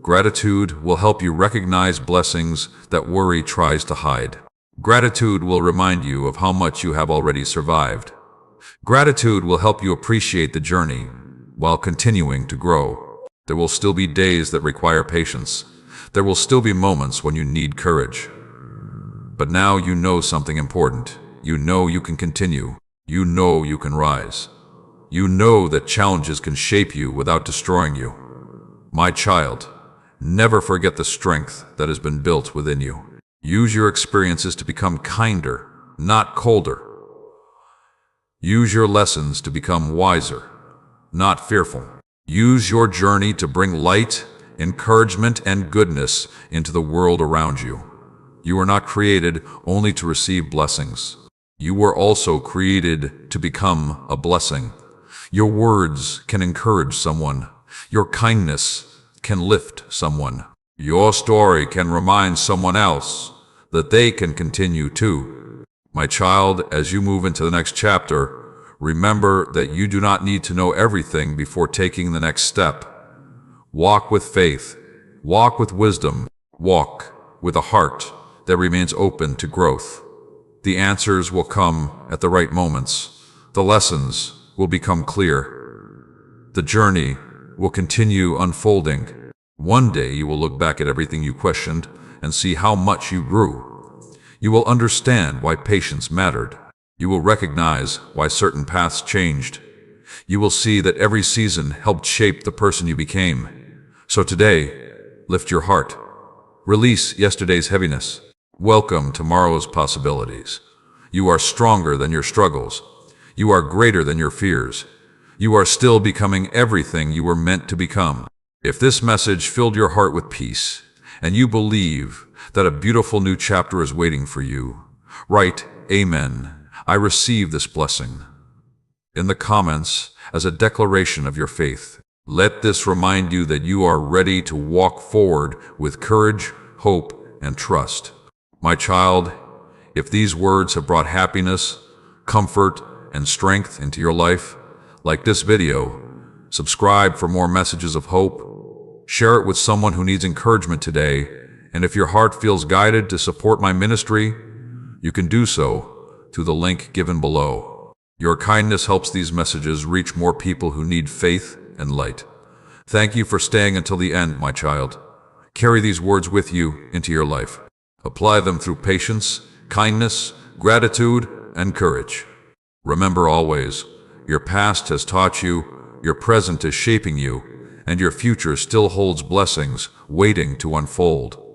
[SPEAKER 1] Gratitude will help you recognize blessings that worry tries to hide. Gratitude will remind you of how much you have already survived. Gratitude will help you appreciate the journey while continuing to grow. There will still be days that require patience. There will still be moments when you need courage. But now you know something important. You know you can continue. You know you can rise. You know that challenges can shape you without destroying you. My child, never forget the strength that has been built within you. Use your experiences to become kinder, not colder. Use your lessons to become wiser, not fearful. Use your journey to bring light, encouragement, and goodness into the world around you. You are not created only to receive blessings. You were also created to become a blessing. Your words can encourage someone. Your kindness can lift someone. Your story can remind someone else that they can continue too. My child, as you move into the next chapter, remember that you do not need to know everything before taking the next step. Walk with faith. Walk with wisdom. Walk with a heart that remains open to growth. The answers will come at the right moments. The lessons will become clear. The journey will continue unfolding. One day you will look back at everything you questioned and see how much you grew. You will understand why patience mattered. You will recognize why certain paths changed. You will see that every season helped shape the person you became. So today, lift your heart. Release yesterday's heaviness. Welcome tomorrow's possibilities. You are stronger than your struggles. You are greater than your fears. You are still becoming everything you were meant to become. If this message filled your heart with peace, and you believe that a beautiful new chapter is waiting for you, write, Amen. I receive this blessing in the comments as a declaration of your faith. Let this remind you that you are ready to walk forward with courage, hope, and trust. My child, if these words have brought happiness, comfort, and strength into your life, like this video, subscribe for more messages of hope. Share it with someone who needs encouragement today. And if your heart feels guided to support my ministry, you can do so through the link given below. Your kindness helps these messages reach more people who need faith and light. Thank you for staying until the end, my child. Carry these words with you into your life. Apply them through patience, kindness, gratitude, and courage. Remember always, your past has taught you, your present is shaping you, and your future still holds blessings waiting to unfold.